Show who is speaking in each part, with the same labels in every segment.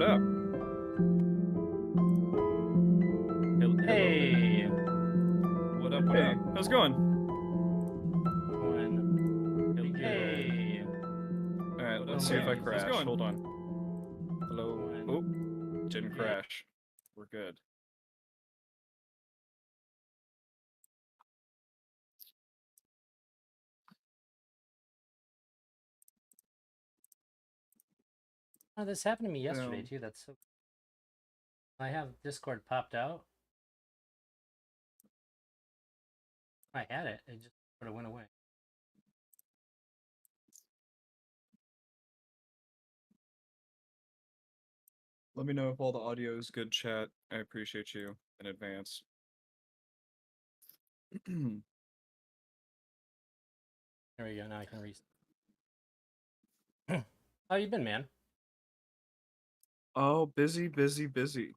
Speaker 1: what up? Hello.
Speaker 2: Hey,
Speaker 1: What up, what up?
Speaker 2: Hey.
Speaker 1: How's it going?
Speaker 2: going pretty good.
Speaker 1: Hey. Alright,
Speaker 2: What
Speaker 1: let's
Speaker 2: about
Speaker 1: see if I
Speaker 2: you?
Speaker 1: crash. Hold on. Hello. Oh,
Speaker 2: Going
Speaker 1: didn't
Speaker 2: pretty good.
Speaker 1: crash. We're good.
Speaker 2: Oh, this happened to me yesterday
Speaker 1: Um,
Speaker 2: too. That's so. I have Discord popped out. I had it. It just sort of went away.
Speaker 1: let me know if all the audio is good, chat. I appreciate you in advance.
Speaker 2: There we go. Now I can reset. How you been, man?
Speaker 1: Oh, busy, busy, busy.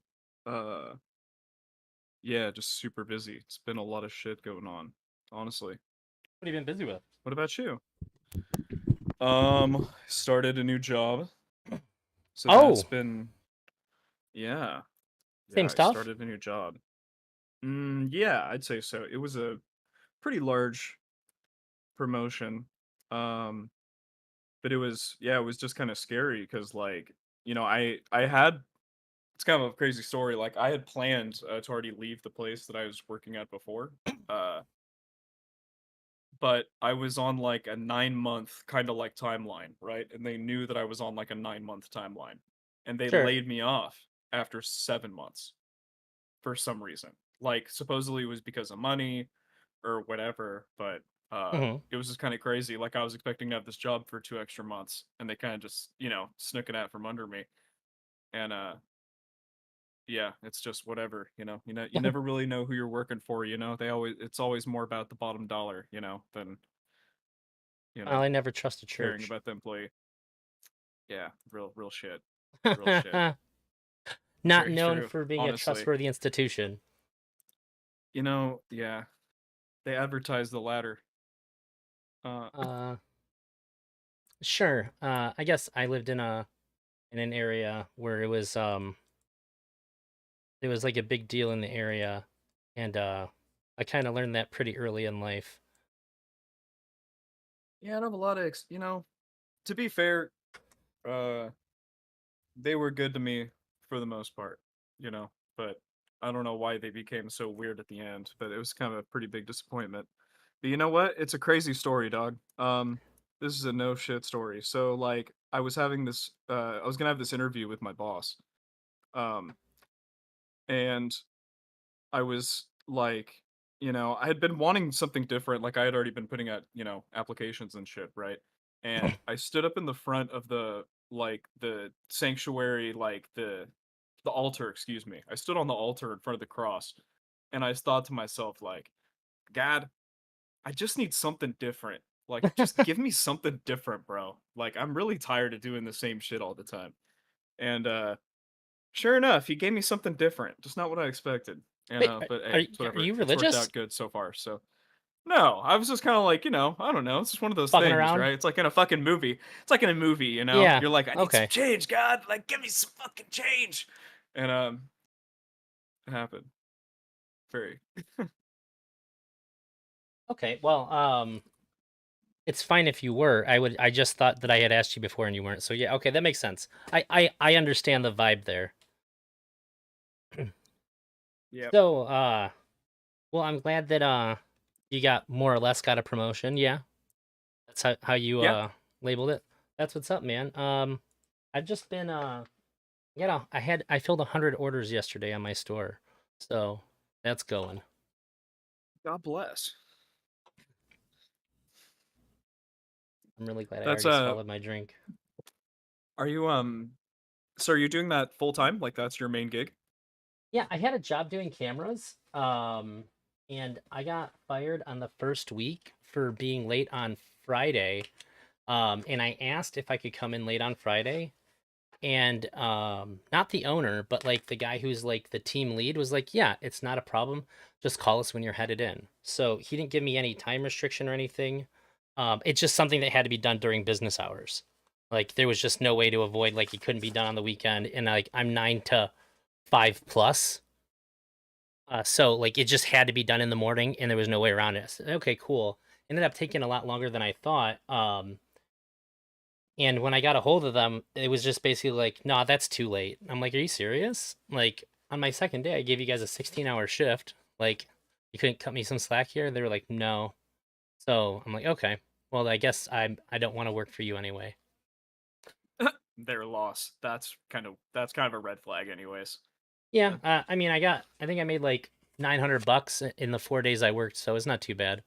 Speaker 1: Uh, yeah, just super busy. It's been a lot of shit going on, honestly.
Speaker 2: What have you been busy with?
Speaker 1: What about you? Started a new job, so that's
Speaker 2: Oh,
Speaker 1: been, yeah. Yeah,
Speaker 2: same
Speaker 1: I
Speaker 2: stuff.
Speaker 1: started a new job. Yeah, I'd say so. It was a pretty large promotion. Um, but it was just kind of scary because I had it's kind of a crazy story. Like I had planned to already leave the place that I was working at before. Uh, but I was on like a 9 month kind of like timeline, right? And they knew that I was on like a 9 month timeline, and they
Speaker 2: Sure.
Speaker 1: laid me off after 7 months for some reason. Like supposedly it was because of money or whatever, but
Speaker 2: Mm-hmm.
Speaker 1: it was just kind of crazy. Like I was expecting to have this job for 2 extra months, and they kind of just snook it out from under me. And yeah, it's just whatever. You never really know who you're working for. It's always more about the bottom dollar, than you
Speaker 2: Well,
Speaker 1: know
Speaker 2: I never trust a
Speaker 1: caring
Speaker 2: church.
Speaker 1: about the employee. Yeah, real shit, real shit.
Speaker 2: Not
Speaker 1: Very
Speaker 2: known
Speaker 1: true.
Speaker 2: for being a
Speaker 1: Honestly,
Speaker 2: trustworthy institution.
Speaker 1: yeah, they advertise the latter. Uh,
Speaker 2: Uh, sure. I guess I lived in an area where it was like a big deal in the area, and I kind of learned that pretty early in life.
Speaker 1: yeah, I have a lot of to be fair, uh they were good to me for the most part, but I don't know why they became so weird at the end, but it was kind of a pretty big disappointment. But you know what? It's a crazy story, dog. This is a no shit story. So like I was gonna have this interview with my boss. Um, and I was like, I had been wanting something different. Like I had already been putting out, applications and shit, right? And I stood up in the front of the sanctuary, like the altar, excuse me. I stood on the altar in front of the cross, and I thought to myself, like, God, I just need something different. Like, just give me something different, bro. Like, I'm really tired of doing the same shit all the time. And sure enough, he gave me something different, just not what I expected. And
Speaker 2: Wait,
Speaker 1: but
Speaker 2: are
Speaker 1: hey, it's
Speaker 2: are
Speaker 1: whatever.
Speaker 2: you
Speaker 1: It's worked
Speaker 2: religious?
Speaker 1: out good so far. So no, I was just kind of like, I don't know. It's just one of those
Speaker 2: Fucking
Speaker 1: things,
Speaker 2: around?
Speaker 1: right? It's like in a fucking movie. It's like in a movie,
Speaker 2: Yeah.
Speaker 1: You're like, I need some
Speaker 2: Okay.
Speaker 1: change, God. Like, give me some fucking change. And it happened. Very.
Speaker 2: Okay. Well, it's fine if you were. I just thought that I had asked you before and you weren't. So yeah, okay, that makes sense. I understand the vibe there.
Speaker 1: Yep.
Speaker 2: So, well, I'm glad that you got more or less got a promotion. Yeah. That's how you
Speaker 1: Yeah.
Speaker 2: labeled it. That's what's up, man. I've just been I filled 100 orders yesterday on my store. So, that's going.
Speaker 1: God bless.
Speaker 2: I'm really glad I
Speaker 1: That's
Speaker 2: already swallowed my drink.
Speaker 1: Are you So are you doing that full time? Like that's your main gig?
Speaker 2: Yeah, I had a job doing cameras. And I got fired on the first week for being late on Friday. And I asked if I could come in late on Friday. And not the owner, but like the guy who's like the team lead was like, "Yeah, it's not a problem. Just call us when you're headed in." So he didn't give me any time restriction or anything. It's just something that had to be done during business hours. Like there was just no way to avoid like it couldn't be done on the weekend, and like I'm 9 to 5 plus. So like it just had to be done in the morning, and there was no way around it. So, okay, cool. Ended up taking a lot longer than I thought. And when I got a hold of them, it was just basically like, "Nah, that's too late." I'm like, "Are you serious? Like on my second day, I gave you guys a 16-hour shift. Like you couldn't cut me some slack here?" They were like, "No." So I'm like, "Okay, well, I guess I don't want to work for you anyway."
Speaker 1: Their loss. That's kind of a red flag, anyways.
Speaker 2: Yeah,
Speaker 1: Uh,
Speaker 2: I mean, I think I made like $900 in the 4 days I worked, so it's not too bad.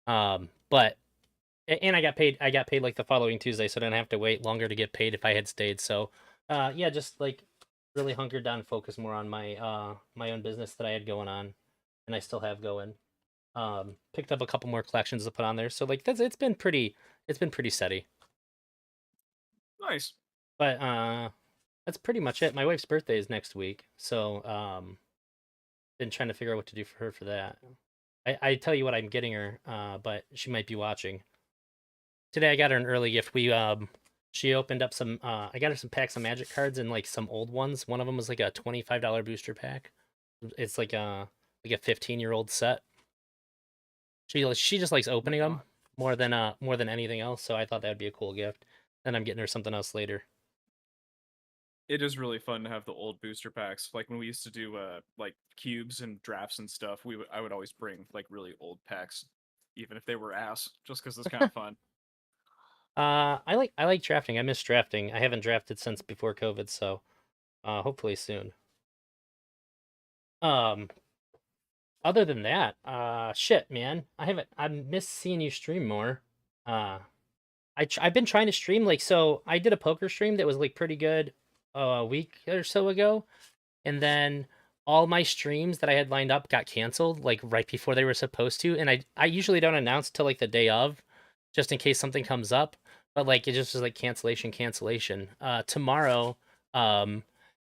Speaker 2: But and I got paid like the following Tuesday, so I didn't have to wait longer to get paid if I had stayed. So, yeah, just like really hunkered down, focus more on my own business that I had going on, and I still have going. Picked up a couple more collections to put on there, so like that's it's been pretty steady.
Speaker 1: nice.
Speaker 2: But that's pretty much it. My wife's birthday is next week, so been trying to figure out what to do for her for that. I tell you what I'm getting her, but she might be watching. Today I got her an early gift. We she opened up some I got her some packs of magic cards and like some old ones. One of them was like a $25 booster pack. It's like a 15-year-old set. She just likes
Speaker 1: Oh my
Speaker 2: opening them
Speaker 1: god.
Speaker 2: more than anything else, so I thought that would be a cool gift. Then I'm getting her something else later.
Speaker 1: It is really fun to have the old booster packs. Like when we used to do like cubes and drafts and stuff, I would always bring like really old packs, even if they were ass, just because it's kind of fun.
Speaker 2: I like drafting. I miss drafting. I haven't drafted since before COVID, so hopefully soon. Um Other than that, shit, man. I miss seeing you stream more. Uh I've been trying to stream like so I did a poker stream that was like pretty good a week or so ago, and then all my streams that I had lined up got canceled like right before they were supposed to, and I usually don't announce till like the day of just in case something comes up, but like it just was like cancellation. Tomorrow, um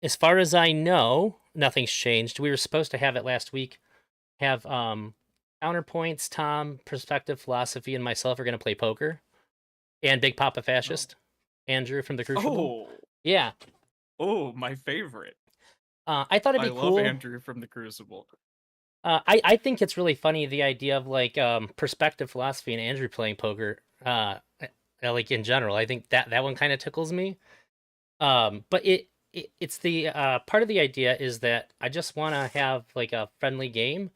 Speaker 2: as far as I know, nothing's changed. We were supposed to have it last week. Have Counterpoints, Tom, Perspective Philosophy, and myself are going to play poker, and Big Papa
Speaker 1: Oh,
Speaker 2: Fascist, Andrew from the Crucible.
Speaker 1: oh,
Speaker 2: Yeah,
Speaker 1: oh, my favorite.
Speaker 2: I thought it'd
Speaker 1: I
Speaker 2: be
Speaker 1: love
Speaker 2: cool.
Speaker 1: Andrew from the Crucible.
Speaker 2: I think it's really funny the idea of like Perspective Philosophy and Andrew playing poker. Like in general, I think that one kind of tickles me. But it's the part of the idea is that I just want to have like a friendly game.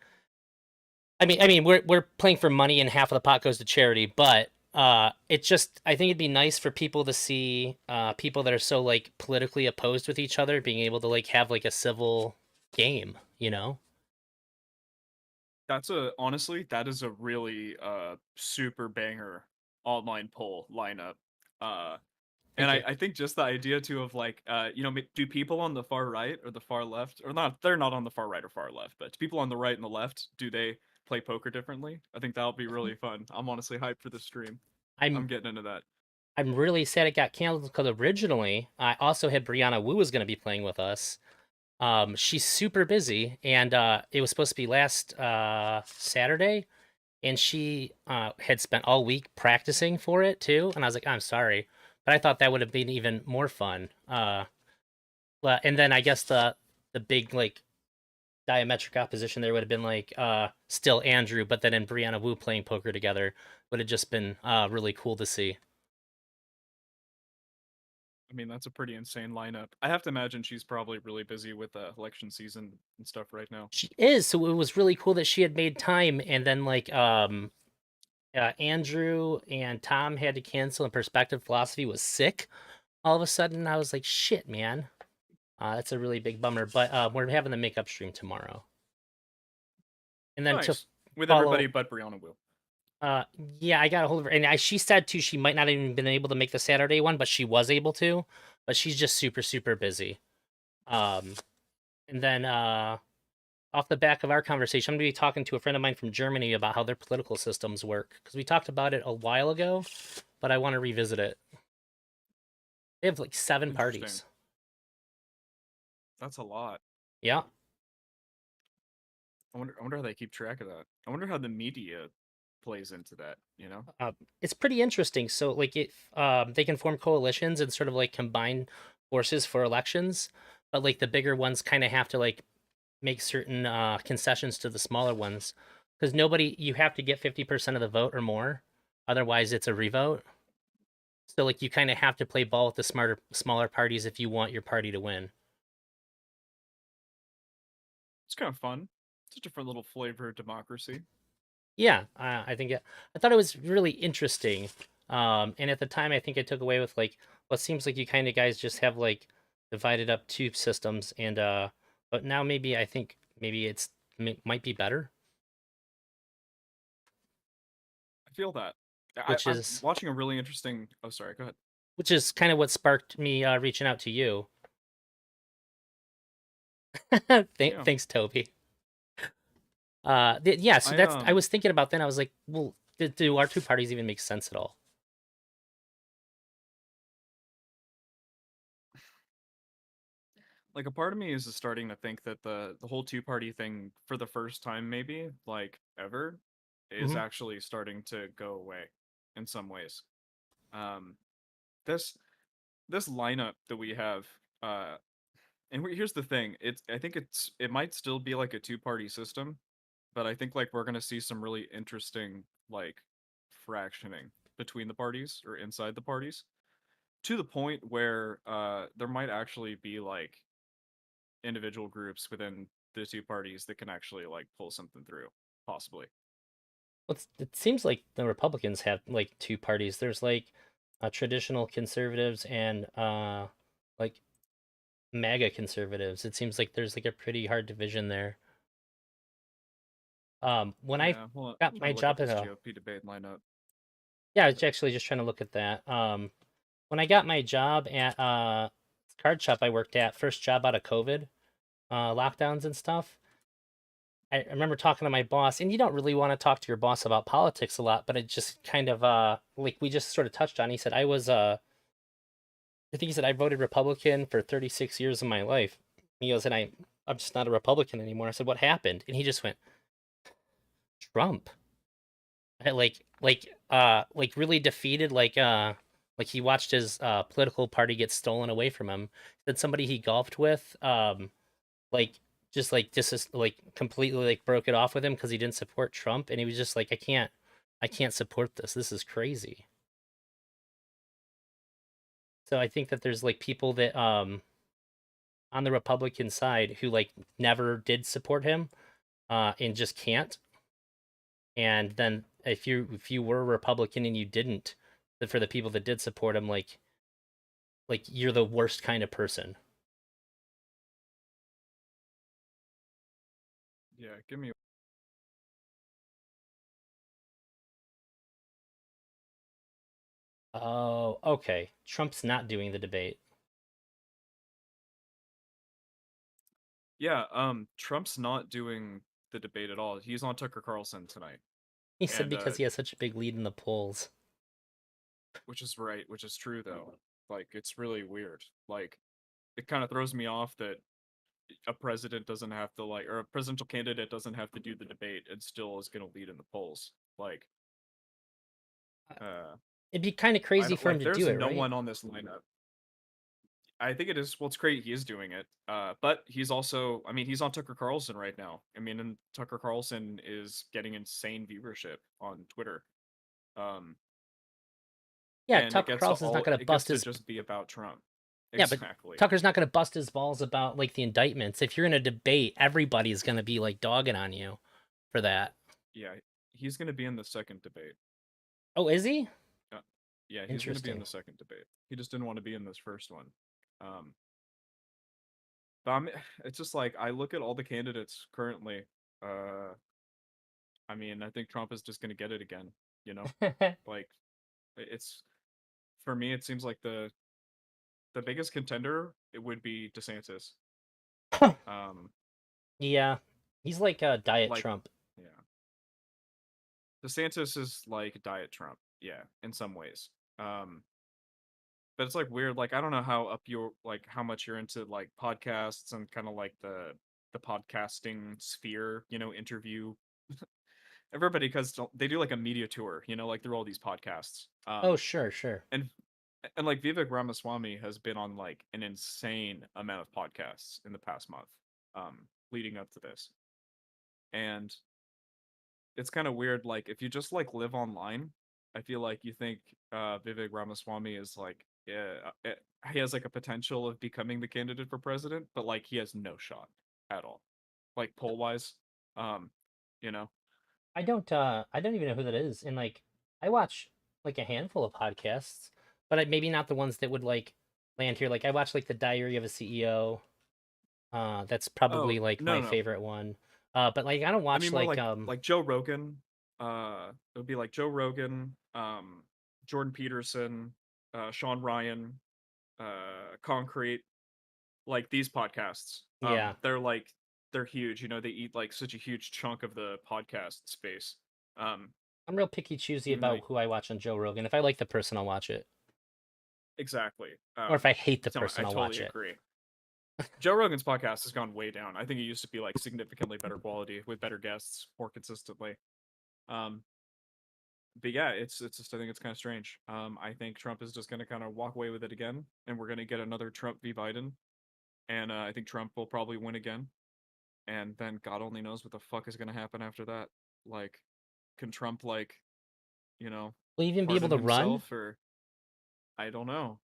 Speaker 2: I mean, we're playing for money, and half of the pot goes to charity. But it just I think it'd be nice for people to see people that are so like politically opposed with each other being able to like have like a civil game. You know?
Speaker 1: That's a honestly, that is a really super banger online poll lineup. Uh and
Speaker 2: Thank you.
Speaker 1: I think just the idea too of like do people on the far right or the far left, or not, they're not on the far right or far left, but do people on the right and the left, do they play poker differently? I think that'll be really fun. I'm honestly hyped for the stream.
Speaker 2: I'm
Speaker 1: I'm getting into that.
Speaker 2: I'm really sad it got canceled because originally I also had Brianna Wu was going to be playing with us. She's super busy, and it was supposed to be last Saturday, and she had spent all week practicing for it too. And I was like, I'm sorry, but I thought that would have been even more fun. And then I guess the big like diametric opposition there would have been like still Andrew, but then and Brianna Wu playing poker together would have just been really cool to see.
Speaker 1: I mean, that's a pretty insane lineup. I have to imagine she's probably really busy with election season and stuff right now.
Speaker 2: She is, so it was really cool that she had made time, and then like Andrew and Tom had to cancel, and Perspective Philosophy was sick. All of a sudden, I was like, "Shit, man, that's a really big bummer." But we're having the makeup stream tomorrow, and then to
Speaker 1: Nice. With everybody
Speaker 2: follow,
Speaker 1: but Brianna Will.
Speaker 2: uh, yeah, I got a hold of her, and she said too she might not even been able to make the Saturday one, but she was able to. But she's just super busy. Um, and then off the back of our conversation, I'm going to be talking to a friend of mine from Germany about how their political systems work because we talked about it a while ago, but I want to revisit it. They have like 7
Speaker 1: Interesting.
Speaker 2: parties.
Speaker 1: That's a lot.
Speaker 2: Yeah.
Speaker 1: I wonder how they keep track of that. I wonder how the media plays into that, you know?
Speaker 2: Uh, it's pretty interesting. So like they can form coalitions and sort of like combine forces for elections, but like the bigger ones kind of have to like make certain concessions to the smaller ones because nobody you have to get 50% of the vote or more, otherwise it's a revote. So like you kind of have to play ball with the smaller parties if you want your party to win.
Speaker 1: It's kind of fun. It's a different little flavor of democracy.
Speaker 2: Yeah, I think I thought it was really interesting. And at the time, I think I took away with like what seems like you kind of guys just have like divided up two systems, and but now maybe I think maybe might be better,
Speaker 1: I feel that.
Speaker 2: which
Speaker 1: I'm
Speaker 2: is
Speaker 1: watching a really interesting. Oh, sorry. Go ahead.
Speaker 2: kind of what sparked me reaching out to you.
Speaker 1: Yeah.
Speaker 2: Thanks, Toby. Yeah, so
Speaker 1: I
Speaker 2: that's I was thinking about then. I was like, well, do our two parties even make sense at all?
Speaker 1: like a part of me is starting to think that the whole two-party thing for the first time maybe like ever is
Speaker 2: Hmm.
Speaker 1: actually starting to go away in some ways. Um, this this lineup that we have, and here's the thing. I think it might still be like a two-party system, but I think like we're gonna see some really interesting like fractioning between the parties or inside the parties to the point where there might actually be like individual groups within the two parties that can actually like pull something through, possibly.
Speaker 2: It seems like the Republicans have like two parties. There's like traditional conservatives and like MAGA conservatives. It seems like there's like a pretty hard division there. When I
Speaker 1: Yeah, hold on. I'm
Speaker 2: got
Speaker 1: trying
Speaker 2: my
Speaker 1: to look up
Speaker 2: job at
Speaker 1: this
Speaker 2: a
Speaker 1: GOP debate lineup.
Speaker 2: yeah, I was actually just trying to look at that. When I got my job at card shop I worked at, first job out of COVID, lockdowns and stuff. I remember talking to my boss, and you don't really want to talk to your boss about politics a lot, but it just kind of like we just sort of touched on. He said I think he said I voted Republican for 36 years of my life. He goes, and I'm just not a Republican anymore. I said, what happened? And he just went, Trump. Like really defeated, like he watched his political party get stolen away from him. Said somebody he golfed with, like just like completely like broke it off with him because he didn't support Trump, and he was just like, I can't support this. This is crazy. So I think that there's like people that on the Republican side who like never did support him and just can't. And then if you were a Republican and you didn't, but for the people that did support him, like you're the worst kind of person.
Speaker 1: Yeah, give me.
Speaker 2: Oh, okay. Trump's not doing the debate.
Speaker 1: Yeah, Trump's not doing the debate at all. He's on Tucker Carlson tonight,
Speaker 2: He said
Speaker 1: and
Speaker 2: because he has such a big lead in the polls.
Speaker 1: which is right, which is true though. Like it's really weird. Like it kind of throws me off that a president doesn't have to like, or a presidential candidate doesn't have to do the debate and still is going to lead in the polls. Like, uh,
Speaker 2: It'd be kind of
Speaker 1: I
Speaker 2: crazy
Speaker 1: don't
Speaker 2: for him
Speaker 1: like.
Speaker 2: to
Speaker 1: There's
Speaker 2: do it,
Speaker 1: no
Speaker 2: right?
Speaker 1: one on this lineup. I think it is. Well, it's great he is doing it. But he's also. I mean, he's on Tucker Carlson right now. I mean, and Tucker Carlson is getting insane viewership on Twitter. Um,
Speaker 2: Yeah,
Speaker 1: and
Speaker 2: Tucker Carlson's not gonna
Speaker 1: it gets
Speaker 2: bust
Speaker 1: to
Speaker 2: his
Speaker 1: just be about Trump.
Speaker 2: yeah, but
Speaker 1: Exactly.
Speaker 2: Tucker's not gonna bust his balls about like the indictments. If you're in a debate, everybody's gonna be like dogging on you for that.
Speaker 1: Yeah, he's going to be in the second debate.
Speaker 2: Oh, is he?
Speaker 1: Uh, yeah, he's going to be in
Speaker 2: Interesting.
Speaker 1: the second debate. He just didn't want to be in this first one. Um, but I'm, it's just like I look at all the candidates currently. Uh, I mean, I think Trump is just going to get it again. You know, like it's for me. It seems like the biggest contender it would be DeSantis. Um,
Speaker 2: Yeah, he's like Diet
Speaker 1: like
Speaker 2: Trump.
Speaker 1: yeah, DeSantis is like Diet Trump. Yeah, in some ways. Um, but it's like weird. Like I don't know how up you're like how much you're into like podcasts and kind of like the podcasting sphere. You know, interview everybody because they do like a media tour, like through all these podcasts.
Speaker 2: Oh, sure, sure.
Speaker 1: And like Vivek Ramaswamy has been on like an insane amount of podcasts in the past month, leading up to this, and it's kind of weird. Like if you just like live online, I feel like you think Vivek Ramaswamy is like, yeah, he has like a potential of becoming the candidate for president, but like he has no shot at all, like poll wise. Um, you know,
Speaker 2: I don't even know who that is. And like I watch like a handful of podcasts, but maybe not the ones that would like land here. Like I watch like the Diary of a CEO. That's
Speaker 1: oh
Speaker 2: probably like
Speaker 1: no,
Speaker 2: my
Speaker 1: no, no.
Speaker 2: favorite one. But like I don't
Speaker 1: I
Speaker 2: watch
Speaker 1: mean more
Speaker 2: like
Speaker 1: like Joe Rogan. It would be like Joe Rogan, Jordan Peterson, Sean Ryan, Concrete, like these podcasts.
Speaker 2: yeah.
Speaker 1: They're huge. They eat like such a huge chunk of the podcast space. Um,
Speaker 2: I'm real picky choosy
Speaker 1: even though
Speaker 2: about who I watch on Joe Rogan. If I like the person, I'll watch it.
Speaker 1: exactly.
Speaker 2: Or if I hate the
Speaker 1: No, I
Speaker 2: person, I'll watch
Speaker 1: totally
Speaker 2: it.
Speaker 1: agree. Joe Rogan's podcast has gone way down. I think it used to be like significantly better quality with better guests more consistently. Um, but yeah, it's just I think it's kind of strange. I think Trump is just going to kind of walk away with it again, and we're going to get another Trump v Biden, and I think Trump will probably win again, and then God only knows what the fuck is going to happen after that. Like, can Trump you know
Speaker 2: Will you even be able
Speaker 1: pardon
Speaker 2: to run?
Speaker 1: himself, or I don't know.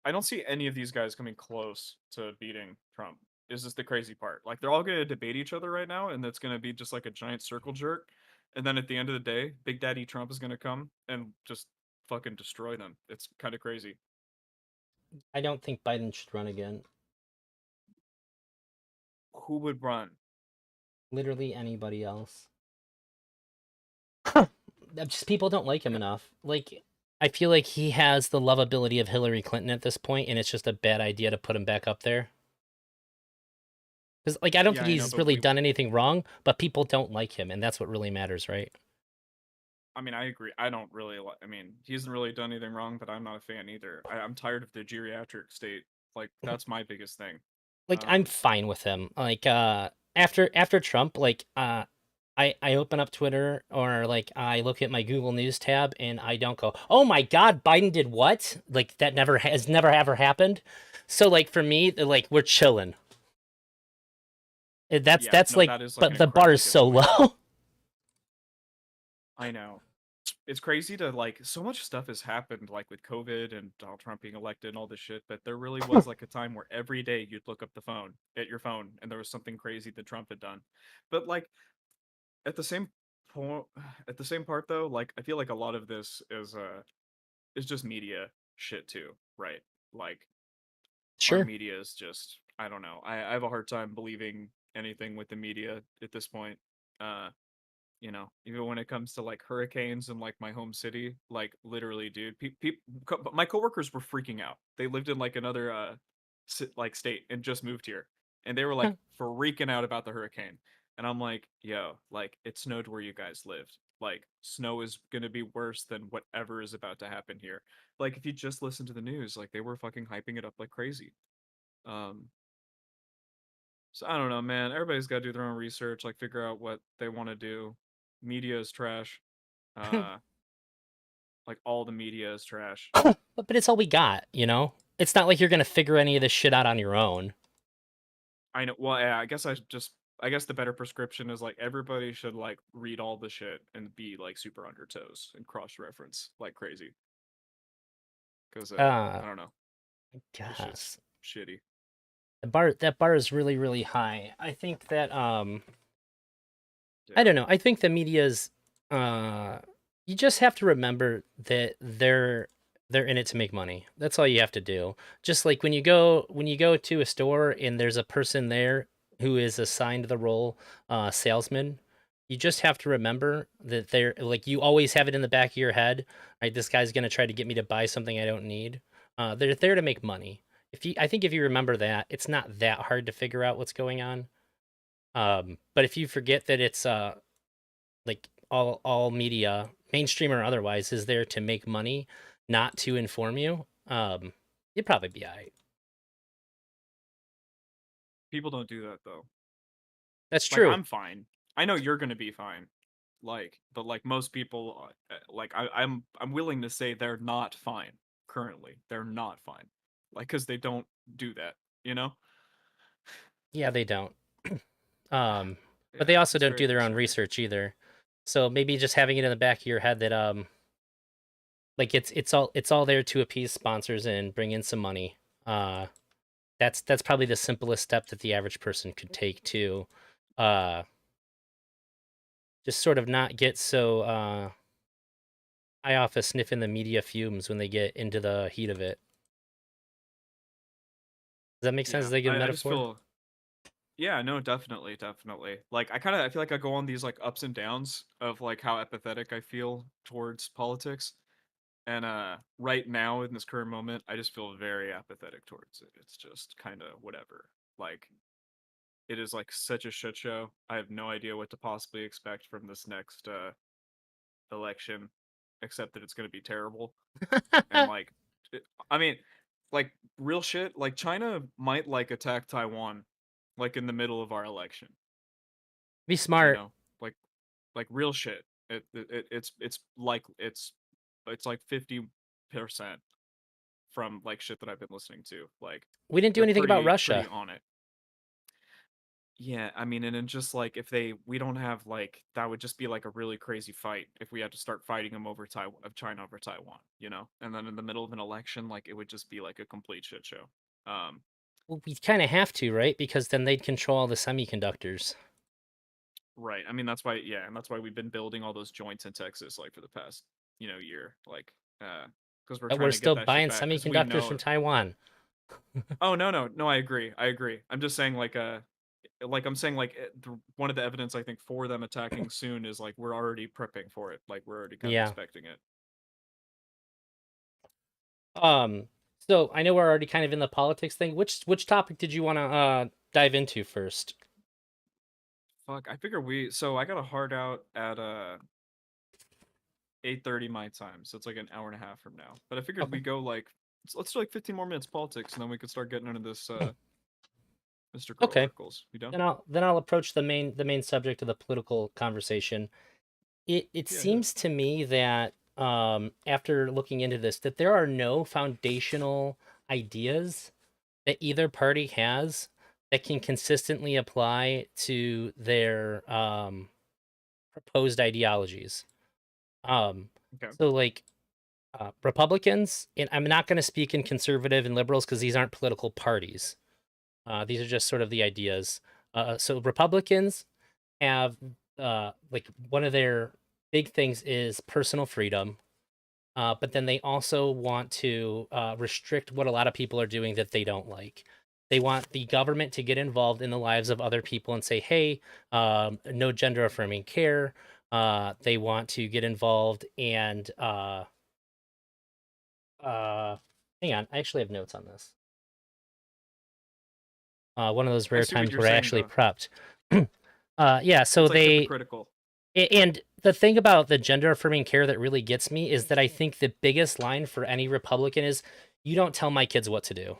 Speaker 1: I don't see any of these guys coming close to beating Trump. Is just the crazy part. Like they're all going to debate each other right now, and that's going to be just like a giant circle jerk. And then at the end of the day, Big Daddy Trump is going to come and just fucking destroy them. It's kind of crazy.
Speaker 2: I don't think Biden should run again.
Speaker 1: Who would run?
Speaker 2: Literally anybody else. Just people don't like him
Speaker 1: Yeah,
Speaker 2: enough. Like I feel like he has the lovability of Hillary Clinton at this point, and it's just a bad idea to put him back up there. Because like I don't
Speaker 1: yeah,
Speaker 2: think
Speaker 1: I know,
Speaker 2: he's
Speaker 1: but
Speaker 2: really done anything wrong, but people don't like him, and that's what really matters, right?
Speaker 1: I mean, I agree. I don't really. I mean, he hasn't really done anything wrong, but I'm not a fan either. I'm tired of the geriatric state. Like that's my biggest thing.
Speaker 2: Like I'm
Speaker 1: Um,
Speaker 2: fine with him. Like after Trump, like I open up Twitter or like I look at my Google News tab and I don't go, "Oh my God, Biden did what?" Like that never ever happened. So like for me, like we're chilling.
Speaker 1: yeah,
Speaker 2: That's
Speaker 1: no,
Speaker 2: like,
Speaker 1: that is like an
Speaker 2: but the bar
Speaker 1: incredibly
Speaker 2: is
Speaker 1: good
Speaker 2: so
Speaker 1: point.
Speaker 2: low.
Speaker 1: I know. It's crazy to like so much stuff has happened like with COVID and Donald Trump being elected and all this shit, but there really was like a time where every day you'd look up the phone at your phone and there was something crazy that Trump had done. But like at the same point at the same part though, like I feel like a lot of this is just media shit too, right? Like our
Speaker 2: Sure.
Speaker 1: media is just I don't know. I have a hard time believing anything with the media at this point. Uh even when it comes to like hurricanes in like my home city, like literally, dude, my coworkers were freaking out. They lived in like another like state and just moved here, and they were like freaking out about the hurricane. And I'm like, yo, like it snowed where you guys lived. Like snow is gonna be worse than whatever is about to happen here. Like if you just listen to the news, like they were fucking hyping it up like crazy. Um, so I don't know, man. Everybody's got to do their own research, like figure out what they want to do. Media is trash. Uh, like all the media is trash.
Speaker 2: But it's all we got, you know? It's not like you're gonna figure any of this shit out on your own.
Speaker 1: I know. Well, yeah, I guess the better prescription is like everybody should like read all the shit and be like super on your toes and cross reference like crazy. Because
Speaker 2: Uh
Speaker 1: I don't know, this shit's
Speaker 2: Gosh.
Speaker 1: shitty.
Speaker 2: That bar is really, really high. I think that I
Speaker 1: Yeah,
Speaker 2: don't know. I think the media's uh you just have to remember that they're in it to make money. That's all you have to do. Just like when you go to a store and there's a person there who is assigned the role salesman, you just have to remember that they're like you always have it in the back of your head, right? This guy's going to try to get me to buy something I don't need. They're there to make money. I think if you remember that, it's not that hard to figure out what's going on. But if you forget that it's like all media, mainstream or otherwise, is there to make money, not to inform you, you'd probably be alright.
Speaker 1: people don't do that though.
Speaker 2: That's
Speaker 1: Like
Speaker 2: true.
Speaker 1: I'm fine. I know you're gonna be fine. Like, but like most people, like I'm willing to say they're not fine currently. They're not fine, like, because they don't do that. You know?
Speaker 2: Yeah, they don't. Um, but
Speaker 1: Yeah,
Speaker 2: they also
Speaker 1: it's
Speaker 2: don't
Speaker 1: very
Speaker 2: do their own
Speaker 1: frustrating.
Speaker 2: research either. So maybe just having it in the back of your head that like it's all there to appease sponsors and bring in some money. Uh, that's probably the simplest step that the average person could take to uh just sort of not get so high off of sniffing the media fumes when they get into the heat of it. Does that make sense?
Speaker 1: Yeah,
Speaker 2: Is that a good
Speaker 1: I just
Speaker 2: metaphor?
Speaker 1: feel. Yeah, no, definitely, definitely. Like I feel like I go on these like ups and downs of like how apathetic I feel towards politics. And right now in this current moment, I just feel very apathetic towards it. It's just kind of whatever. Like it is like such a shit show. I have no idea what to possibly expect from this next election except that it's going to be terrible. And like I mean, like real shit, like China might like attack Taiwan like in the middle of our election,
Speaker 2: Be
Speaker 1: you
Speaker 2: smart.
Speaker 1: know? Like real shit. It's like it's like 50% from like shit that I've been listening to. Like
Speaker 2: We didn't do
Speaker 1: they're
Speaker 2: anything about
Speaker 1: pretty
Speaker 2: Russia.
Speaker 1: on it. Yeah, I mean, and then just like if we don't have like that would just be like a really crazy fight if we had to start fighting them over Taiwan of China over Taiwan, you know? And then in the middle of an election, like it would just be like a complete shit show. Um,
Speaker 2: Well, we kind of have to, right? Because then they'd control all the semiconductors.
Speaker 1: right. I mean, that's why, yeah, and that's why we've been building all those joints in Texas like for the past, year, like, because we're
Speaker 2: But
Speaker 1: trying
Speaker 2: we're
Speaker 1: to get
Speaker 2: still
Speaker 1: that shit
Speaker 2: buying
Speaker 1: back because we
Speaker 2: semiconductors from
Speaker 1: know.
Speaker 2: Taiwan.
Speaker 1: Oh no, I agree, I agree. I'm just saying like I'm saying like one of the evidence I think for them attacking soon is like we're already prepping for it. Like we're already kind of
Speaker 2: Yeah.
Speaker 1: expecting it.
Speaker 2: Um. So I know we're already kind of in the politics thing. Which topic did you want to dive into first?
Speaker 1: Fuck, I figure so I got a hard out at 8:30 my time, so it's like an hour and a half from now. But I figured
Speaker 2: Okay.
Speaker 1: we go like let's do like 15 more minutes politics and then we could start getting into this Mr. Girl
Speaker 2: Okay.
Speaker 1: articles. You done?
Speaker 2: Then I'll approach the main subject of the political conversation. It
Speaker 1: Yeah, hit it.
Speaker 2: seems to me that after looking into this, that there are no foundational ideas that either party has that can consistently apply to their proposed ideologies. Um,
Speaker 1: Okay.
Speaker 2: so like Republicans, and I'm not going to speak in conservative and liberals because these aren't political parties. These are just sort of the ideas. So Republicans have like one of their big things is personal freedom. But then they also want to restrict what a lot of people are doing that they don't like. They want the government to get involved in the lives of other people and say, hey, no gender affirming care. They want to get involved and uh, hang on, I actually have notes on this. One of those
Speaker 1: I
Speaker 2: rare
Speaker 1: see what
Speaker 2: times
Speaker 1: you're
Speaker 2: where I
Speaker 1: saying
Speaker 2: actually
Speaker 1: though.
Speaker 2: prepped. Yeah, so
Speaker 1: It's like
Speaker 2: they
Speaker 1: hypocritical.
Speaker 2: and the thing about the gender affirming care that really gets me is that I think the biggest line for any Republican is, "You don't tell my kids what to do.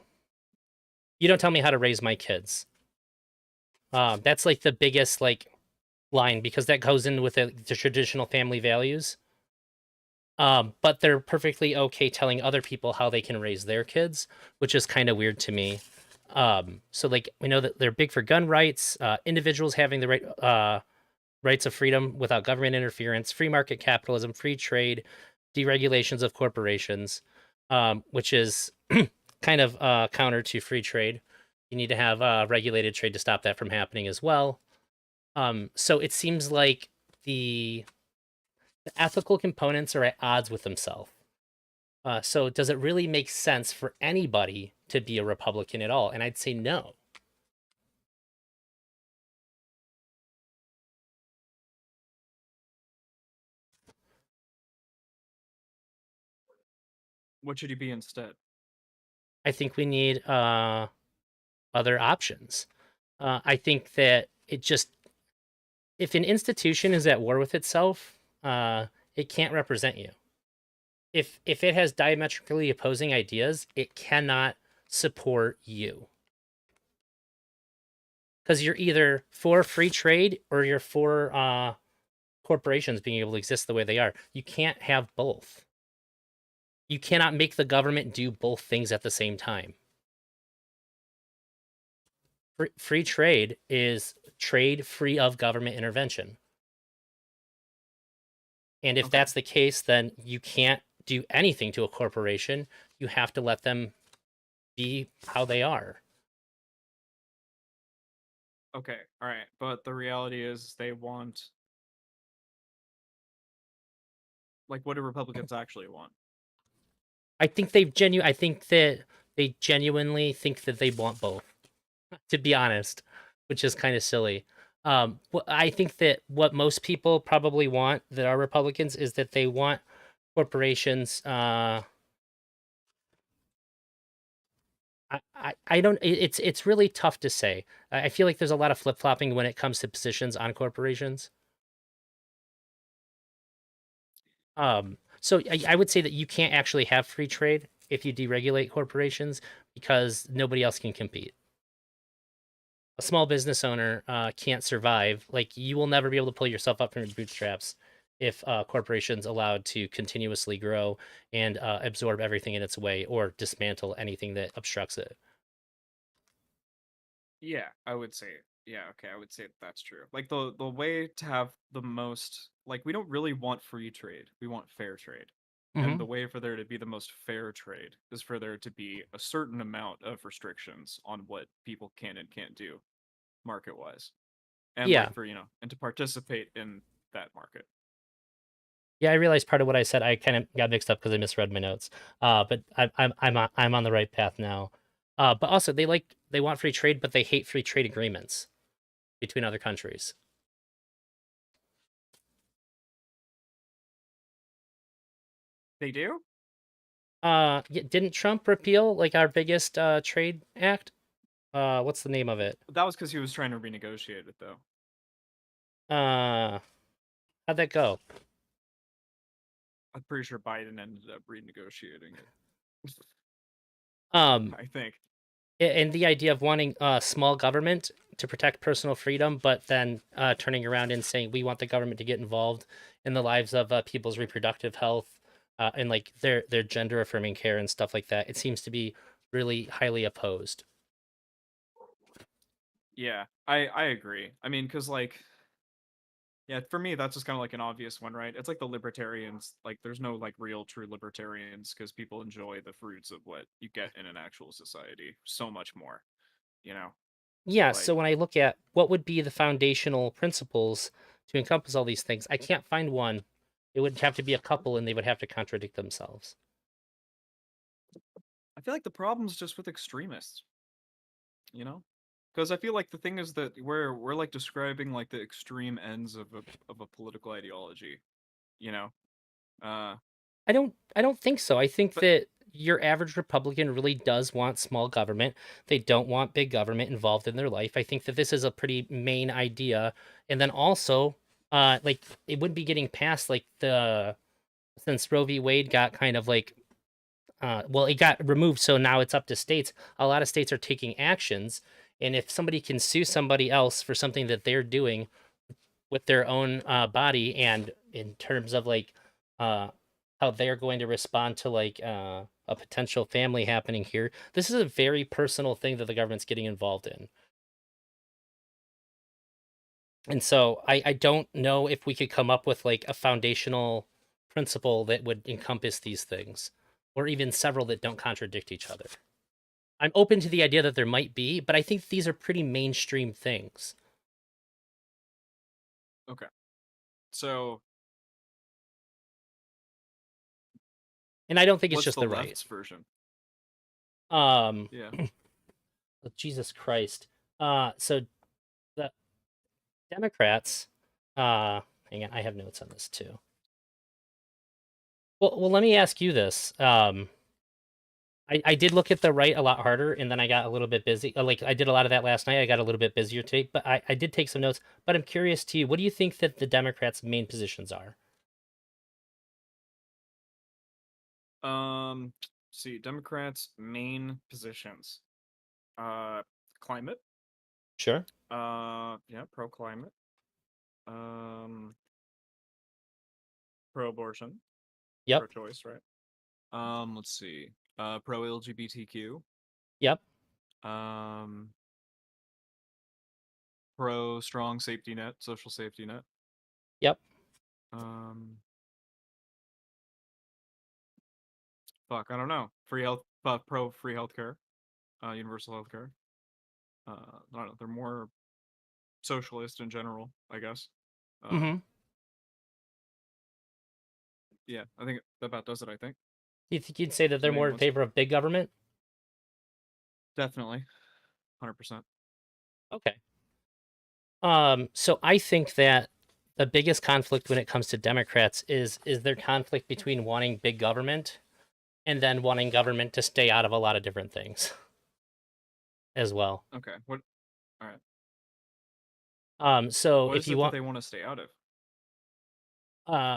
Speaker 2: You don't tell me how to raise my kids." That's like the biggest like line because that goes in with the traditional family values. But they're perfectly okay telling other people how they can raise their kids, which is kind of weird to me. So like we know that they're big for gun rights, individuals having the rights of freedom without government interference, free market capitalism, free trade, deregulations of corporations, which is kind of counter to free trade. You need to have regulated trade to stop that from happening as well. So it seems like the ethical components are at odds with themselves. So does it really make sense for anybody to be a Republican at all? And I'd say no.
Speaker 1: What should he be instead?
Speaker 2: I think we need other options. I think that it just if an institution is at war with itself, it can't represent you. If it has diametrically opposing ideas, it cannot support you. because you're either for free trade or you're for corporations being able to exist the way they are. You can't have both. You cannot make the government do both things at the same time. Free trade is trade free of government intervention. And if
Speaker 1: Okay.
Speaker 2: that's the case, then you can't do anything to a corporation. You have to let them be how they are.
Speaker 1: Okay. All right. But the reality is they want, like, what do Republicans actually want?
Speaker 2: I think that they genuinely think that they want both, to be honest, which is kind of silly. I think that what most people probably want that are Republicans is that they want corporations. I don't. It's really tough to say. I feel like there's a lot of flip flopping when it comes to positions on corporations. So I would say that you can't actually have free trade if you deregulate corporations because nobody else can compete. A small business owner can't survive. Like you will never be able to pull yourself up from your bootstraps if corporations allowed to continuously grow and absorb everything in its way or dismantle anything that obstructs it.
Speaker 1: Yeah, I would say, yeah, okay, I would say that's true. Like the way to have the most, like, we don't really want free trade. We want fair trade. And
Speaker 2: Hmm.
Speaker 1: the way for there to be the most fair trade is for there to be a certain amount of restrictions on what people can and can't do market wise. And
Speaker 2: Yeah,
Speaker 1: like for, and to participate in that market.
Speaker 2: yeah. I realized part of what I said I kind of got mixed up because I misread my notes. But I'm on the right path now. But also they want free trade, but they hate free trade agreements between other countries.
Speaker 1: They do?
Speaker 2: Didn't Trump repeal like our biggest trade act? What's the name of it?
Speaker 1: That was because he was trying to renegotiate it though.
Speaker 2: Uh, how'd that go?
Speaker 1: I'm pretty sure Biden ended up renegotiating it.
Speaker 2: Um,
Speaker 1: I think.
Speaker 2: and the idea of wanting small government to protect personal freedom, but then turning around and saying we want the government to get involved in the lives of people's reproductive health and like their gender affirming care and stuff like that. It seems to be really highly opposed.
Speaker 1: Yeah, I agree. I mean, because like, yeah, for me that's just kind of like an obvious one, right? It's like the libertarians. Like, there's no like real true libertarians because people enjoy the fruits of what you get in an actual society so much more. You know,
Speaker 2: Yeah, so
Speaker 1: like
Speaker 2: when I look at what would be the foundational principles to encompass all these things, I can't find one. It would have to be a couple and they would have to contradict themselves.
Speaker 1: I feel like the problem's just with extremists. You know, because I feel like the thing is that we're like describing like the extreme ends of a political ideology. You know, uh,
Speaker 2: I don't think so. I think
Speaker 1: but
Speaker 2: that your average Republican really does want small government. They don't want big government involved in their life. I think that this is a pretty main idea. And then also, like it wouldn't be getting past like the since Roe v. Wade got kind of like well, it got removed, so now it's up to states. A lot of states are taking actions, and if somebody can sue somebody else for something that they're doing with their own body, and in terms of like uh, how they're going to respond to like a potential family happening here, this is a very personal thing that the government's getting involved in. And so I don't know if we could come up with like a foundational principle that would encompass these things, or even several that don't contradict each other. I'm open to the idea that there might be, but I think these are pretty mainstream things.
Speaker 1: okay. So
Speaker 2: And I don't think it's
Speaker 1: what's
Speaker 2: just
Speaker 1: the
Speaker 2: the right.
Speaker 1: left's version?
Speaker 2: Um
Speaker 1: Yeah.
Speaker 2: Jesus Christ. So the Democrats hang on, I have notes on this too. Well, let me ask you this. I did look at the right a lot harder, and then I got a little bit busy. Like I did a lot of that last night. I got a little bit busier today, but I did take some notes. But I'm curious to you, what do you think that the Democrats' main positions are?
Speaker 1: Um, see, Democrats' main positions. Uh, Climate.
Speaker 2: Sure.
Speaker 1: Yeah, pro climate. Um, pro abortion,
Speaker 2: Yep.
Speaker 1: pro choice, right? Let's see. Pro LGBTQ.
Speaker 2: Yep.
Speaker 1: Um, pro strong safety net, social safety net.
Speaker 2: Yep.
Speaker 1: Um, fuck, I don't know. Free health, pro free healthcare, universal healthcare. I don't know. They're more socialist in general, I guess. Um,
Speaker 2: Mm-hmm.
Speaker 1: yeah, I think that about does it. I think
Speaker 2: You think you'd say that
Speaker 1: the
Speaker 2: they're
Speaker 1: main
Speaker 2: more in
Speaker 1: ones.
Speaker 2: favor of big government?
Speaker 1: Definitely, 100%.
Speaker 2: Okay. So I think that the biggest conflict when it comes to Democrats is their conflict between wanting big government and then wanting government to stay out of a lot of different things as well.
Speaker 1: Okay, what? All right.
Speaker 2: So
Speaker 1: What
Speaker 2: if
Speaker 1: is
Speaker 2: you
Speaker 1: it that
Speaker 2: want,
Speaker 1: they want to stay out of?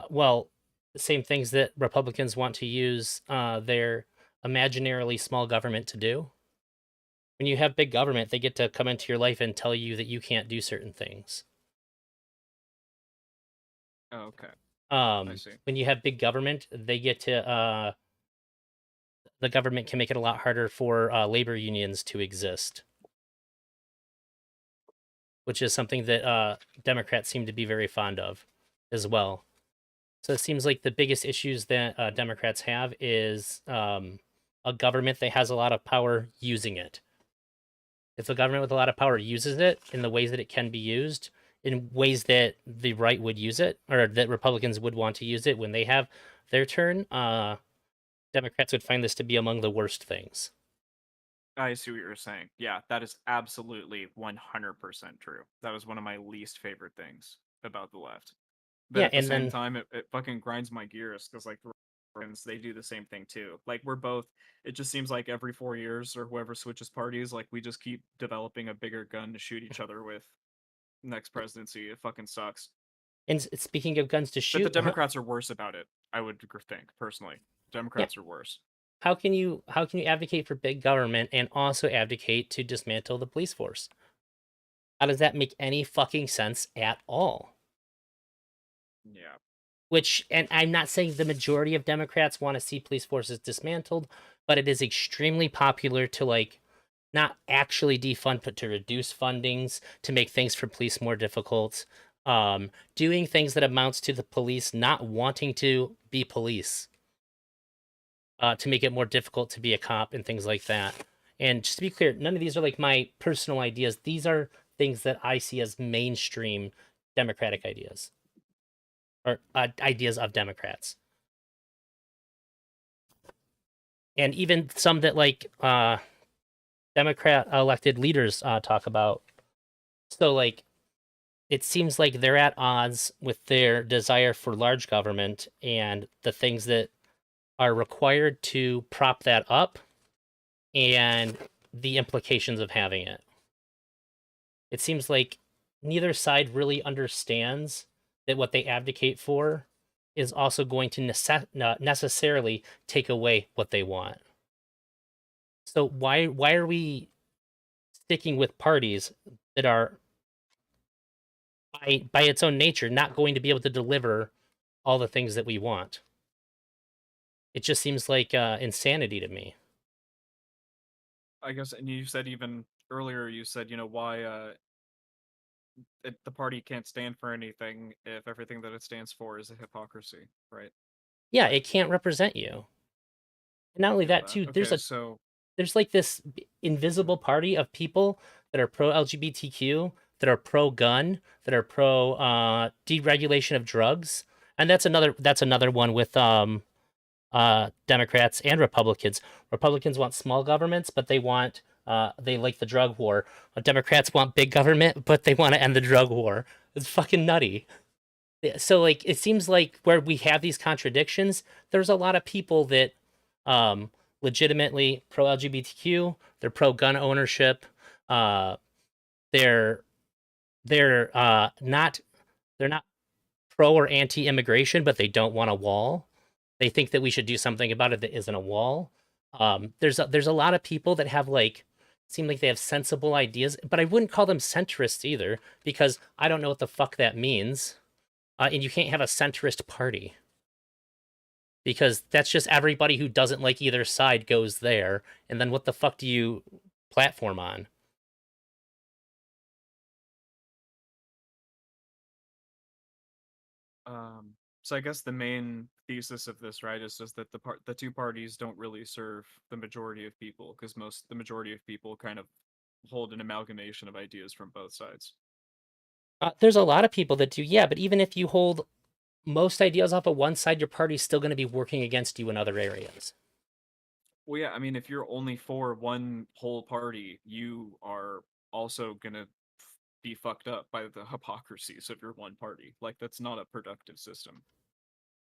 Speaker 2: well, the same things that Republicans want to use their imaginarily small government to do. When you have big government, they get to come into your life and tell you that you can't do certain things.
Speaker 1: Oh, okay, I
Speaker 2: Um,
Speaker 1: see.
Speaker 2: when you have big government, they get to the government can make it a lot harder for labor unions to exist, which is something that Democrats seem to be very fond of as well. So it seems like the biggest issues that Democrats have is a government that has a lot of power using it. If a government with a lot of power uses it in the ways that it can be used, in ways that the right would use it, or that Republicans would want to use it when they have their turn, Democrats would find this to be among the worst things.
Speaker 1: I see what you're saying. Yeah, that is absolutely 100% true. That was one of my least favorite things about the left. But
Speaker 2: Yeah,
Speaker 1: at the
Speaker 2: and
Speaker 1: same
Speaker 2: then
Speaker 1: time, it fucking grinds my gears because like the Republicans, they do the same thing too. Like we're both. It just seems like every 4 years or whoever switches parties, like we just keep developing a bigger gun to shoot each other with. Next presidency, it fucking sucks.
Speaker 2: speaking of guns to
Speaker 1: But the
Speaker 2: shoot,
Speaker 1: Democrats are worse about it. I would think personally.
Speaker 2: yeah,
Speaker 1: Democrats are worse.
Speaker 2: how can you advocate for big government and also advocate to dismantle the police force? How does that make any fucking sense at all?
Speaker 1: Yeah.
Speaker 2: Which, and I'm not saying the majority of Democrats want to see police forces dismantled, but it is extremely popular to like not actually defund, but to reduce fundings to make things for police more difficult. Doing things that amounts to the police not wanting to be police, to make it more difficult to be a cop and things like that. And just to be clear, none of these are like my personal ideas. These are things that I see as mainstream Democratic ideas or ideas of Democrats. And even some that like Democrat elected leaders talk about. So like it seems like they're at odds with their desire for large government and the things that are required to prop that up and the implications of having it. It seems like neither side really understands that what they advocate for is also going to not necessarily take away what they want. So why are we sticking with parties that are by its own nature not going to be able to deliver all the things that we want? It just seems like insanity to me.
Speaker 1: I guess, and you said even earlier, you said, why the party can't stand for anything if everything that it stands for is a hypocrisy, right?
Speaker 2: Yeah,
Speaker 1: Like,
Speaker 2: it can't represent you. And not only
Speaker 1: feel
Speaker 2: that
Speaker 1: that.
Speaker 2: too,
Speaker 1: Okay, so,
Speaker 2: there's like this invisible party of people that are pro LGBTQ, that are pro gun, that are pro deregulation of drugs. And that's another one with Democrats and Republicans. Republicans want small governments, but they like the drug war. Democrats want big government, but they want to end the drug war. It's fucking nutty. Yeah, so like it seems like where we have these contradictions, there's a lot of people that um legitimately pro LGBTQ, they're pro gun ownership, uh they're not they're not pro or anti immigration, but they don't want a wall. They think that we should do something about it that isn't a wall. There's a lot of people that have like seem like they have sensible ideas, but I wouldn't call them centrists either because I don't know what the fuck that means. And you can't have a centrist party because that's just everybody who doesn't like either side goes there, and then what the fuck do you platform on?
Speaker 1: So I guess the main thesis of this, right, is just that the two parties don't really serve the majority of people because the majority of people kind of hold an amalgamation of ideas from both sides.
Speaker 2: There's a lot of people that do, yeah, but even if you hold most ideas off of one side, your party's still going to be working against you in other areas.
Speaker 1: Well, yeah, I mean, if you're only for one whole party, you are also gonna be fucked up by the hypocrisies of your one party. Like, that's not a productive system.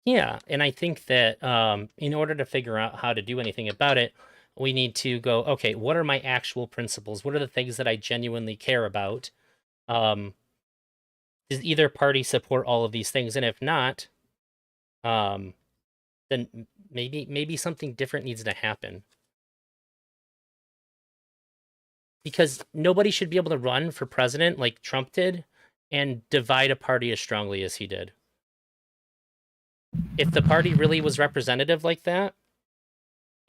Speaker 2: Yeah, and I think that in order to figure out how to do anything about it, we need to go, okay, what are my actual principles? What are the things that I genuinely care about? Um, does either party support all of these things? And if not, um, then maybe something different needs to happen. Because nobody should be able to run for president like Trump did and divide a party as strongly as he did. If the party really was representative like that,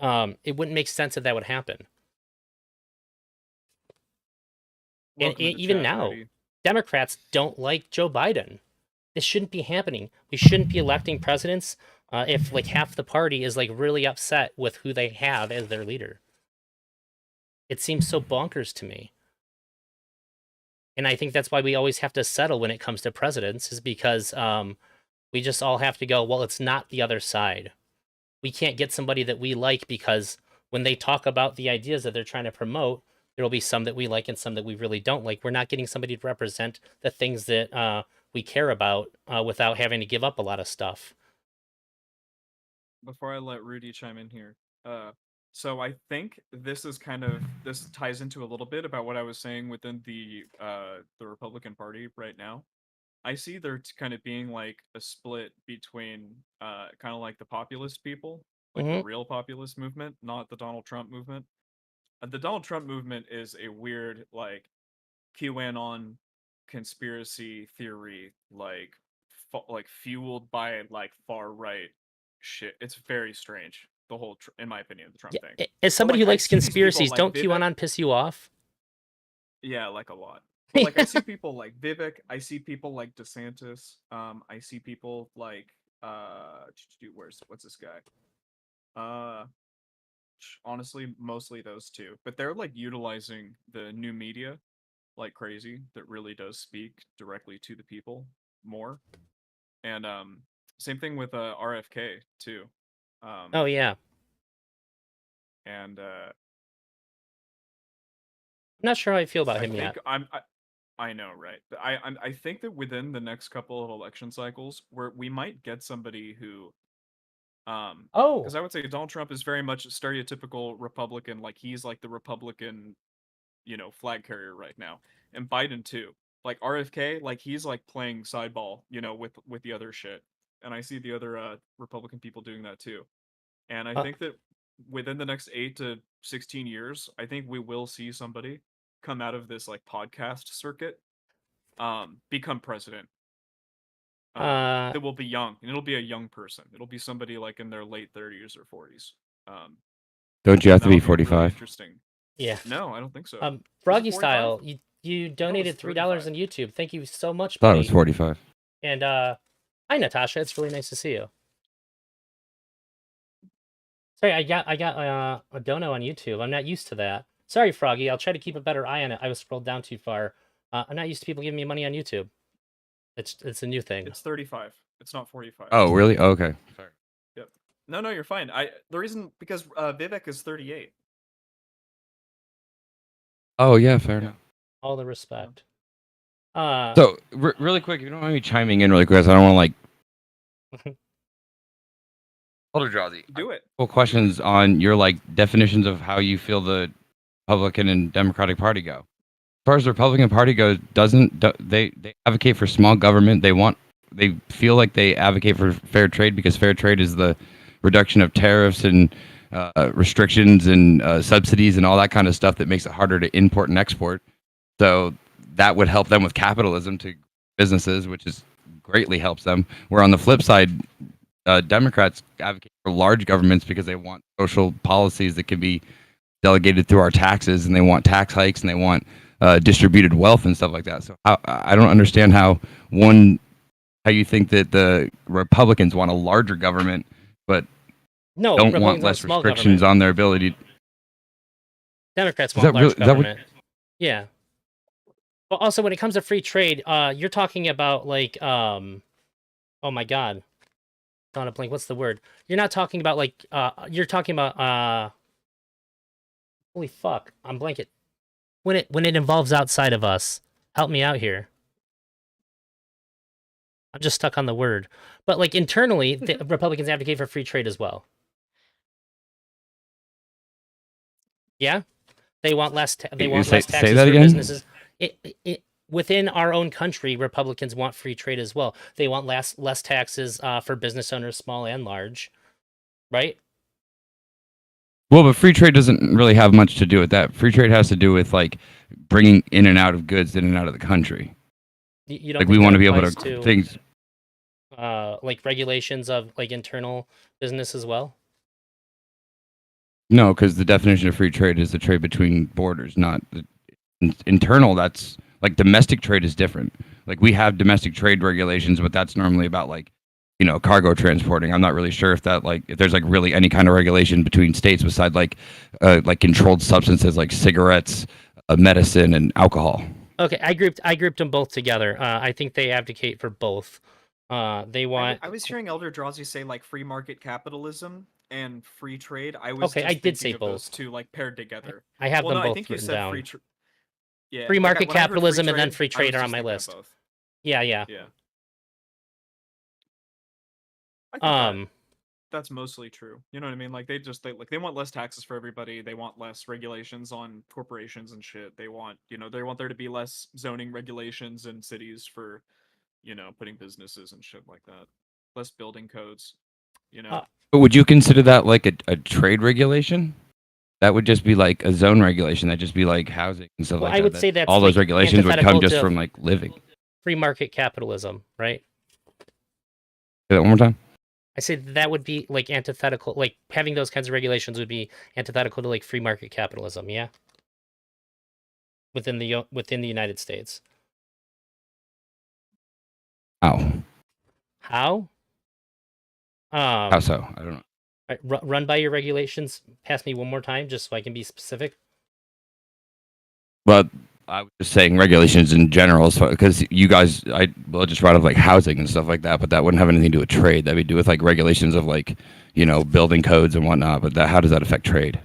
Speaker 2: it wouldn't make sense that would happen. And
Speaker 1: Welcome to the
Speaker 2: even
Speaker 1: chat,
Speaker 2: now,
Speaker 1: Rudy.
Speaker 2: Democrats don't like Joe Biden. This shouldn't be happening. We shouldn't be electing presidents if like half the party is like really upset with who they have as their leader. It seems so bonkers to me. And I think that's why we always have to settle when it comes to presidents, is because we just all have to go, well, it's not the other side. We can't get somebody that we like because when they talk about the ideas that they're trying to promote, there will be some that we like and some that we really don't like. We're not getting somebody to represent the things that we care about without having to give up a lot of stuff.
Speaker 1: Before I let Rudy chime in here, so I think this ties into a little bit about what I was saying within the Republican Party right now. I see there kind of being like a split between kind of like the populist people, like the
Speaker 2: Hmm.
Speaker 1: real populist movement, not the Donald Trump movement. The Donald Trump movement is a weird like QAnon conspiracy theory, like fueled by like far right shit. It's very strange. The whole, in my opinion, the
Speaker 2: Yeah,
Speaker 1: Trump thing.
Speaker 2: as
Speaker 1: But
Speaker 2: somebody
Speaker 1: like
Speaker 2: who
Speaker 1: I
Speaker 2: likes
Speaker 1: see these people
Speaker 2: conspiracies,
Speaker 1: like
Speaker 2: don't
Speaker 1: Vivek.
Speaker 2: QAnon piss you off?
Speaker 1: Yeah, like a lot. But like I see people like Vivek, I see people like DeSantis, I see people like what's this guy? Uh Honestly, mostly those two. But they're like utilizing the new media like crazy that really does speak directly to the people more. And same thing with RFK too.
Speaker 2: Oh
Speaker 1: Um
Speaker 2: yeah,
Speaker 1: and
Speaker 2: I'm not sure how I feel about
Speaker 1: I
Speaker 2: him
Speaker 1: think
Speaker 2: yet.
Speaker 1: I know, right? I think that within the next couple of election cycles, where we might get somebody who, because
Speaker 2: Oh,
Speaker 1: I would say Donald Trump is very much a stereotypical Republican, like he's like the Republican, flag carrier right now, and Biden too. Like RFK, like he's like playing sideball, with the other shit, and I see the other Republican people doing that too. And I
Speaker 2: uh,
Speaker 1: think that within the next 8 to 16 years, I think we will see somebody come out of this like podcast circuit, become president.
Speaker 2: uh,
Speaker 1: That will be young, and it'll be a young person. It'll be somebody like in their late 30s or 40s.
Speaker 3: Don't you have
Speaker 1: And
Speaker 3: to be
Speaker 1: that'll be really
Speaker 3: 45?
Speaker 1: interesting.
Speaker 2: yeah.
Speaker 1: No, I don't think so. Is it
Speaker 2: Froggy
Speaker 1: 45?
Speaker 2: Style, you
Speaker 1: I thought it was
Speaker 2: donated $3
Speaker 1: 35.
Speaker 2: on YouTube. Thank you so much,
Speaker 3: Thought it was
Speaker 2: buddy.
Speaker 3: 45.
Speaker 2: And hi Natasha, it's really nice to see you. Sorry, I got a dono on YouTube. I'm not used to that. Sorry, Froggy. I'll try to keep a better eye on it. I was scrolled down too far. I'm not used to people giving me money on YouTube. It's a new thing.
Speaker 1: It's 35. It's not 45.
Speaker 3: Oh, really? Oh, okay. Sorry.
Speaker 1: Yep. No, you're fine. The reason because Vivek is 38.
Speaker 3: Oh, yeah, fair
Speaker 1: Yeah.
Speaker 3: enough.
Speaker 2: All the respect.
Speaker 3: So, really quick, if you don't mind me chiming in really quick, 'cause I don't want to, like... Hold it, Drowsy.
Speaker 1: Do it.
Speaker 3: Couple questions on your, like, definitions of how you feel the Republican and Democratic Party go. As far as the Republican Party goes, they advocate for small government. They feel like they advocate for fair trade because fair trade is the reduction of tariffs and restrictions and subsidies and all that kind of stuff that makes it harder to import and export. So that would help them with capitalism to businesses, which is greatly helps them. Where on the flip side, Democrats advocate for large governments because they want social policies that can be delegated through our taxes, and they want tax hikes, and they want distributed wealth and stuff like that. So I don't understand how you think that the Republicans want a larger government, but
Speaker 2: No,
Speaker 3: don't
Speaker 2: Republicans
Speaker 3: want less
Speaker 2: small
Speaker 3: restrictions
Speaker 2: government.
Speaker 3: on their ability.
Speaker 2: Democrats
Speaker 3: Is
Speaker 2: want
Speaker 3: that
Speaker 2: large
Speaker 3: really- is that what-
Speaker 2: government. Yeah. But also, when it comes to free trade, you're talking about like, oh my God, on a blank. What's the word? You're not talking about like, you're talking about holy fuck, I'm blanket. When it involves outside of us, help me out here. I'm just stuck on the word. But like internally, the Republicans advocate for free trade as well. Yeah, they want less. They
Speaker 3: You
Speaker 2: want
Speaker 3: say-
Speaker 2: less
Speaker 3: say
Speaker 2: taxes
Speaker 3: that
Speaker 2: for
Speaker 3: again?
Speaker 2: businesses. Within our own country, Republicans want free trade as well. They want less taxes for business owners, small and large, right?
Speaker 3: Well, but free trade doesn't really have much to do with that. Free trade has to do with like bringing in and out of goods in and out of the country.
Speaker 2: You don't
Speaker 3: Like
Speaker 2: think
Speaker 3: we
Speaker 2: that
Speaker 3: want to be able
Speaker 2: applies
Speaker 3: to things.
Speaker 2: like regulations of like internal business as well.
Speaker 3: No, because the definition of free trade is the trade between borders, not the internal. That's like domestic trade is different. Like we have domestic trade regulations, but that's normally about like, cargo transporting. I'm not really sure if there's like really any kind of regulation between states beside like controlled substances like cigarettes, medicine, and alcohol.
Speaker 2: Okay, I grouped them both together. I think they advocate for both. They want.
Speaker 1: I was hearing Elder Drazi say like free market capitalism and free trade. I was
Speaker 2: Okay,
Speaker 1: just
Speaker 2: I did
Speaker 1: thinking
Speaker 2: say
Speaker 1: of those
Speaker 2: both.
Speaker 1: two like paired together.
Speaker 2: I have
Speaker 1: Well,
Speaker 2: them
Speaker 1: no, I
Speaker 2: both
Speaker 1: think you
Speaker 2: written
Speaker 1: said
Speaker 2: down.
Speaker 1: free trade. Yeah,
Speaker 2: Free
Speaker 1: like,
Speaker 2: market
Speaker 1: when I heard free
Speaker 2: capitalism and then
Speaker 1: trade,
Speaker 2: free
Speaker 1: I was
Speaker 2: trade are
Speaker 1: just
Speaker 2: on my
Speaker 1: thinking of
Speaker 2: list.
Speaker 1: both.
Speaker 2: Yeah.
Speaker 1: Yeah. I think
Speaker 2: Um.
Speaker 1: that's mostly true. You know what I mean? Like they want less taxes for everybody. They want less regulations on corporations and shit. They want there to be less zoning regulations in cities for putting businesses and shit like that. Less building codes.
Speaker 3: But would you consider that like a trade regulation? That would just be like a zone regulation. That'd just be like housing and stuff
Speaker 2: Well,
Speaker 3: like
Speaker 2: I
Speaker 3: that.
Speaker 2: would say that's
Speaker 3: all those
Speaker 2: like
Speaker 3: regulations would come
Speaker 2: antithetical
Speaker 3: just
Speaker 2: to
Speaker 3: from like living. Say
Speaker 2: free market capitalism, right?
Speaker 3: that one more time.
Speaker 2: I say that would be like antithetical. Like having those kinds of regulations would be antithetical to like free market capitalism. Yeah. Within the United States.
Speaker 3: How?
Speaker 2: How?
Speaker 3: How so? I don't know.
Speaker 2: Run by your regulations. Pass me one more time, just so I can be specific.
Speaker 3: But I was just saying regulations in general, because you guys, just brought up like housing and stuff like that, but that wouldn't have anything to do with trade. That would do with like regulations of like, building codes and whatnot. But how does that affect trade?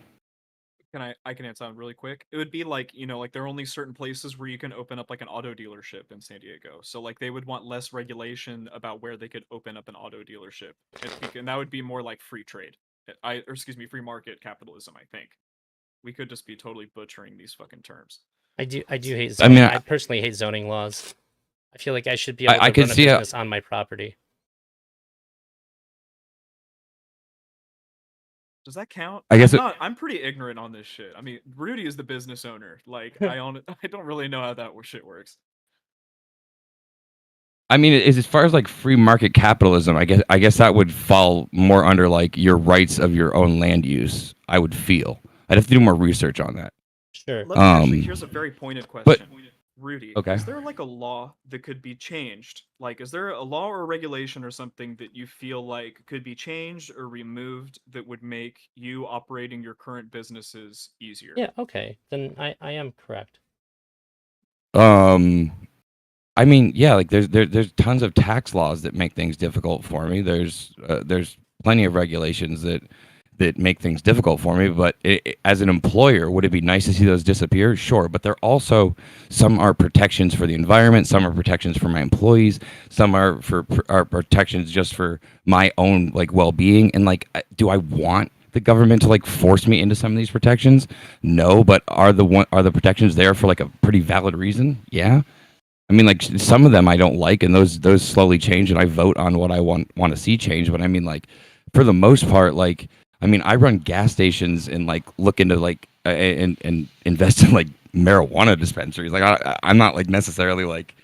Speaker 1: I can answer that really quick. It would be like, like there are only certain places where you can open up like an auto dealership in San Diego. So like they would want less regulation about where they could open up an auto dealership. And that would be more like free trade. Free market capitalism, I think. We could just be totally butchering these fucking terms.
Speaker 2: I do hate zoning.
Speaker 3: I mean,
Speaker 2: I personally hate zoning laws. I feel like I should be able to
Speaker 3: I could
Speaker 2: run a
Speaker 3: see
Speaker 2: business on my property.
Speaker 1: Does that count?
Speaker 3: I guess
Speaker 1: I'm pretty ignorant on this shit. I mean, Rudy is the business owner. Like, I don't really know how that shit works.
Speaker 3: I mean, as far as like free market capitalism, I guess that would fall more under like your rights of your own land use. I would feel. I'd have to do more research on that.
Speaker 2: Sure.
Speaker 1: Here's a very pointed question. Rudy,
Speaker 3: okay.
Speaker 1: Is there like a law that could be changed? Like, is there a law or a regulation or something that you feel like could be changed or removed that would make you operating your current businesses easier?
Speaker 2: Yeah, okay. Then I am correct.
Speaker 3: I mean, yeah, like there's tons of tax laws that make things difficult for me. There's plenty of regulations that make things difficult for me, but as an employer, would it be nice to see those disappear? Sure, but they're also, some are protections for the environment, some are protections for my employees, some are protections just for my own like well-being. And like, do I want the government to like force me into some of these protections? No, but are the protections there for like a pretty valid reason? Yeah. I mean, like some of them I don't like, and those slowly change, and I vote on what I want to see change. But I mean, like for the most part, like I mean, I run gas stations and like look into like and invest in like marijuana dispensaries. Like I'm not like necessarily like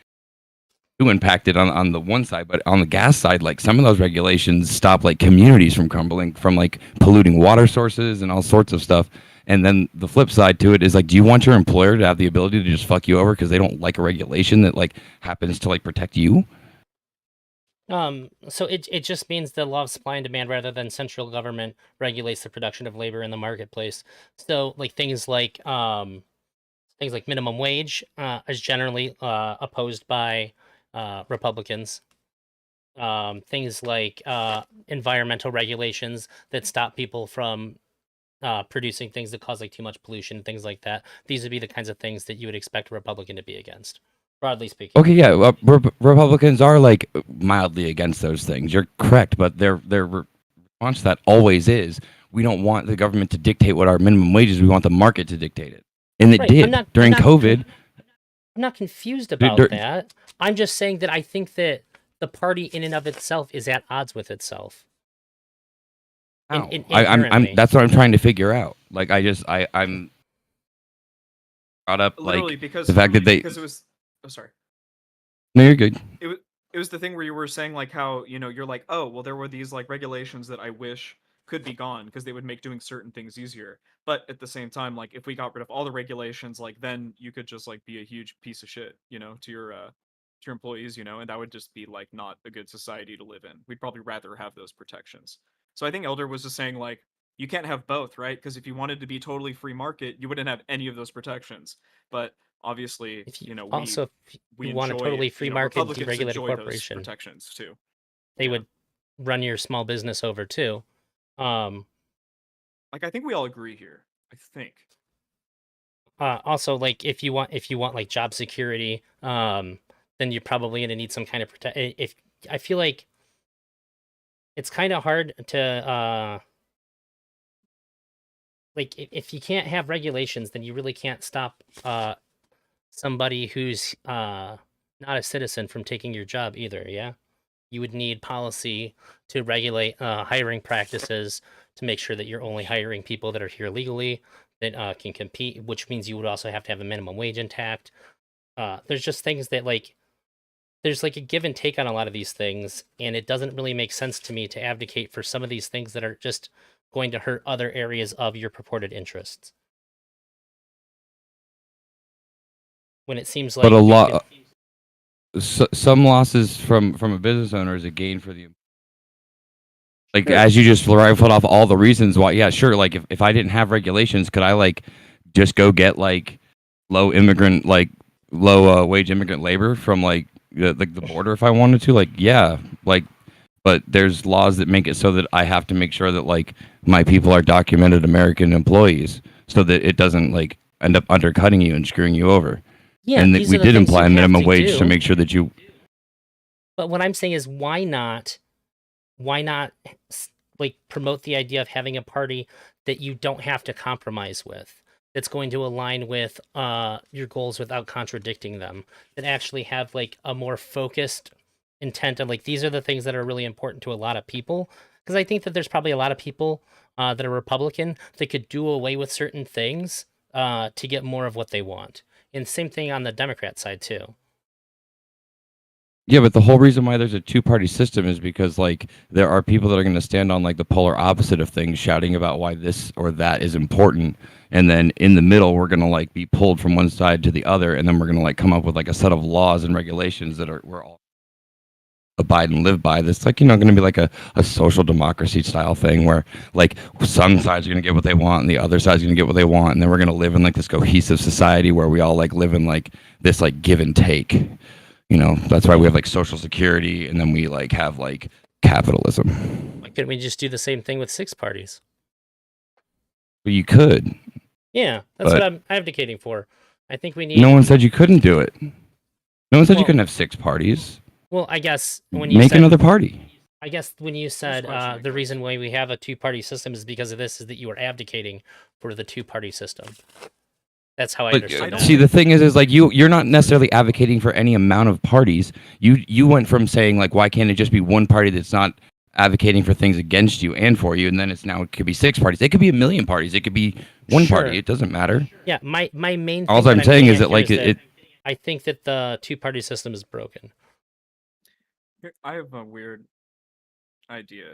Speaker 3: too impacted on the one side, but on the gas side, like some of those regulations stop like communities from crumbling, from like polluting water sources and all sorts of stuff. And then the flip side to it is like, do you want your employer to have the ability to just fuck you over because they don't like a regulation that like happens to like protect you?
Speaker 2: So it just means the law of supply and demand rather than central government regulates the production of labor in the marketplace. So like things like minimum wage is generally opposed by Republicans. Things like environmental regulations that stop people from producing things that cause like too much pollution, things like that. These would be the kinds of things that you would expect a Republican to be against, broadly speaking.
Speaker 3: Okay, yeah, well, Republicans are like mildly against those things. You're correct, but their response to that always is, we don't want the government to dictate what our minimum wage is. We want the market to dictate it, and it
Speaker 2: Right.
Speaker 3: did during COVID.
Speaker 2: I'm not confused about
Speaker 3: dur-
Speaker 2: that. I'm just saying that I think that the party in and of itself is at odds with itself.
Speaker 3: How?
Speaker 2: Inherently.
Speaker 3: I'm that's what I'm trying to figure out. Like I'm brought up
Speaker 1: Literally,
Speaker 3: like
Speaker 1: because
Speaker 3: the fact that they.
Speaker 1: because it was. Oh, sorry.
Speaker 3: No, you're good.
Speaker 1: It was the thing where you were saying like how, you're like, oh well, there were these like regulations that I wish could be gone because they would make doing certain things easier. But at the same time, like if we got rid of all the regulations, like then you could just like be a huge piece of shit, to your employees, and that would just be like not a good society to live in. We'd probably rather have those protections. So I think Elder was just saying like you can't have both, right? Because if you wanted to be totally free market, you wouldn't have any of those protections. But obviously,
Speaker 2: if you,
Speaker 1: we
Speaker 2: also, if
Speaker 1: we
Speaker 2: you want a
Speaker 1: enjoy,
Speaker 2: totally free market,
Speaker 1: Republicans
Speaker 2: deregulated
Speaker 1: enjoy those
Speaker 2: corporation,
Speaker 1: protections too.
Speaker 2: they
Speaker 1: Yeah.
Speaker 2: would run your small business over too.
Speaker 1: Like I think we all agree here. I think.
Speaker 2: Also, like if you want like job security, then you're probably gonna need some kind of protect. If I feel like it's kind of hard to like if you can't have regulations, then you really can't stop somebody who's not a citizen from taking your job either. Yeah, you would need policy to regulate hiring practices to make sure that you're only hiring people that are here legally that can compete, which means you would also have to have a minimum wage intact. There's just things that like there's like a give and take on a lot of these things, and it doesn't really make sense to me to advocate for some of these things that are just going to hurt other areas of your purported interests. When it seems like
Speaker 3: But a lot, some losses from a business owner is a gain for the. Like
Speaker 2: Sure.
Speaker 3: as you just rifled off all the reasons why, yeah, sure. Like if I didn't have regulations, could I like just go get like low wage immigrant labor from like the border if I wanted to? Like yeah, like, but there's laws that make it so that I have to make sure that like my people are documented American employees, so that it doesn't like end up undercutting you and screwing you over.
Speaker 2: yeah,
Speaker 3: And
Speaker 2: these
Speaker 3: we
Speaker 2: are the
Speaker 3: did
Speaker 2: things
Speaker 3: imply
Speaker 2: you
Speaker 3: a
Speaker 2: have
Speaker 3: minimum
Speaker 2: to
Speaker 3: wage to
Speaker 2: do.
Speaker 3: make sure that you.
Speaker 2: But what I'm saying is, why not like promote the idea of having a party that you don't have to compromise with, that's going to align with your goals without contradicting them, that actually have like a more focused intent of like these are the things that are really important to a lot of people. Because I think that there's probably a lot of people that are Republican that could do away with certain things to get more of what they want. And same thing on the Democrat side too.
Speaker 3: Yeah, but the whole reason why there's a two-party system is because like there are people that are going to stand on like the polar opposite of things, shouting about why this or that is important, and then in the middle we're going to like be pulled from one side to the other, and then we're going to like come up with like a set of laws and regulations that we're all abide and live by. That's like going to be like a social democracy style thing where like some sides are going to get what they want and the other side's going to get what they want, and then we're going to live in like this cohesive society where we all like live in like this like give and take. That's why we have like social security, and then we like have like capitalism.
Speaker 2: Why couldn't we just do the same thing with six parties?
Speaker 3: But you could.
Speaker 2: Yeah, that's
Speaker 3: But-
Speaker 2: what I'm advocating for. I think we need.
Speaker 3: No one said you couldn't do it. No one said you
Speaker 2: Well-
Speaker 3: couldn't have six parties.
Speaker 2: Well, I guess when you
Speaker 3: Make
Speaker 2: said,
Speaker 3: another party.
Speaker 2: I guess when you said
Speaker 1: questioning
Speaker 2: the
Speaker 1: things.
Speaker 2: reason why we have a two-party system is because of this, is that you are advocating for the two-party system. That's how I
Speaker 3: But
Speaker 2: understood that.
Speaker 3: see, the thing is like you're not necessarily advocating for any amount of parties. You went from saying like, why can't it just be one party that's not advocating for things against you and for you, and then it could be 6 parties. It could be a million parties. It could be one party.
Speaker 2: Sure.
Speaker 3: It doesn't matter.
Speaker 2: Yeah, my main
Speaker 3: All
Speaker 2: thing that
Speaker 3: I'm
Speaker 2: I'm
Speaker 3: saying
Speaker 2: getting
Speaker 3: is
Speaker 2: at
Speaker 3: that
Speaker 2: here
Speaker 3: like
Speaker 2: is that
Speaker 3: it
Speaker 2: I think that the two-party system is broken.
Speaker 1: I have a weird idea.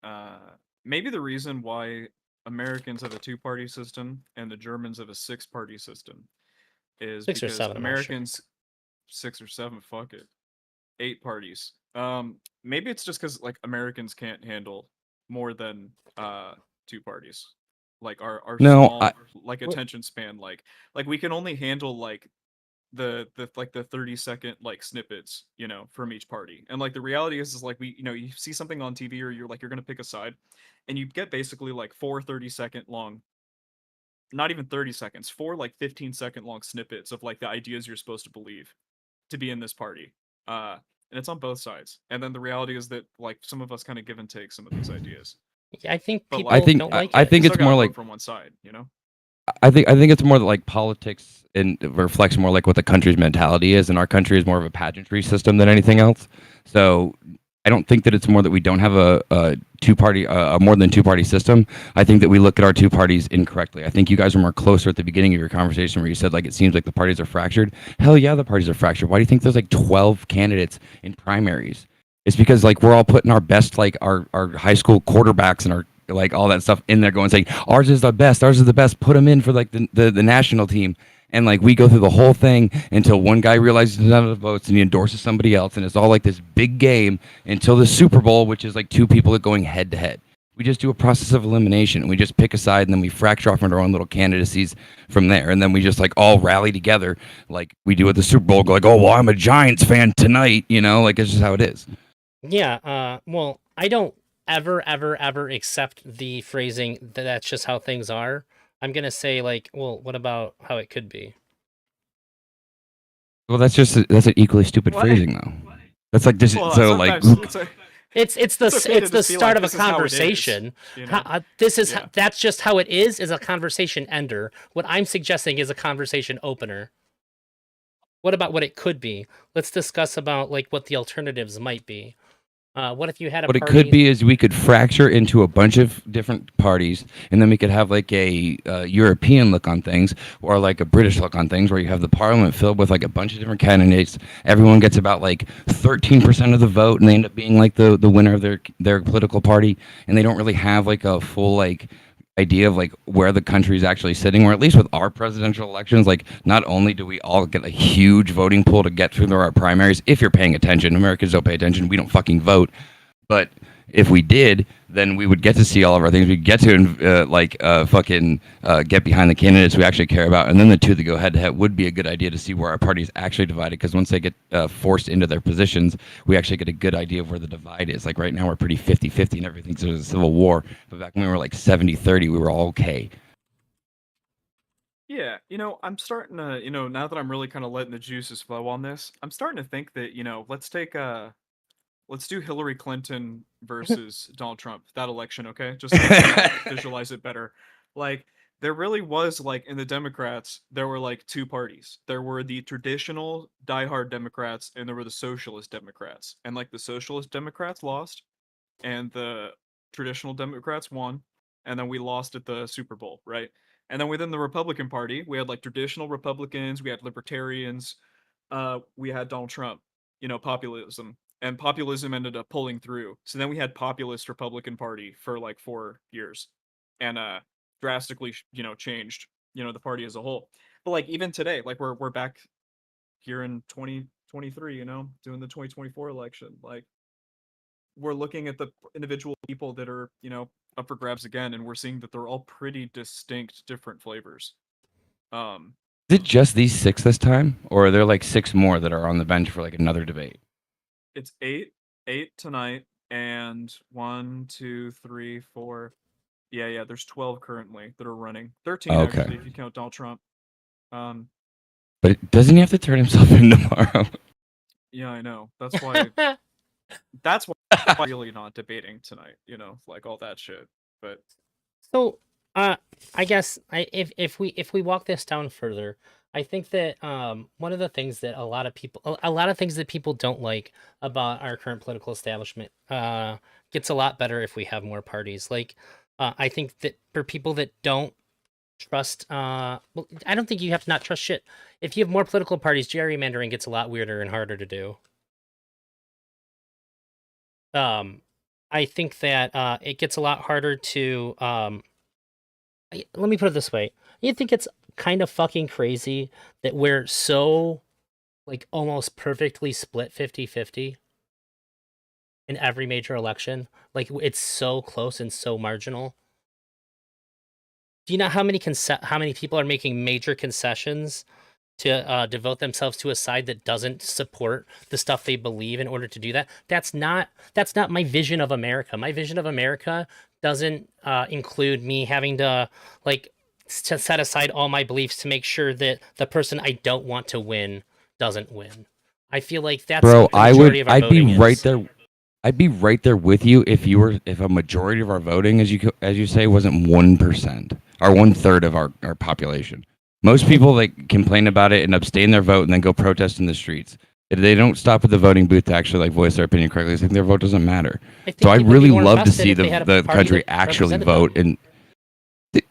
Speaker 1: Uh, Maybe the reason why Americans have a two-party system and the Germans have a six-party system is
Speaker 2: 6 or 7,
Speaker 1: because
Speaker 2: I'm not sure.
Speaker 1: Americans 6 or 7, fuck it, 8 parties. Maybe it's just because like Americans can't handle more than 2 parties. Like our
Speaker 3: no,
Speaker 1: small like
Speaker 2: What?
Speaker 1: attention span, like we can only handle like the 30-second like snippets, from each party. And like the reality is like you see something on TV or you're gonna pick a side, and you get basically like 4 30-second long, not even 30 seconds, 4 like 15-second long snippets of like the ideas you're supposed to believe to be in this party. And it's on both sides. And then the reality is that like some of us kind of give and take some of these ideas.
Speaker 2: Yeah, I think
Speaker 1: But
Speaker 3: I
Speaker 1: like
Speaker 2: people
Speaker 3: think
Speaker 2: don't like
Speaker 3: I
Speaker 2: it.
Speaker 1: you
Speaker 3: think
Speaker 1: still
Speaker 3: it's
Speaker 1: gotta
Speaker 3: more
Speaker 1: vote
Speaker 3: like
Speaker 1: from one side.
Speaker 3: I think it's more that like politics and reflects more like what the country's mentality is, and our country is more of a pageantry system than anything else. So I don't think that it's more that we don't have a two-party, a more than two-party system. I think that we look at our two parties incorrectly. I think you guys were more closer at the beginning of your conversation where you said like it seems like the parties are fractured. Hell yeah, the parties are fractured. Why do you think there's like 12 candidates in primaries? It's because like we're all putting our best like our high school quarterbacks and our like all that stuff in there going saying ours is the best, ours is the best, put them in for like the national team. And like we go through the whole thing until one guy realizes none of the votes and he endorses somebody else, and it's all like this big game until the Super Bowl, which is like two people that going head to head. We just do a process of elimination. We just pick a side and then we fracture off into our own little candidacies from there. And then we just like all rally together like we do at the Super Bowl, go like, oh well, I'm a Giants fan tonight, like it's just how it is.
Speaker 2: Yeah, well, I don't ever accept the phrasing that that's just how things are. I'm gonna say like, well, what about how it could be?
Speaker 3: Well, that's an equally stupid
Speaker 1: What?
Speaker 3: phrasing though. That's like just
Speaker 1: Well,
Speaker 3: so like
Speaker 1: sometimes
Speaker 2: It's the
Speaker 1: it's okay to
Speaker 2: it's the
Speaker 1: just be
Speaker 2: start
Speaker 1: like,
Speaker 2: of a
Speaker 1: this is how it is,
Speaker 2: conversation.
Speaker 1: you know?
Speaker 2: This is
Speaker 1: Yeah.
Speaker 2: that's just how it is a conversation ender. What I'm suggesting is a conversation opener. What about what it could be? Let's discuss about like what the alternatives might be. What if you had a
Speaker 3: what it
Speaker 2: party?
Speaker 3: could be is we could fracture into a bunch of different parties, and then we could have like a European look on things, or like a British look on things, where you have the parliament filled with like a bunch of different candidates. Everyone gets about like 13% of the vote, and they end up being like the winner of their political party, and they don't really have like a full like idea of like where the country is actually sitting, or at least with our presidential elections, like not only do we all get a huge voting pool to get through our primaries, if you're paying attention, Americans don't pay attention, we don't fucking vote, but if we did, then we would get to see all of our things. We'd get to fucking get behind the candidates we actually care about, and then the two that go head to head would be a good idea to see where our parties actually divided. Because once they get forced into their positions, we actually get a good idea of where the divide is. Like right now, we're pretty 50-50 and everything. So there's a civil war, but back when we were like 70-30, we were all okay.
Speaker 1: Yeah, I'm starting to, now that I'm really kind of letting the juices flow on this, I'm starting to think that, let's do Hillary Clinton versus Donald Trump, that election, okay? Just so I can visualize it better. Like, there really was, like, in the Democrats, there were, like, two parties. There were the traditional diehard Democrats, and there were the socialist Democrats. And, like, the socialist Democrats lost, and the traditional Democrats won, and then we lost at the Super Bowl, right? And then within the Republican Party, we had, like, traditional Republicans, we had libertarians, we had Donald Trump, populism, and populism ended up pulling through. So then we had populist Republican Party for like 4 years, and drastically, changed, the party as a whole. But like even today, like we're back here in 2023, doing the 2024 election. Like we're looking at the individual people that are, up for grabs again, and we're seeing that they're all pretty distinct, different flavors. Um,
Speaker 3: Is it just these six this time, or are there like six more that are on the bench for like another debate?
Speaker 1: it's eight tonight, and 1 2 3 4. Yeah, there's 12 currently that are running. 13
Speaker 3: Okay,
Speaker 1: actually, if you count Donald Trump. Um,
Speaker 3: but doesn't he have to turn himself in tomorrow?
Speaker 1: yeah, I know. That's why I'm really not debating tonight. Like all that shit. But
Speaker 2: So, I guess if we walk this down further, I think that one of the things that a lot of things that people don't like about our current political establishment, gets a lot better if we have more parties. Like, I think that for people that don't trust, well, I don't think you have to not trust shit. If you have more political parties, gerrymandering gets a lot weirder and harder to do. I think that it gets a lot harder to. Let me put it this way: you think it's kind of fucking crazy that we're so like almost perfectly split 50-50 in every major election. Like it's so close and so marginal. Do you know how many people are making major concessions to devote themselves to a side that doesn't support the stuff they believe in order to do that? That's not my vision of America. My vision of America doesn't include me having to like to set aside all my beliefs to make sure that the person I don't want to win doesn't win. I feel like that's
Speaker 3: Bro,
Speaker 2: what the majority of our
Speaker 3: I'd be
Speaker 2: voting
Speaker 3: right
Speaker 2: is.
Speaker 3: there. I'd be right there with you if a majority of our voting, as you say, wasn't 1% or 1/3 of our population. Most people like complain about it and abstain their vote and then go protest in the streets. If they don't stop at the voting booth to actually like voice their opinion correctly, I think their vote doesn't matter.
Speaker 2: I think
Speaker 3: So I'd
Speaker 2: people would be
Speaker 3: really
Speaker 2: more
Speaker 3: love to
Speaker 2: invested
Speaker 3: see
Speaker 2: if they had a
Speaker 3: the
Speaker 2: party
Speaker 3: country
Speaker 2: that
Speaker 3: actually
Speaker 2: represented
Speaker 3: vote.
Speaker 2: them.
Speaker 3: And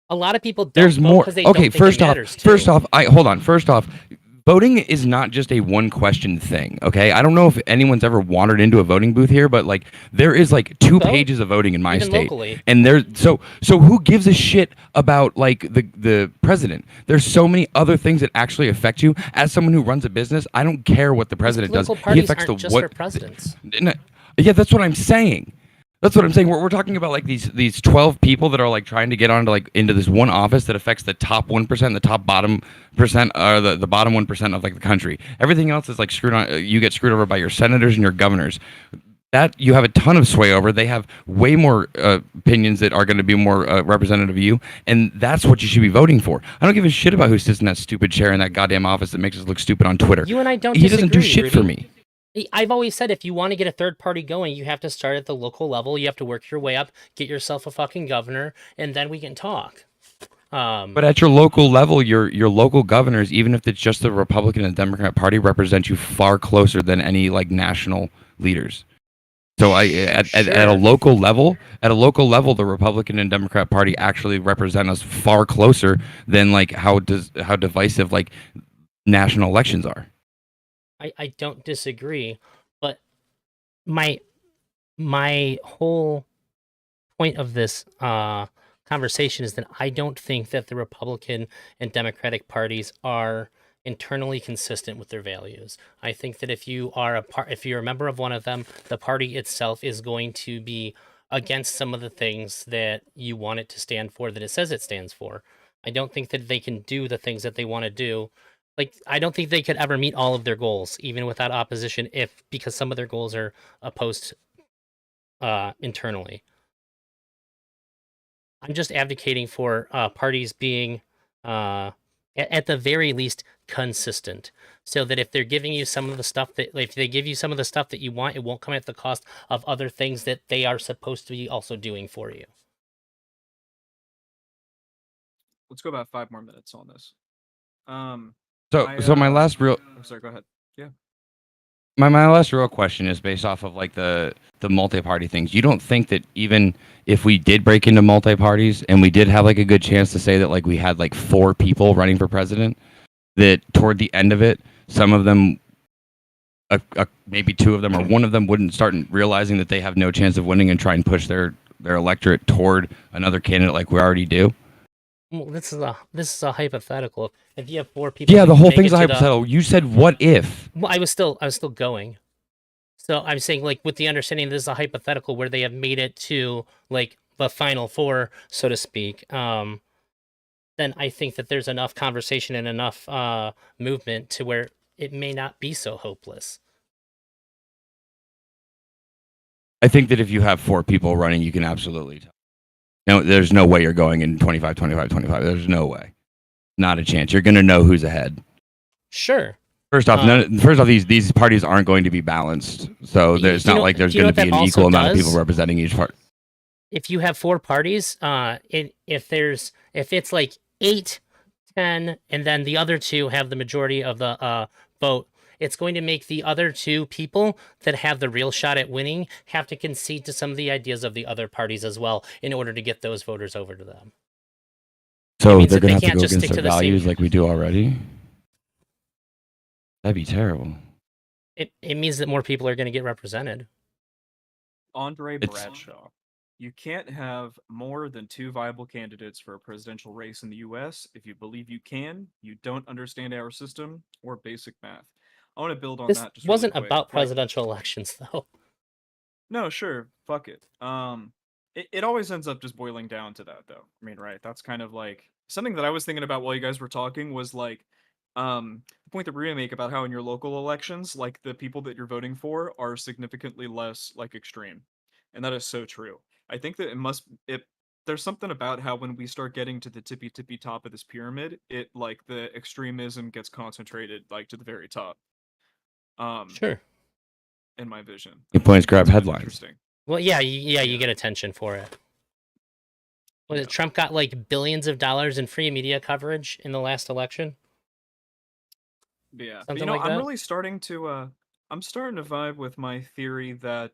Speaker 2: A lot of people don't
Speaker 3: there's
Speaker 2: vote
Speaker 3: more.
Speaker 2: because they
Speaker 3: Okay,
Speaker 2: don't think it matters too.
Speaker 3: first off, hold on. First off, voting is not just a one question thing. Okay, I don't know if anyone's ever wandered into a voting booth here, but like there is like 2
Speaker 2: Vote,
Speaker 3: pages of voting in my
Speaker 2: even
Speaker 3: state,
Speaker 2: locally.
Speaker 3: and there's so who gives a shit about like the president? There's so many other things that actually affect you. As someone who runs a business, I don't care what the
Speaker 2: These
Speaker 3: president does.
Speaker 2: political
Speaker 3: He
Speaker 2: parties
Speaker 3: affects
Speaker 2: aren't
Speaker 3: the
Speaker 2: just
Speaker 3: what.
Speaker 2: for presidents.
Speaker 3: Yeah, that's what I'm saying. That's what I'm saying. We're talking about like these 12 people that are like trying to get onto like into this one office that affects the top 1%, the top bottom percent, or the bottom 1% of like the country. Everything else is like screwed on. You get screwed over by your senators and your governors. That you have a ton of sway over. They have way more opinions that are going to be more representative of you, and that's what you should be voting for. I don't give a shit about who sits in that stupid chair in that goddamn office that makes us look stupid on Twitter.
Speaker 2: You and I don't
Speaker 3: He doesn't do
Speaker 2: disagree,
Speaker 3: shit for
Speaker 2: Rudy.
Speaker 3: me.
Speaker 2: I've always said if you want to get a third party going, you have to start at the local level. You have to work your way up, get yourself a fucking governor, and then we can talk.
Speaker 3: But at your local level, your local governors, even if it's just the Republican and Democrat Party, represent you far closer than any like national leaders. So at a local level, the Republican and Democrat Party actually represent us far closer than like how divisive like national elections are.
Speaker 2: I don't disagree, but my whole point of this conversation is that I don't think that the Republican and Democratic parties are internally consistent with their values. I think that if you are if you're a member of one of them, the party itself is going to be against some of the things that you want it to stand for, that it says it stands for. I don't think that they can do the things that they want to do. Like, I don't think they could ever meet all of their goals, even without opposition, because some of their goals are opposed internally. I'm just advocating for parties being, at the very least, consistent, so that if they're giving you some of the stuff that, if they give you some of the stuff that you want, it won't come at the cost of other things that they are supposed to be also doing for you.
Speaker 1: Let's go about 5 more minutes on this.
Speaker 3: So my last real.
Speaker 1: I'm sorry. Go ahead. Yeah.
Speaker 3: My last real question is based off of like the multi-party things. You don't think that even if we did break into multi-parties and we did have like a good chance to say that like we had like 4 people running for president, that toward the end of it, some of them, maybe 2 of them or 1 of them wouldn't start realizing that they have no chance of winning and try and push their electorate toward another candidate like we already do?
Speaker 2: Well, this is a hypothetical. If you have 4 people,
Speaker 3: Yeah, the whole thing's a
Speaker 2: a
Speaker 3: hypothetical. You said what if?
Speaker 2: Well, I was still going. So I'm saying, like, with the understanding this is a hypothetical where they have made it to like the final 4, so to speak. Then I think that there's enough conversation and enough movement to where it may not be so hopeless.
Speaker 3: I think that if you have 4 people running, you can absolutely tell. No, there's no way you're going in 25, 25, 25. There's no way. Not a chance. You're going to know who's ahead.
Speaker 2: Sure.
Speaker 3: First off, these parties aren't going to be balanced. So there's not like there's going to be an equal amount of people representing each part.
Speaker 2: If you have 4 parties, if it's like 8, 10, and then the other 2 have the majority of the vote, it's going to make the other two people that have the real shot at winning have to concede to some of the ideas of the other parties as well in order to get those voters over to them.
Speaker 3: So
Speaker 2: means
Speaker 3: they're
Speaker 2: that
Speaker 3: going
Speaker 2: they
Speaker 3: to have to
Speaker 2: can't
Speaker 3: go
Speaker 2: just
Speaker 3: against
Speaker 2: stick
Speaker 3: their
Speaker 2: to the same-
Speaker 3: values like we do already? That'd be terrible.
Speaker 2: It means that more people are going to get represented.
Speaker 1: Andre
Speaker 3: It's-
Speaker 1: Bradshaw. You can't have more than 2 viable candidates for a presidential race in the US. If you believe you can, you don't understand our system or basic math. I want to build on
Speaker 2: This
Speaker 1: that just
Speaker 2: wasn't
Speaker 1: really quick.
Speaker 2: about
Speaker 1: Like,
Speaker 2: presidential elections, though.
Speaker 1: no, sure, fuck it. It always ends up just boiling down to that, though. I mean, right? That's kind of like something that I was thinking about while you guys were talking was like, the point that Maria make about how in your local elections, like the people that you're voting for are significantly less like extreme, and that is so true. I think that there's something about how when we start getting to the tippy top of this pyramid, it like the extremism gets concentrated like to the very top.
Speaker 2: Sure.
Speaker 1: In my vision,
Speaker 3: Good points, grab
Speaker 1: That's kind of
Speaker 3: headlines.
Speaker 1: Interesting.
Speaker 2: Well, yeah, you
Speaker 1: Yeah.
Speaker 2: get attention for it. Well,
Speaker 1: Yeah.
Speaker 2: Trump got like billions of dollars in free media coverage in the last election.
Speaker 1: Yeah, but,
Speaker 2: Something
Speaker 1: you know,
Speaker 2: like
Speaker 1: I'm
Speaker 2: that?
Speaker 1: really starting to I'm starting to vibe with my theory that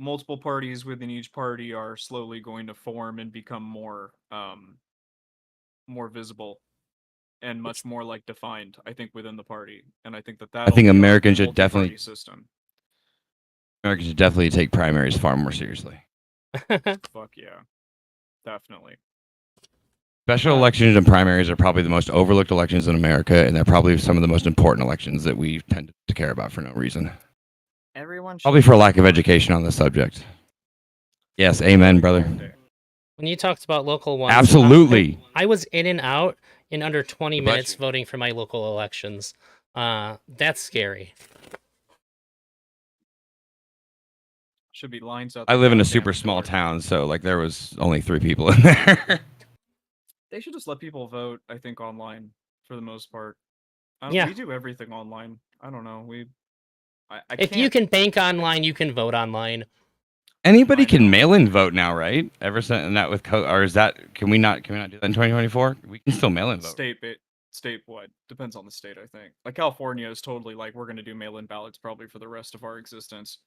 Speaker 1: multiple parties within each party are slowly going to form and become more visible and much more like defined, I think, within the party. And I think that
Speaker 3: I think Americans should
Speaker 1: multi-party
Speaker 3: definitely
Speaker 1: system.
Speaker 3: Americans should definitely take primaries far more seriously.
Speaker 1: Fuck yeah. Definitely.
Speaker 3: Special elections and primaries are probably the most overlooked elections in America, and they're probably some of the most important elections that we tend to care about for no reason.
Speaker 1: Everyone should
Speaker 3: Probably for
Speaker 1: be
Speaker 3: lack of
Speaker 1: smart.
Speaker 3: education on the subject. Yes, amen, brother.
Speaker 2: When you talked about local ones,
Speaker 3: Absolutely.
Speaker 2: I was in and out in under 20
Speaker 3: Bless
Speaker 2: minutes
Speaker 3: you.
Speaker 2: voting for my local elections. That's scary.
Speaker 1: Should be lines out.
Speaker 3: I
Speaker 1: the
Speaker 3: live in a
Speaker 1: goddamn
Speaker 3: super small
Speaker 1: door.
Speaker 3: town, so like there was only 3 people in there.
Speaker 1: They should just let people vote, I think, online for the most part.
Speaker 2: Yeah.
Speaker 1: We do everything online. I don't know. I
Speaker 2: If
Speaker 1: can't.
Speaker 2: you can bank online, you can vote online.
Speaker 3: Anybody
Speaker 1: I
Speaker 3: can
Speaker 1: know.
Speaker 3: mail in vote now, right? Ever since that with or is that can we not do that in 2024? We can still mail in vote.
Speaker 1: State what? Depends on the state, I think. Like California is totally like we're gonna do mail-in ballots probably for the rest of our existence.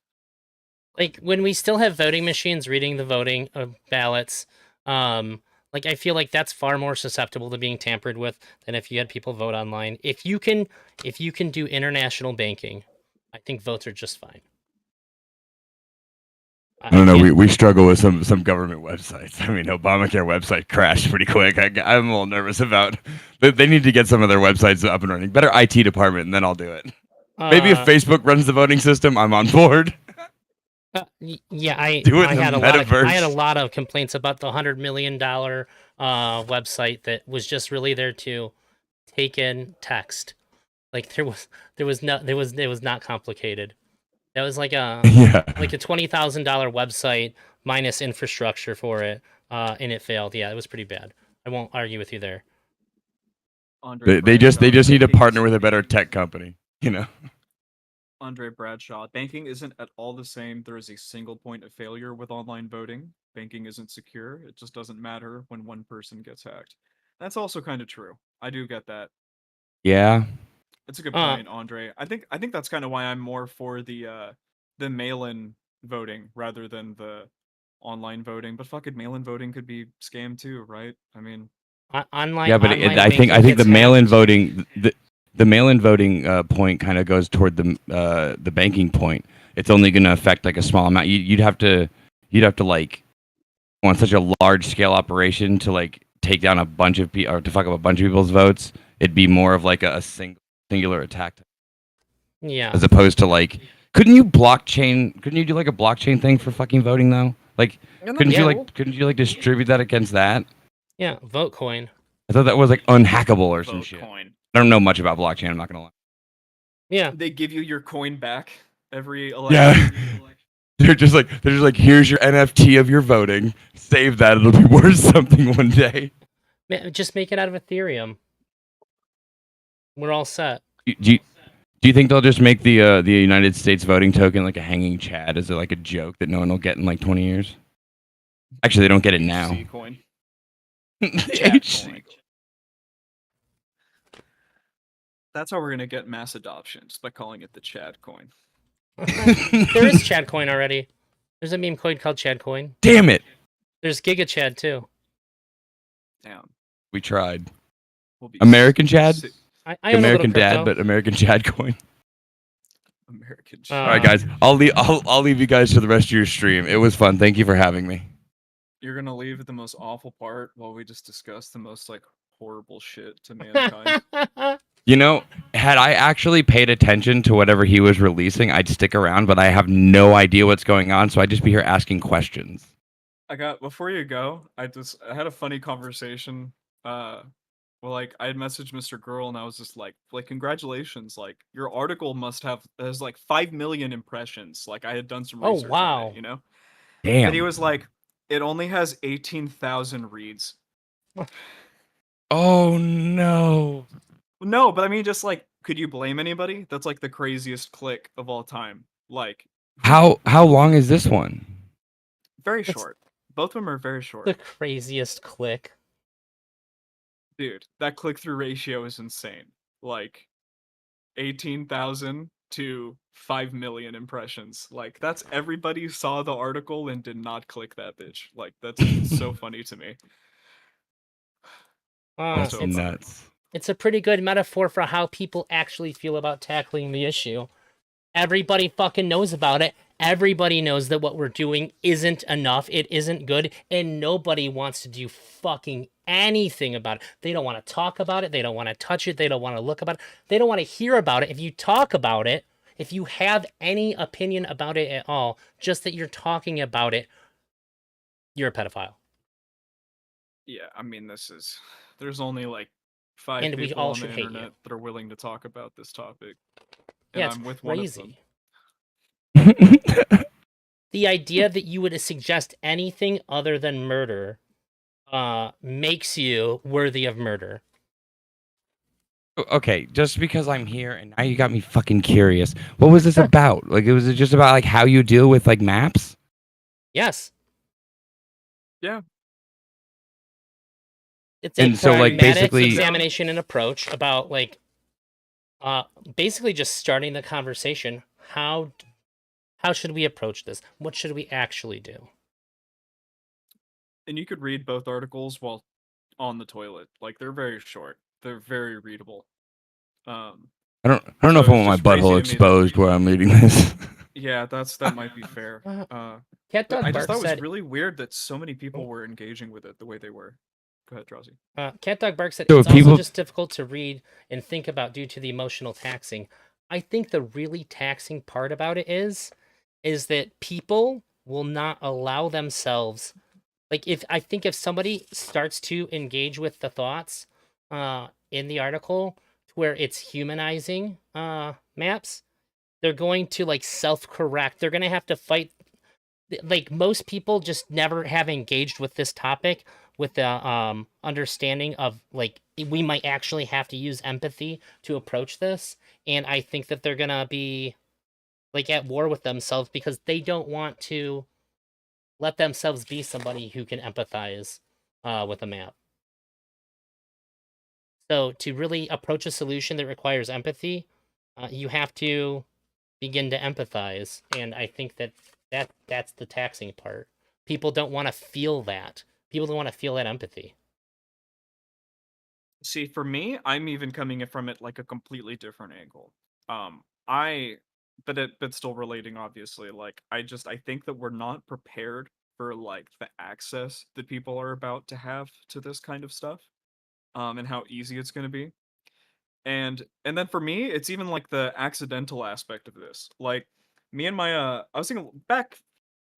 Speaker 2: Like when we still have voting machines reading the voting ballots, like I feel like that's far more susceptible to being tampered with than if you had people vote online. If you can do international banking, I think votes are just fine.
Speaker 3: I don't know.
Speaker 2: can't-
Speaker 3: We struggle with some government websites. I mean, Obamacare website crashed pretty quick. I'm a little nervous about. They need to get some of their websites up and running. Better IT department, and then I'll do it. Maybe if Facebook runs the voting system, I'm on board.
Speaker 2: Yeah, I
Speaker 3: Do it in
Speaker 2: had
Speaker 3: the
Speaker 2: I had a
Speaker 3: metaverse.
Speaker 2: lot of complaints about the $100 million website that was just really there to take in text. Like it was not complicated. That was like a
Speaker 3: Yeah.
Speaker 2: like a $20,000 website minus infrastructure for it, and it failed. Yeah, it was pretty bad. I won't argue with you there.
Speaker 1: Andre
Speaker 3: They just
Speaker 1: Bradshaw,
Speaker 3: need to
Speaker 1: banking
Speaker 3: partner with a
Speaker 1: isn't-
Speaker 3: better tech company. You know.
Speaker 1: Andre Bradshaw, banking isn't at all the same. There is a single point of failure with online voting. Banking isn't secure. It just doesn't matter when one person gets hacked. That's also kind of true. I do get that.
Speaker 3: Yeah.
Speaker 1: It's a good point, Andre. I think that's kind of why I'm more for the mail-in voting rather than the online voting. But fucking mail-in voting could be scam too, right? I mean,
Speaker 2: Online.
Speaker 3: Yeah, but
Speaker 2: online
Speaker 3: I think
Speaker 2: banking
Speaker 3: the
Speaker 2: gets
Speaker 3: mail-in
Speaker 2: hacked.
Speaker 3: voting the mail-in voting point kind of goes toward the banking point. It's only going to affect like a small amount. You'd have to like on such a large scale operation to like take down a bunch of people or to fuck up a bunch of people's votes. It'd be more of like a singular attack,
Speaker 2: Yeah.
Speaker 3: as opposed to like couldn't you do like a blockchain thing for fucking voting though? Like couldn't you like distribute that against that?
Speaker 2: Yeah, Votecoin.
Speaker 3: I thought that was like unhackable or some
Speaker 1: vote
Speaker 3: shit.
Speaker 1: coin.
Speaker 3: I don't know much about blockchain. I'm not gonna lie.
Speaker 2: Yeah.
Speaker 1: They give you your coin back every
Speaker 3: Yeah.
Speaker 1: election.
Speaker 3: They're just like here's your NFT of your voting. Save that. It'll be worth something one day.
Speaker 2: Just make it out of Ethereum. We're all set.
Speaker 3: Do you think they'll just make the United States voting token like a hanging Chad as like a joke that no one will get in like 20 years? Actually, they don't get it now.
Speaker 1: HC coin.
Speaker 3: HC.
Speaker 1: coin. That's how we're gonna get mass adoption, just by calling it the Chad coin.
Speaker 2: There is Chad coin already. There's a meme coin called Chad coin.
Speaker 3: Damn it.
Speaker 2: There's Giga Chad too.
Speaker 1: Damn.
Speaker 3: We tried.
Speaker 1: We'll be
Speaker 3: American Chad?
Speaker 2: I own
Speaker 3: American
Speaker 2: a little
Speaker 3: Dad,
Speaker 2: crypto.
Speaker 3: but American Chad coin.
Speaker 1: American
Speaker 3: All right, guys. I'll leave you guys to the rest of your stream. It was fun. Thank you for having me.
Speaker 1: You're gonna leave at the most awful part while we just discuss the most like horrible shit to mankind.
Speaker 3: You know, had I actually paid attention to whatever he was releasing, I'd stick around, but I have no idea what's going on, so I'd just be here asking questions.
Speaker 1: Before you go, I had a funny conversation. Well, like I had messaged mrgirl and I was just like congratulations, like your article has like 5 million impressions. Like I had done some research on it, you know?
Speaker 3: Damn.
Speaker 1: And he was like, it only has 18,000 reads.
Speaker 3: Oh no.
Speaker 1: No, but I mean, just like, could you blame anybody? That's like the craziest click of all time. Like,
Speaker 3: How long is this one?
Speaker 1: very short. Both of them are very short.
Speaker 2: The craziest click.
Speaker 1: Dude, that click-through ratio is insane. Like, 18,000 to 5 million impressions. Like, that's everybody saw the article and did not click that bitch. Like, that's so funny to me.
Speaker 3: That's
Speaker 1: So
Speaker 3: nuts.
Speaker 2: It's a pretty good metaphor for how people actually feel about tackling the issue. Everybody fucking knows about it. Everybody knows that what we're doing isn't enough. It isn't good. And nobody wants to do fucking anything about it. They don't want to talk about it. They don't want to touch it. They don't want to look about it. They don't want to hear about it. If you talk about it, if you have any opinion about it at all, just that you're talking about it, you're a pedophile.
Speaker 1: Yeah, I mean, there's only like 5
Speaker 2: And we
Speaker 1: people
Speaker 2: all
Speaker 1: on the
Speaker 2: should hate you.
Speaker 1: internet that are willing to talk about this topic.
Speaker 2: Yeah,
Speaker 1: And
Speaker 2: it's
Speaker 1: I'm with one of them.
Speaker 2: crazy. The idea that you would suggest anything other than murder makes you worthy of murder.
Speaker 3: Okay, just because I'm here and now you got me fucking curious. What was this about? Like, was it just about like how you deal with like maps?
Speaker 2: Yes.
Speaker 1: Yeah.
Speaker 2: It's
Speaker 3: And
Speaker 2: a
Speaker 3: so, like,
Speaker 2: pragmatic
Speaker 3: basically-
Speaker 2: examination and approach about like basically just starting the conversation. How should we approach this? What should we actually do?
Speaker 1: And you could read both articles while on the toilet. Like, they're very short. They're very readable.
Speaker 3: I don't know if
Speaker 1: So
Speaker 3: I want
Speaker 1: it's
Speaker 3: my
Speaker 1: just crazy to
Speaker 3: butthole
Speaker 1: me that-
Speaker 3: exposed where I'm reading this.
Speaker 1: Yeah, that might be fair.
Speaker 2: Cat
Speaker 1: But
Speaker 2: Dog
Speaker 1: I
Speaker 2: Bark
Speaker 1: just thought it was
Speaker 2: said.
Speaker 1: really weird that so many people were engaging with it the way they were. Go ahead, Drowsy.
Speaker 2: Cat Dog Bark said
Speaker 3: So
Speaker 2: it's
Speaker 3: people-
Speaker 2: also just difficult to read and think about due to the emotional taxing. I think the really taxing part about it is that people will not allow themselves. Like, if somebody starts to engage with the thoughts in the article to where it's humanizing maps, they're going to like self-correct. They're going to have to fight. Like, most people just never have engaged with this topic with the understanding of like we might actually have to use empathy to approach this, and I think that they're gonna be like at war with themselves because they don't want to let themselves be somebody who can empathize with a map. So to really approach a solution that requires empathy, you have to begin to empathize, and I think that's the taxing part. People don't want to feel that. People don't want to feel that empathy.
Speaker 1: See, for me, I'm even coming from it like a completely different angle. But still relating, obviously. Like, I think that we're not prepared for like the access that people are about to have to this kind of stuff, and how easy it's going to be. And then for me, it's even like the accidental aspect of this. Like, me and my I was thinking back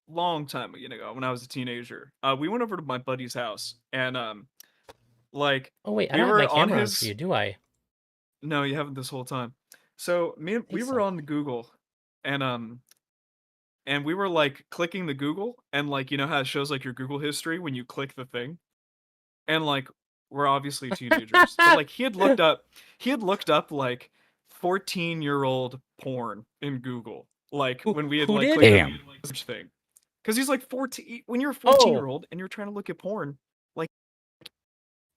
Speaker 1: long time ago when I was a teenager. We went over to my buddy's house and like
Speaker 2: Oh wait, I
Speaker 1: we
Speaker 2: don't have
Speaker 1: were
Speaker 2: my
Speaker 1: on
Speaker 2: camera on
Speaker 1: his
Speaker 2: for you, do I?
Speaker 1: No, you haven't this whole time. So we were
Speaker 2: so.
Speaker 1: on the Google and we were like clicking the Google and like you know how it shows like your Google history when you click the thing? And like we're obviously teenagers. But like he had looked up like 14-year-old porn in Google. Like when we had
Speaker 2: Who
Speaker 1: like
Speaker 2: did?
Speaker 1: clicked
Speaker 3: Damn.
Speaker 1: the search thing. Cuz he's like 14 when you're a
Speaker 2: Oh.
Speaker 1: 14-year-old and you're trying to look at porn, like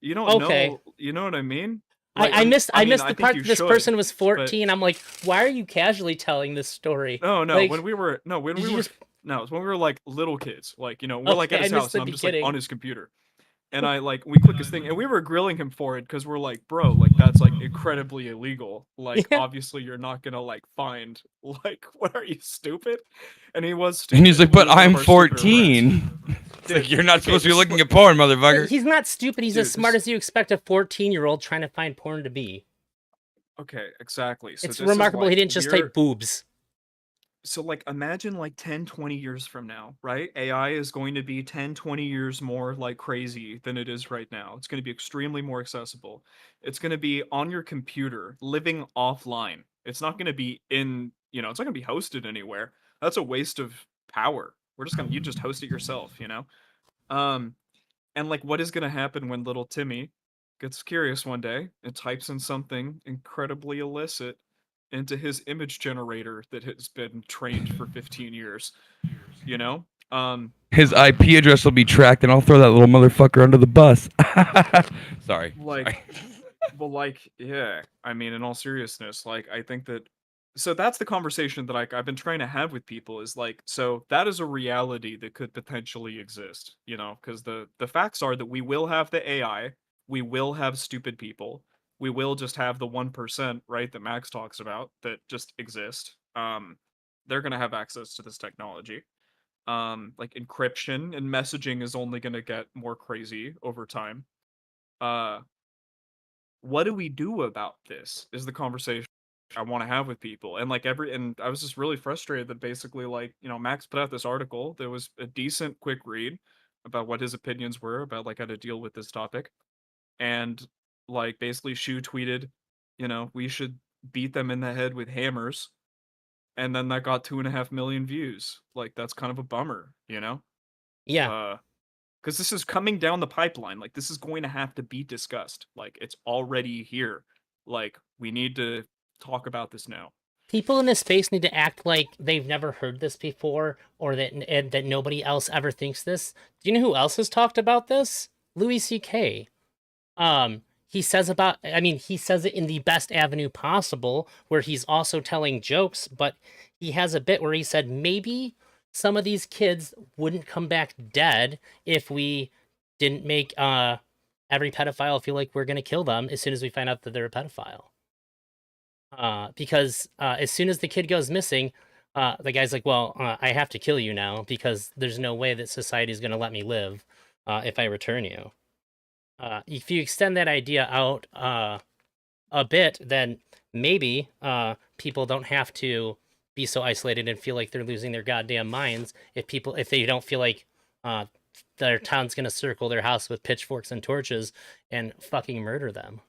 Speaker 1: you don't
Speaker 2: Okay.
Speaker 1: know, you know what I mean? Like,
Speaker 2: I missed
Speaker 1: I mean,
Speaker 2: the
Speaker 1: I think
Speaker 2: part
Speaker 1: you
Speaker 2: that this
Speaker 1: should,
Speaker 2: person was
Speaker 1: but
Speaker 2: 14. I'm like, why are you casually telling this story?
Speaker 1: no,
Speaker 2: Like,
Speaker 1: when we were
Speaker 2: did you just
Speaker 1: no, it's when we were like little kids. Like, we're like
Speaker 2: okay?
Speaker 1: at
Speaker 2: I
Speaker 1: his
Speaker 2: missed
Speaker 1: house
Speaker 2: the
Speaker 1: and I'm just like on
Speaker 2: beginning.
Speaker 1: his computer. And I like we click his thing and we were grilling him for it because we're like, bro, like that's like incredibly illegal. Like
Speaker 2: Yeah.
Speaker 1: obviously you're not gonna like find like what are you stupid? And he was
Speaker 3: And he's
Speaker 1: stupid.
Speaker 3: like,
Speaker 1: He
Speaker 3: but
Speaker 1: was one of
Speaker 3: I'm
Speaker 1: our stupider friends.
Speaker 3: 14. It's like,
Speaker 1: Dude,
Speaker 3: you're not
Speaker 1: okay,
Speaker 3: supposed to be
Speaker 1: this is
Speaker 3: looking
Speaker 1: what
Speaker 3: at porn,
Speaker 2: But
Speaker 3: motherfucker.
Speaker 2: he's not stupid. He's as
Speaker 1: dude,
Speaker 2: smart
Speaker 1: this
Speaker 2: as you expect a 14-year-old trying to find porn to be.
Speaker 1: okay, exactly. So
Speaker 2: It's
Speaker 1: this is
Speaker 2: remarkable he
Speaker 1: like
Speaker 2: didn't just type boobs.
Speaker 1: so like imagine like 10, 20 years from now, right? AI is going to be 10, 20 years more like crazy than it is right now. It's going to be extremely more accessible. It's going to be on your computer living offline. It's not going to be in, it's not going to be hosted anywhere. That's a waste of power. You just host it yourself, um and like what is going to happen when little Timmy gets curious one day and types in something incredibly illicit into his image generator that has been trained for 15 years, you know? Um
Speaker 3: His IP address will be tracked, and I'll throw that little motherfucker under the bus. Sorry.
Speaker 1: like
Speaker 3: Sorry.
Speaker 1: well like yeah, I mean in all seriousness, like I think that so that's the conversation that I've been trying to have with people is like so that is a reality that could potentially exist, because the facts are that we will have the AI, we will have stupid people, we will just have the 1%, right, that Max talks about that just exist. They're going to have access to this technology. Like encryption and messaging is only going to get more crazy over time. Uh what do we do about this is the conversation I want to have with people. And and I was just really frustrated that basically like, Max put out this article that was a decent quick read about what his opinions were about like how to deal with this topic. And like basically Shu tweeted, we should beat them in the head with hammers. And then that got 2.5 million views. Like that's kind of a bummer,
Speaker 2: Yeah.
Speaker 1: because this is coming down the pipeline. Like this is going to have to be discussed. Like it's already here. Like we need to talk about this now.
Speaker 2: People in this space need to act like they've never heard this before, or that nobody else ever thinks this. Do you know who else has talked about this? Louis C.K. He says he says it in the best avenue possible, where he's also telling jokes, but he has a bit where he said maybe some of these kids wouldn't come back dead if we didn't make every pedophile feel like we're gonna kill them as soon as we find out that they're a pedophile. Because as soon as the kid goes missing, the guy's like, "Well, I have to kill you now because there's no way that society is gonna let me live if I return you." If you extend that idea out a bit, then maybe people don't have to be so isolated and feel like they're losing their goddamn minds if they don't feel like uh, their town's gonna circle their house with pitchforks and torches and fucking murder them.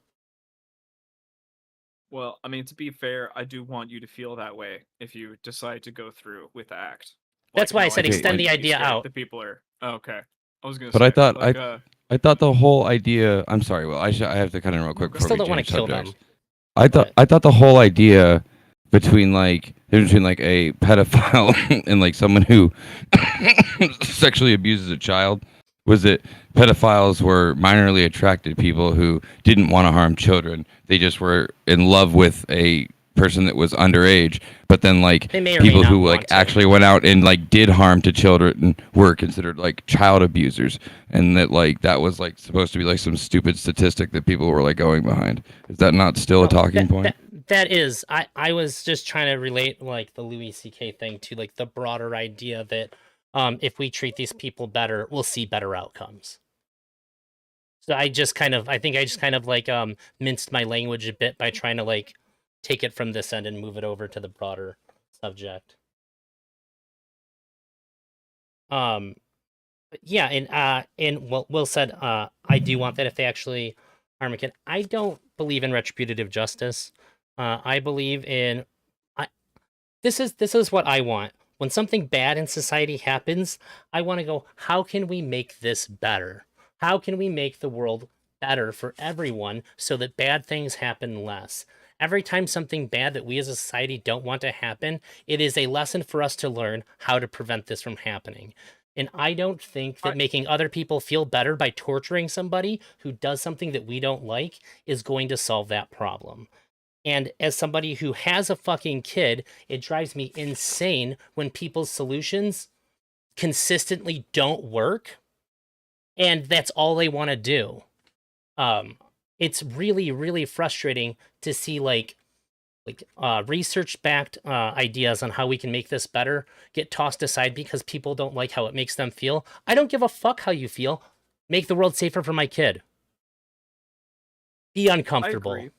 Speaker 1: Well, I mean, to be fair, I do want you to feel that way if you decide to go through with the act.
Speaker 2: That's
Speaker 1: Like,
Speaker 2: why I
Speaker 1: no, I
Speaker 2: said
Speaker 3: Okay,
Speaker 1: just
Speaker 2: extend
Speaker 1: want
Speaker 2: the
Speaker 1: you to be
Speaker 2: idea
Speaker 1: scared
Speaker 2: out.
Speaker 1: that people are okay. I was gonna
Speaker 3: But I
Speaker 1: say,
Speaker 3: thought
Speaker 1: like,
Speaker 3: I thought the whole idea. I'm sorry. Well, I have to cut in real
Speaker 1: no,
Speaker 3: quick
Speaker 1: go
Speaker 2: I
Speaker 3: before
Speaker 2: still
Speaker 3: we
Speaker 2: don't want to
Speaker 3: change
Speaker 2: kill
Speaker 3: subjects.
Speaker 2: them.
Speaker 3: I
Speaker 2: But
Speaker 3: thought the whole idea between like a pedophile and like someone who sexually abuses a child was that pedophiles were minorly attracted people who didn't want to harm children. They just were in love with a person that was underage, but then like
Speaker 2: they may or may
Speaker 3: people
Speaker 2: not
Speaker 3: who like
Speaker 2: want to.
Speaker 3: actually went out and like did harm to children were considered like child abusers, and that like that was like supposed to be like some stupid statistic that people were like going behind. Is that not still a
Speaker 2: No,
Speaker 3: talking point?
Speaker 2: that is. I was just trying to relate like the Louis C.K. thing to like the broader idea that if we treat these people better, we'll see better outcomes. So I think I just kind of like minced my language a bit by trying to like take it from this end and move it over to the broader subject. Um but yeah, and Will said I do want that if they actually harm a kid. I don't believe in retributive justice. I believe in I this is what I want. When something bad in society happens, I want to go, how can we make this better? How can we make the world better for everyone so that bad things happen less? Every time something bad that we as a society don't want to happen, it is a lesson for us to learn how to prevent this from happening. And I don't think that
Speaker 1: I
Speaker 2: making other people feel better by torturing somebody who does something that we don't like is going to solve that problem. And as somebody who has a fucking kid, it drives me insane when people's solutions consistently don't work and that's all they want to do. Um, it's really, really frustrating to see research backed ideas on how we can make this better get tossed aside because people don't like how it makes them feel. I don't give a fuck how you feel. Make the world safer for my kid. Be
Speaker 1: I
Speaker 2: uncomfortable.
Speaker 1: agree.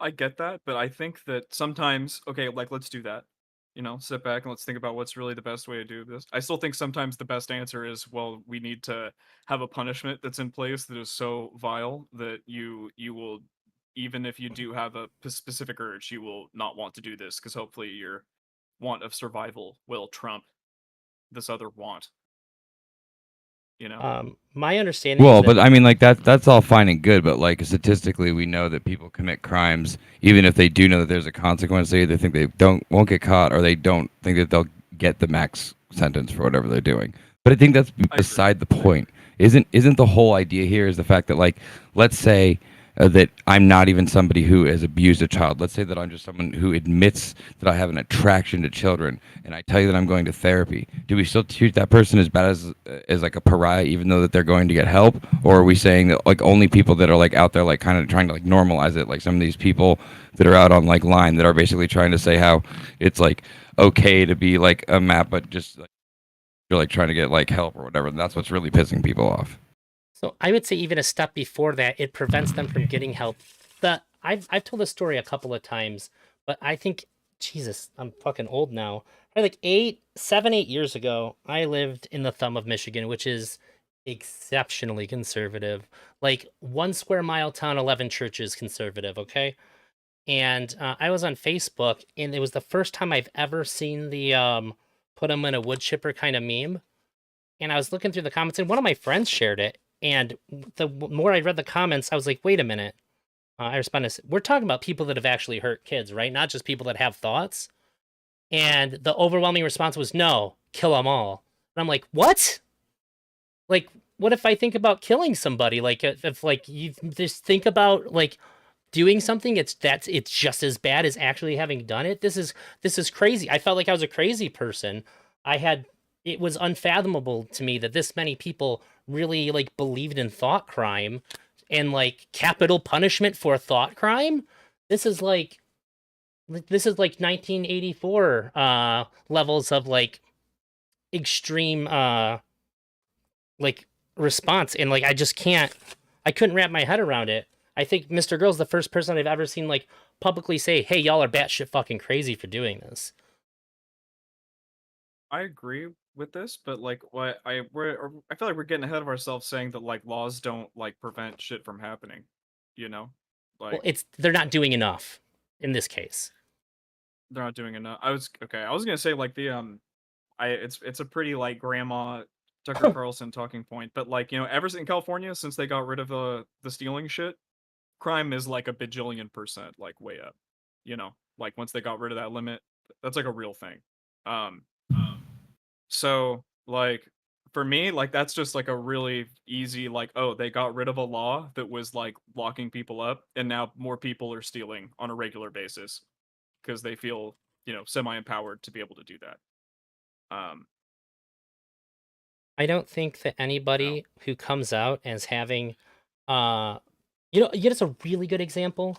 Speaker 1: I get that, but I think that sometimes, okay, like let's do that. Sit back and let's think about what's really the best way to do this. I still think sometimes the best answer is, well, we need to have a punishment that's in place that is so vile that you will, even if you do have a specific urge, you will not want to do this because hopefully your want of survival will trump this other want.
Speaker 2: My understanding is
Speaker 3: Well,
Speaker 2: that
Speaker 3: but I mean, like that's all fine and good, but like statistically, we know that people commit crimes even if they do know that there's a consequence. They either think they won't get caught, or they don't think that they'll get the max sentence for whatever they're doing. But I think that's
Speaker 1: I agree.
Speaker 3: beside the point. Isn't the whole idea here is the fact that, like, let's say that I'm not even somebody who has abused a child. Let's say that I'm just someone who admits that I have an attraction to children, and I tell you that I'm going to therapy. Do we still treat that person as bad as like a pariah, even though that they're going to get help? Or are we saying that like only people that are like out there like kind of trying to like normalize it, like some of these people that are out on like line that are basically trying to say how it's like okay to be like a map, but just like you're like trying to get like help or whatever. And that's what's really pissing people off.
Speaker 2: So I would say even a step before that, it prevents them from getting help. I've told this story a couple of times, but I think Jesus, I'm fucking old now. Like 8 years ago, I lived in the thumb of Michigan, which is exceptionally conservative. Like 1 square mile town, 11 churches conservative. Okay, and I was on Facebook, and it was the first time I've ever seen the put them in a wood chipper kind of meme. And I was looking through the comments, and one of my friends shared it. And the more I read the comments, I was like, wait a minute. I responded, we're talking about people that have actually hurt kids, right? Not just people that have thoughts. And the overwhelming response was, no, kill them all. And I'm like, what? Like, what if I think about killing somebody? Like, if like you just think about like doing something, it's just as bad as actually having done it. This is crazy. I felt like I was a crazy person. It was unfathomable to me that this many people really like believed in thought crime and like capital punishment for thought crime. This is like this is like 1984 levels of like extreme like response, and like I couldn't wrap my head around it. I think Mr. Girl's the first person I've ever seen like publicly say, "Hey, y'all are batshit fucking crazy for doing this."
Speaker 1: I agree with this, but like I feel like we're getting ahead of ourselves saying that like laws don't like prevent shit from happening. You know?
Speaker 2: Well,
Speaker 1: Like
Speaker 2: they're not doing enough in this case.
Speaker 1: they're not doing enough. I was gonna say like it's a pretty like grandma Tucker Carlson talking point, but like, ever since in California, since they got rid of the stealing shit, crime is like a bajillion% like way up. Like once they got rid of that limit, that's like a real thing. Um So, like, for me, like, that's just like a really easy, like, oh, they got rid of a law that was like locking people up, and now more people are stealing on a regular basis because they feel, semi empowered to be able to do that. Um,
Speaker 2: I don't think that
Speaker 1: no.
Speaker 2: anybody who comes out as having, uh, it's a really good example.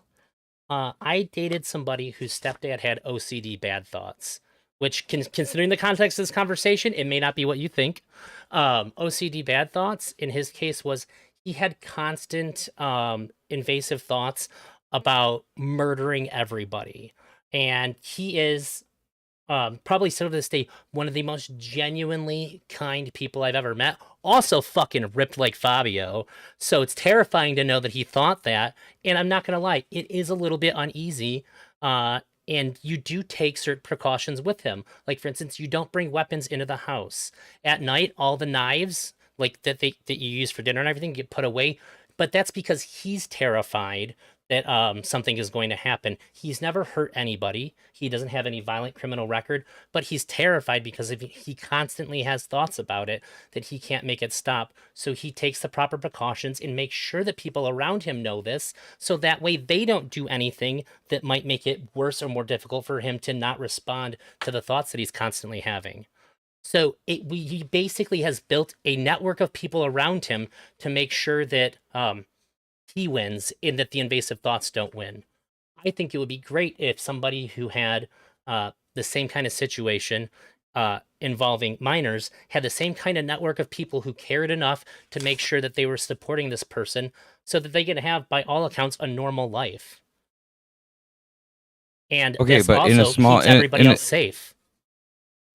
Speaker 2: I dated somebody whose stepdad had OCD bad thoughts, which, considering the context of this conversation, it may not be what you think. OCD bad thoughts in his case was he had constant invasive thoughts about murdering everybody. And he is probably still to this day one of the most genuinely kind people I've ever met. Also fucking ripped like Fabio. So it's terrifying to know that he thought that. And I'm not gonna lie, it is a little bit uneasy. And you do take certain precautions with him. Like for instance, you don't bring weapons into the house. At night, all the knives like that you use for dinner and everything get put away. But that's because he's terrified that something is going to happen. He's never hurt anybody. He doesn't have any violent criminal record, but he's terrified because if he constantly has thoughts about it that he can't make it stop. So he takes the proper precautions and makes sure that people around him know this, so that way they don't do anything that might make it worse or more difficult for him to not respond to the thoughts that he's constantly having. So he basically has built a network of people around him to make sure that he wins and that the invasive thoughts don't win. I think it would be great if somebody who had the same kind of situation involving minors had the same kind of network of people who cared enough to make sure that they were supporting this person so that they could have, by all accounts, a normal life. And
Speaker 3: Okay,
Speaker 2: this
Speaker 3: but in a
Speaker 2: also
Speaker 3: small
Speaker 2: keeps everybody else safe.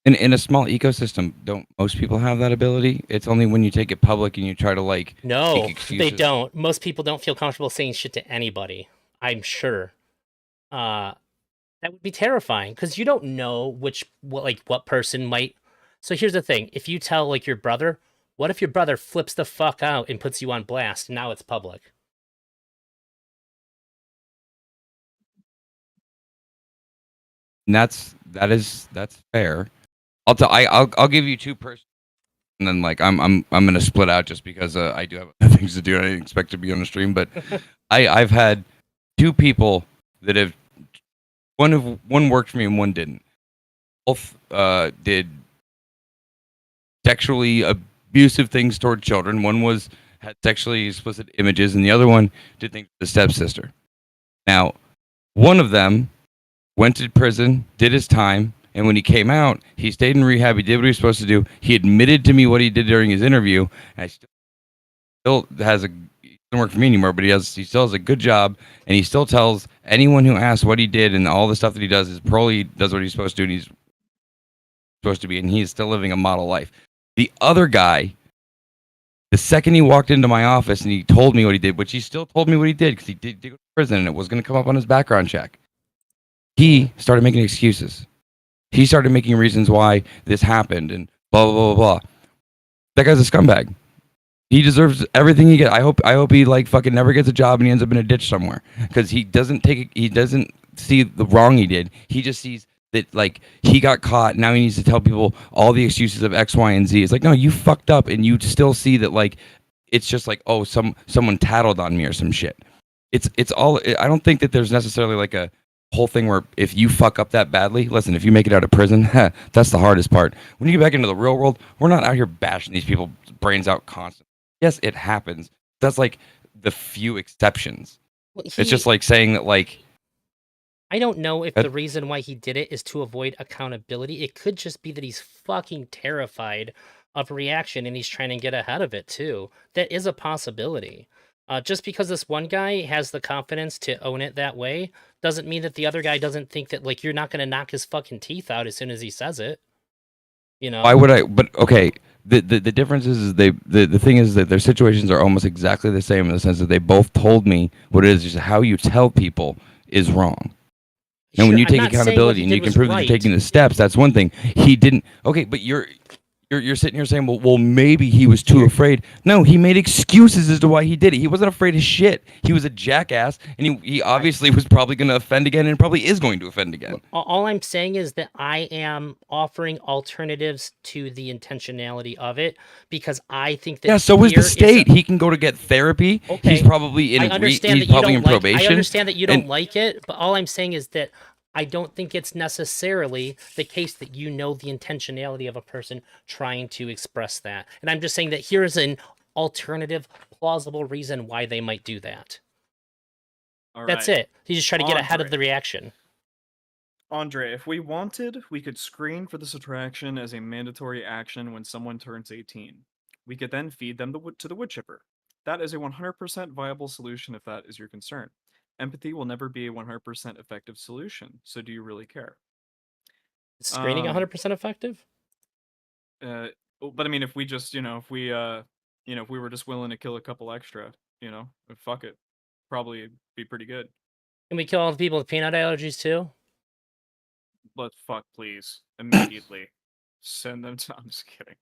Speaker 3: in a small ecosystem, don't most people have that ability? It's only when you take it public and you try to like
Speaker 2: No,
Speaker 3: make
Speaker 2: they
Speaker 3: excuses.
Speaker 2: don't. Most people don't feel comfortable saying shit to anybody. I'm sure. That would be terrifying because you don't know what person might. So here's the thing: if you tell like your brother, what if your brother flips the fuck out and puts you on blast? And now it's public.
Speaker 3: And that's fair. I'll give you two person, and then like I'm gonna split out just because I do have other things to do. I didn't expect to be on the stream, but I've had two people that have one worked for me and one didn't. Both did sexually abusive things toward children. One had sexually explicit images, and the other one did things with the stepsister. Now, one of them went to prison, did his time, and when he came out, he stayed in rehab. He did what he was supposed to do. He admitted to me what he did during his interview, and I still has a he doesn't work for me anymore, but he still has a good job, and he still tells anyone who asks what he did and all the stuff that he does is probably does what he's supposed to do, and he's supposed to be, and he's still living a model life. The other guy, the second he walked into my office and he told me what he did, which he still told me what he did because he did go to prison and it was going to come up on his background check. He started making excuses. He started making reasons why this happened and blah blah blah blah. That guy's a scumbag. He deserves everything he gets. I hope he like fucking never gets a job and he ends up in a ditch somewhere because he doesn't see the wrong he did. He just sees that like he got caught. Now he needs to tell people all the excuses of X, Y, and Z. It's like, no, you fucked up, and you still see that like it's just like, oh, someone tattled on me or some shit. It's all. I don't think that there's necessarily like a whole thing where if you fuck up that badly, listen, if you make it out of prison, that's the hardest part. When you get back into the real world, we're not out here bashing these people's brains out constantly. Yes, it happens. That's like the few exceptions.
Speaker 2: Well,
Speaker 3: It's just like saying that like.
Speaker 2: I don't know if the reason why he did it is to avoid accountability. It could just be that he's fucking terrified of reaction and he's trying to get ahead of it too. That is a possibility. Just because this one guy has the confidence to own it that way doesn't mean that the other guy doesn't think that like you're not going to knock his fucking teeth out as soon as he says it. You know?
Speaker 3: Why would I? But okay, the difference is the thing is that their situations are almost exactly the same in the sense that they both told me what it is. Just how you tell people is wrong. And when you take accountability and you can prove that you're taking the steps, that's one thing. He didn't. Okay, but you're sitting here saying, well, maybe he was too afraid. No, he made excuses as to why he did it. He wasn't afraid of shit. He was a jackass, and he obviously was probably going to offend again, and probably is going to offend again.
Speaker 2: All I'm saying is that I am offering alternatives to the intentionality of it because I think that
Speaker 3: so is the state. He can go to get therapy.
Speaker 2: Okay.
Speaker 3: He's probably in probation.
Speaker 2: I understand that you don't like it, but all I'm saying is that I don't think it's necessarily the case that you know the intentionality of a person trying to express that. And I'm just saying that here's an alternative, plausible reason why they might do that. That's it. He's just trying to get ahead of the reaction.
Speaker 1: Andre, if we wanted, we could screen for this attraction as a mandatory action when someone turns 18. We could then feed them to the wood chipper. That is a 100% viable solution if that is your concern. Empathy will never be a 100% effective solution, so do you really care?
Speaker 2: Is screening 100% effective?
Speaker 1: But I mean, if we just, if we were just willing to kill a couple extra, fuck it, probably be pretty good.
Speaker 2: Can we kill all the people with peanut allergies too?
Speaker 1: Let's fuck, please, immediately. Send them to. I'm just kidding.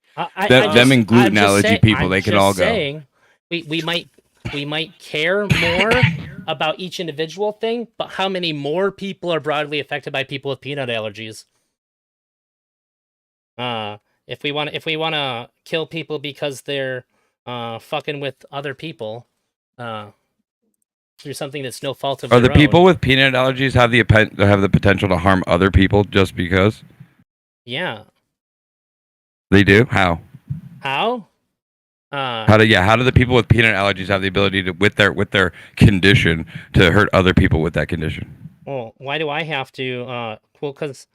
Speaker 3: Them and gluten allergy people, they can all go.
Speaker 2: We might we might care more about each individual thing, but how many more people are broadly affected by people with peanut allergies? If we want to kill people because they're fucking with other people, through something that's no fault of
Speaker 3: Are
Speaker 2: their
Speaker 3: the people
Speaker 2: own.
Speaker 3: with peanut allergies have the potential to harm other people just because
Speaker 2: Yeah.
Speaker 3: they do? How?
Speaker 2: How?
Speaker 3: How do the people with peanut allergies have the ability to with their condition to hurt other people with that condition?
Speaker 2: Well, why do I have to? Well, because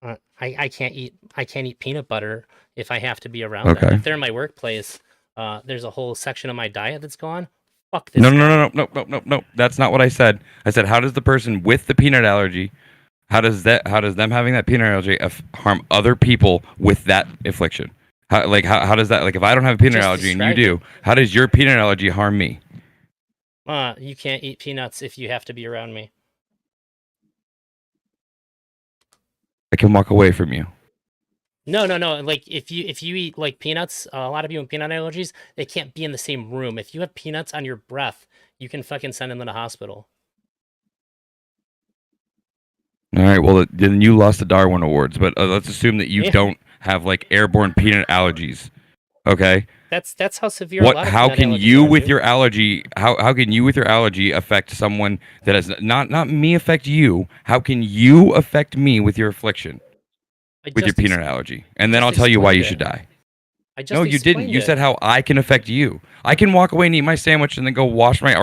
Speaker 2: I can't eat peanut butter if I have to be around them.
Speaker 3: Okay.
Speaker 2: If they're in my workplace, there's a whole section of my diet that's gone. Fuck this
Speaker 3: No,
Speaker 2: guy.
Speaker 3: no, no, no, no, no, no, no. That's not what I said. I said, how does the person with the peanut allergy, how does them having that peanut allergy harm other people with that affliction? How does that, like, if I don't have a peanut
Speaker 2: Just
Speaker 3: allergy and you
Speaker 2: described
Speaker 3: do,
Speaker 2: it.
Speaker 3: how does your peanut allergy harm me?
Speaker 2: You can't eat peanuts if you have to be around me.
Speaker 3: I can walk away from you.
Speaker 2: No. Like if you eat like peanuts, a lot of people with peanut allergies, they can't be in the same room. If you have peanuts on your breath, you can fucking send them to the hospital.
Speaker 3: All right. Well, then you lost the Darwin Awards, but let's assume that you
Speaker 2: Yeah.
Speaker 3: don't have like airborne peanut allergies. Okay.
Speaker 2: That's how severe a lot of
Speaker 3: How
Speaker 2: peanut
Speaker 3: can
Speaker 2: allergies
Speaker 3: you
Speaker 2: are,
Speaker 3: with
Speaker 2: dude.
Speaker 3: your allergy how can you with your allergy affect someone that has not me affect you? How can you affect me with your affliction
Speaker 2: I
Speaker 3: with your
Speaker 2: just
Speaker 3: peanut allergy? And then
Speaker 2: just
Speaker 3: I'll tell you why
Speaker 2: explained
Speaker 3: you
Speaker 2: it.
Speaker 3: should die.
Speaker 2: I
Speaker 3: No,
Speaker 2: just
Speaker 3: you didn't.
Speaker 2: explained
Speaker 3: You
Speaker 2: it.
Speaker 3: said how I can affect you. I can walk away and eat my sandwich and then go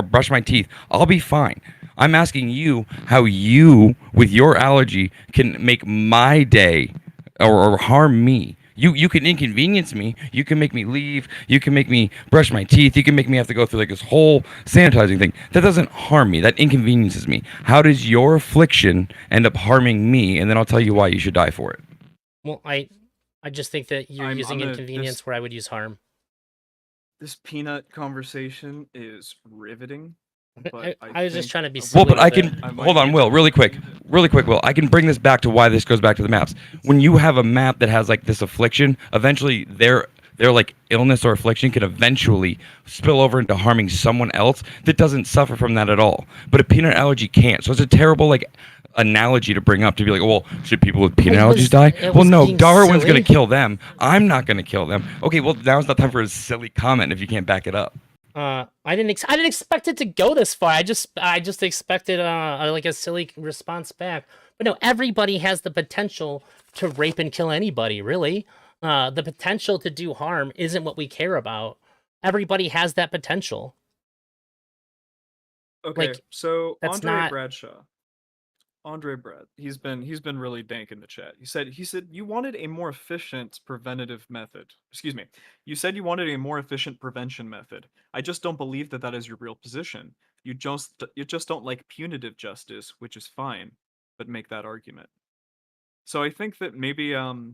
Speaker 3: brush my teeth. I'll be fine. I'm asking you how you with your allergy can make my day or harm me. You can inconvenience me. You can make me leave. You can make me brush my teeth. You can make me have to go through like this whole sanitizing thing. That doesn't harm me. That inconveniences me. How does your affliction end up harming me? And then I'll tell you why you should die for it.
Speaker 2: Well, I just think that you're
Speaker 1: I'm
Speaker 2: using
Speaker 1: gonna
Speaker 2: inconvenience where I would use harm.
Speaker 1: this peanut conversation is riveting, but
Speaker 2: I was just trying to be
Speaker 1: I
Speaker 2: silly
Speaker 3: Well, but I
Speaker 2: with
Speaker 3: can
Speaker 2: it.
Speaker 1: I might
Speaker 3: hold on,
Speaker 1: need
Speaker 3: Will,
Speaker 1: to
Speaker 3: really quick, Will. I can bring this back to why this goes back to the maps. When you have a map that has like this affliction, eventually their like illness or affliction can eventually spill over into harming someone else that doesn't suffer from that at all. But a peanut allergy can't. So it's a terrible like analogy to bring up to be like, well, should people with peanut allergies die?
Speaker 2: It
Speaker 3: Well,
Speaker 2: was
Speaker 3: no,
Speaker 2: being
Speaker 3: Darwin's
Speaker 2: silly.
Speaker 3: gonna kill them. I'm not gonna kill them. Okay, well now's not time for a silly comment if you can't back it up.
Speaker 2: I didn't expect it to go this far. I just expected like a silly response back. But no, everybody has the potential to rape and kill anybody, really. The potential to do harm isn't what we care about. Everybody has that potential.
Speaker 1: Okay,
Speaker 2: Like
Speaker 1: so
Speaker 2: that's not
Speaker 1: Andre Brad, he's been really dank in the chat. He said you wanted a more efficient preventative method. Excuse me. You said you wanted a more efficient prevention method. I just don't believe that that is your real position. You just don't like punitive justice, which is fine, but make that argument. So I think that maybe that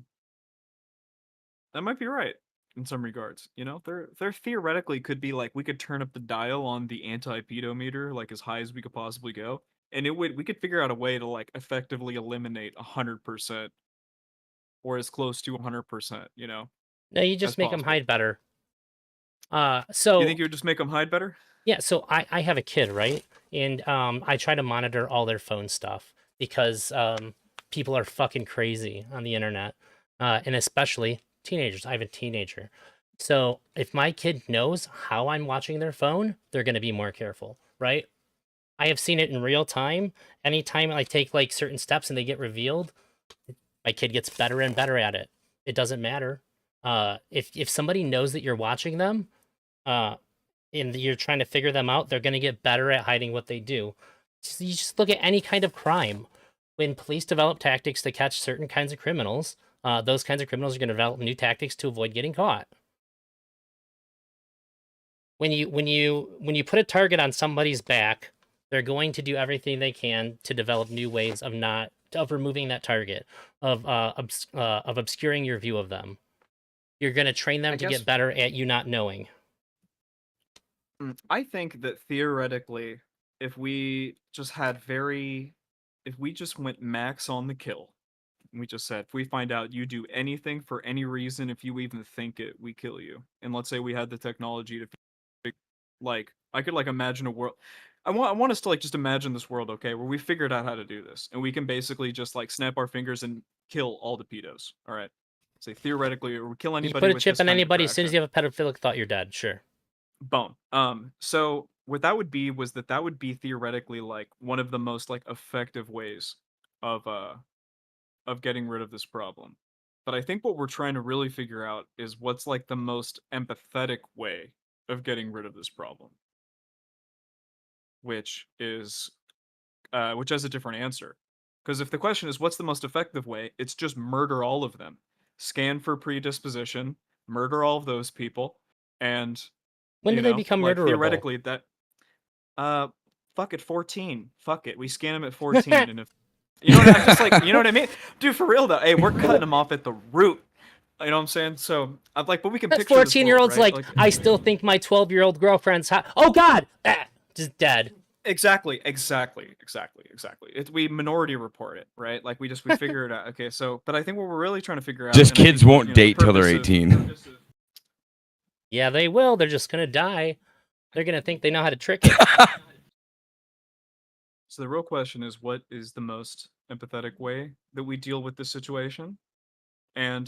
Speaker 1: might be right in some regards. You know, there theoretically could be like we could turn up the dial on the anti-pedometer like as high as we could possibly go, and we could figure out a way to like effectively eliminate 100% or as close to 100%. You know,
Speaker 2: no. You
Speaker 1: as
Speaker 2: just make them
Speaker 1: possible.
Speaker 2: hide better.
Speaker 1: You think
Speaker 2: So
Speaker 1: you would just make them hide better?
Speaker 2: yeah, so I have a kid, right? And I try to monitor all their phone stuff because people are fucking crazy on the internet, and especially teenagers. I have a teenager, so if my kid knows how I'm watching their phone, they're gonna be more careful, right? I have seen it in real time. Anytime I take like certain steps and they get revealed, my kid gets better and better at it. It doesn't matter. If somebody knows that you're watching them, uh, and you're trying to figure them out, they're going to get better at hiding what they do. You just look at any kind of crime. When police develop tactics to catch certain kinds of criminals, those kinds of criminals are going to develop new tactics to avoid getting caught. When you put a target on somebody's back, they're going to do everything they can to develop new ways of removing that target, of obscuring your view of them. You're going to train them
Speaker 1: I
Speaker 2: to
Speaker 1: guess
Speaker 2: get better at you not knowing.
Speaker 1: I think that theoretically, if we just had very, if we just went max on the kill, we just said if we find out you do anything for any reason, if you even think it, we kill you. And let's say we had the technology to like I could like imagine a world. I want us to like just imagine this world, okay, where we figured out how to do this, and we can basically just like snap our fingers and kill all the pedos. All right, say theoretically, or kill
Speaker 2: You
Speaker 1: anybody
Speaker 2: put a
Speaker 1: with
Speaker 2: chip
Speaker 1: this
Speaker 2: in
Speaker 1: kind of
Speaker 2: anybody as soon as
Speaker 1: attraction.
Speaker 2: you have a pedophilic thought, you're dead. Sure.
Speaker 1: Boom. So what that would be was that would be theoretically like one of the most like effective ways of getting rid of this problem. But I think what we're trying to really figure out is what's like the most empathetic way of getting rid of this problem, which is which has a different answer. Because if the question is what's the most effective way, it's just murder all of them, scan for predisposition, murder all of those people, and
Speaker 2: When do they become
Speaker 1: like
Speaker 2: murderable?
Speaker 1: theoretically that uh fuck it, 14, fuck it, we scan them at 14, and if you know what I just like, you know what I mean, dude, for real though, hey, we're cutting them off at the root. You know what I'm saying? So I'm like, but we can
Speaker 2: That
Speaker 1: picture this
Speaker 2: 14 year
Speaker 1: world,
Speaker 2: old's
Speaker 1: right?
Speaker 2: like,
Speaker 1: Like,
Speaker 2: I still think my 12-year-old girlfriend's hot. Oh God, just dead.
Speaker 1: exactly. We minority report it, right? Like we figure it out. Okay, so but I think what we're really trying to figure out,
Speaker 3: Just
Speaker 1: and I
Speaker 3: kids
Speaker 1: think
Speaker 3: won't
Speaker 1: the
Speaker 3: date till they're
Speaker 1: purpose of
Speaker 3: 18.
Speaker 2: Yeah, they will. They're just gonna die. They're gonna think they know how to trick it.
Speaker 1: so the real question is, what is the most empathetic way that we deal with this situation? And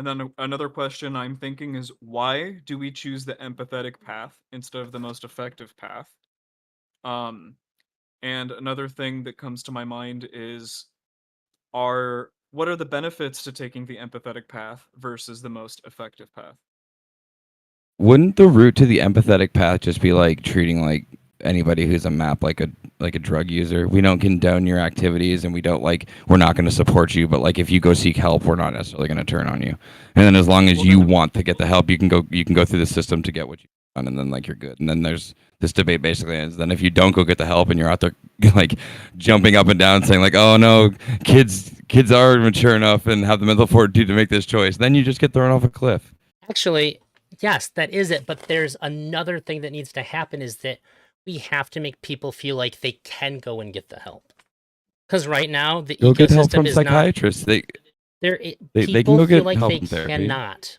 Speaker 1: then another question I'm thinking is, why do we choose the empathetic path instead of the most effective path? Um, and another thing that comes to my mind is, what are the benefits to taking the empathetic path versus the most effective path?
Speaker 3: Wouldn't the route to the empathetic path just be like treating like anybody who's a map like a drug user? We don't condone your activities, and we're not going to support you, but like if you go seek help, we're not necessarily going to turn on you. And then as long as
Speaker 1: Well,
Speaker 3: you
Speaker 1: then,
Speaker 3: want to get the help, you can go through the system to get what you want, and then like you're good. And then there's this debate basically ends. Then if you don't go get the help and you're out there like jumping up and down saying like, oh no, kids are mature enough and have the mental fortitude to make this choice, then you just get thrown off a cliff.
Speaker 2: Actually, yes, that is it. But there's another thing that needs to happen is that we have to make people feel like they can go and get the help. Because right now the
Speaker 3: Go get help
Speaker 2: ecosystem
Speaker 3: from
Speaker 2: is not
Speaker 3: psychiatrists.
Speaker 2: there.
Speaker 3: They can
Speaker 2: People
Speaker 3: go
Speaker 2: feel
Speaker 3: get
Speaker 2: like
Speaker 3: help
Speaker 2: they
Speaker 3: from therapy.
Speaker 2: cannot.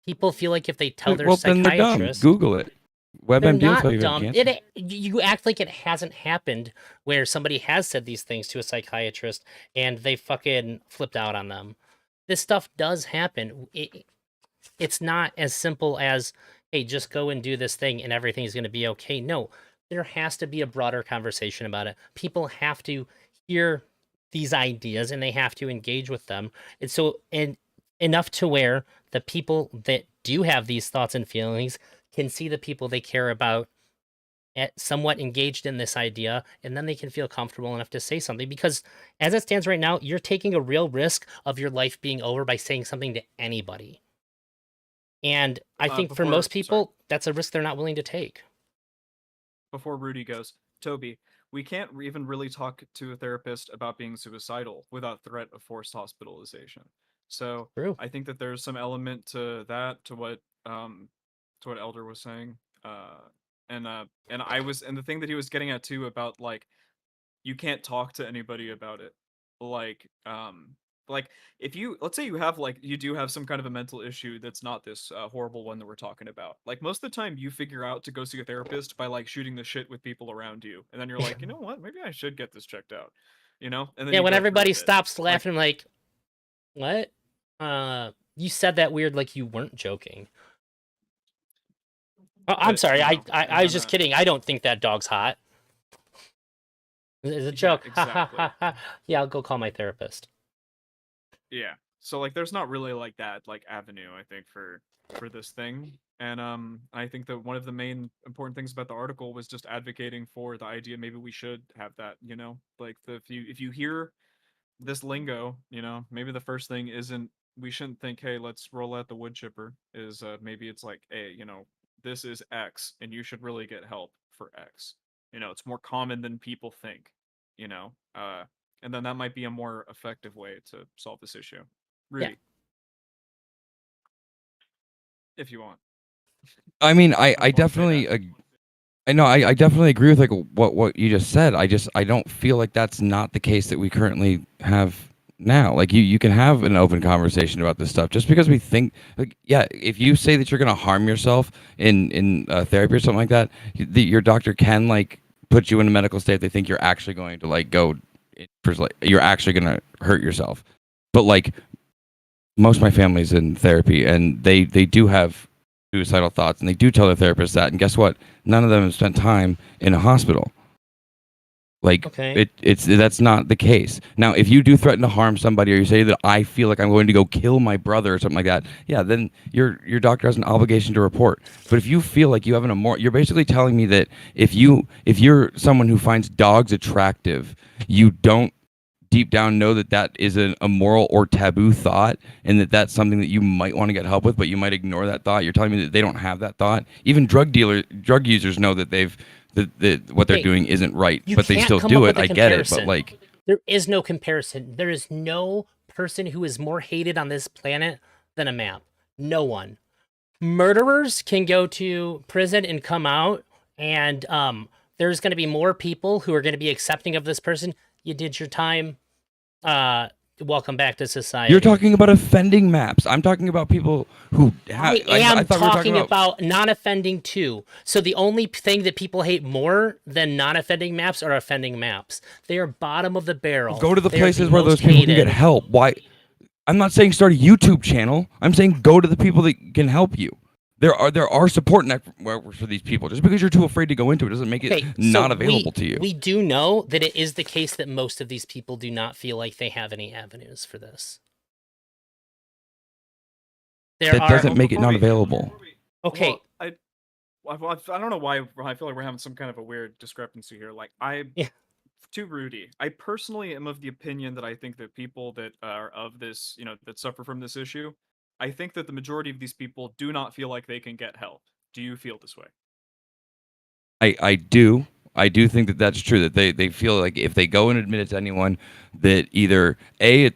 Speaker 2: People feel like if they tell their
Speaker 3: Well, then they're dumb.
Speaker 2: psychiatrist,
Speaker 3: Google it.
Speaker 2: they're
Speaker 3: WebMD will
Speaker 2: not
Speaker 3: tell you if you have
Speaker 2: dumb.
Speaker 3: cancer.
Speaker 2: You act like it hasn't happened where somebody has said these things to a psychiatrist and they fucking flipped out on them. This stuff does happen. It's not as simple as, hey, just go and do this thing and everything's going to be okay. No, there has to be a broader conversation about it. People have to hear these ideas and they have to engage with them. And enough to where the people that do have these thoughts and feelings can see the people they care about somewhat engaged in this idea, and then they can feel comfortable enough to say something. Because as it stands right now, you're taking a real risk of your life being over by saying something to anybody. And I think for most people, that's a risk they're not willing to take.
Speaker 1: Before Rudy goes, Toby, we can't even really talk to a therapist about being suicidal without threat of forced hospitalization. So
Speaker 2: True.
Speaker 1: I think that there's some element to that, to what Elder was saying. And the thing that he was getting at too about like you can't talk to anybody about it. Like, like if you, let's say you have like you do have some kind of a mental issue that's not this horrible one that we're talking about. Like most of the time, you figure out to go see a therapist by like shooting the shit with people around you, and then you're like, you know what, maybe I should get this checked out. And then
Speaker 2: Yeah,
Speaker 1: you
Speaker 2: when
Speaker 1: go through
Speaker 2: everybody
Speaker 1: with it.
Speaker 2: stops laughing, like, what? You said that weird, like you weren't joking. Oh, I'm sorry. I was just kidding. I don't think that dog's hot. It's a joke.
Speaker 1: Exactly.
Speaker 2: Yeah, I'll go call my therapist.
Speaker 1: Yeah. So like there's not really like that like avenue, I think, for this thing. And I think that one of the main important things about the article was just advocating for the idea maybe we should have that, like if you hear this lingo, maybe the first thing isn't, we shouldn't think, hey, let's roll out the wood chipper, is maybe it's like, hey, this is X and you should really get help for X. It's more common than people think, you know. And then that might be a more effective way to solve this issue. Rudy.
Speaker 2: Yeah.
Speaker 1: If you want.
Speaker 3: I mean, I definitely I know I definitely agree with like what you just said. I don't feel like that's not the case that we currently have now. Like you can have an open conversation about this stuff. Just because we think, like, yeah, if you say that you're gonna harm yourself in therapy or something like that, your doctor can like put you in a medical state if they think you're actually going to like go, like you're actually gonna hurt yourself. But like most of my family's in therapy, and they do have suicidal thoughts, and they do tell their therapist that. And guess what? None of them have spent time in a hospital. Like
Speaker 2: Okay.
Speaker 3: it's that's not the case. Now, if you do threaten to harm somebody, or you say that I feel like I'm going to go kill my brother or something like that, yeah, then your doctor has an obligation to report. But if you feel like you have an immoral, you're basically telling me that if you're someone who finds dogs attractive, you don't deep down know that that is an immoral or taboo thought, and that that's something that you might want to get help with, but you might ignore that thought. You're telling me that they don't have that thought. Even drug users know that that what they're
Speaker 2: Okay,
Speaker 3: doing isn't right,
Speaker 2: you
Speaker 3: but they
Speaker 2: can't
Speaker 3: still
Speaker 2: come
Speaker 3: do
Speaker 2: up
Speaker 3: it.
Speaker 2: with a
Speaker 3: I get it, but
Speaker 2: comparison.
Speaker 3: like
Speaker 2: There is no comparison. There is no person who is more hated on this planet than a map. No one. Murderers can go to prison and come out, and there's going to be more people who are going to be accepting of this person. You did your time. Welcome back to society.
Speaker 3: you're talking about offending maps. I'm talking about people who
Speaker 2: I am
Speaker 3: I thought we were
Speaker 2: talking
Speaker 3: talking
Speaker 2: about non-offending too. So the only thing that people hate more than non-offending maps are offending maps. They are bottom of the barrel.
Speaker 3: go to the
Speaker 2: They are
Speaker 3: places where those
Speaker 2: most
Speaker 3: people can get
Speaker 2: hated.
Speaker 3: help. Why? I'm not saying start a YouTube channel. I'm saying go to the people that can help you. There are support networks for these people. Just because you're too afraid to go into it doesn't make it
Speaker 2: Okay, so
Speaker 3: not available to you.
Speaker 2: we do know that it is the case that most of these people do not feel like they have any avenues for this. There
Speaker 3: That
Speaker 2: are
Speaker 3: doesn't make it not available.
Speaker 2: okay.
Speaker 1: Well, I don't know why I feel like we're having some kind of a weird discrepancy here. Like
Speaker 2: Yeah.
Speaker 1: to Rudy, I personally am of the opinion that I think that people that are of this, that suffer from this issue, I think that the majority of these people do not feel like they can get help. Do you feel this way?
Speaker 3: I do. I do think that that's true. That they feel like if they go and admit it to anyone, that either they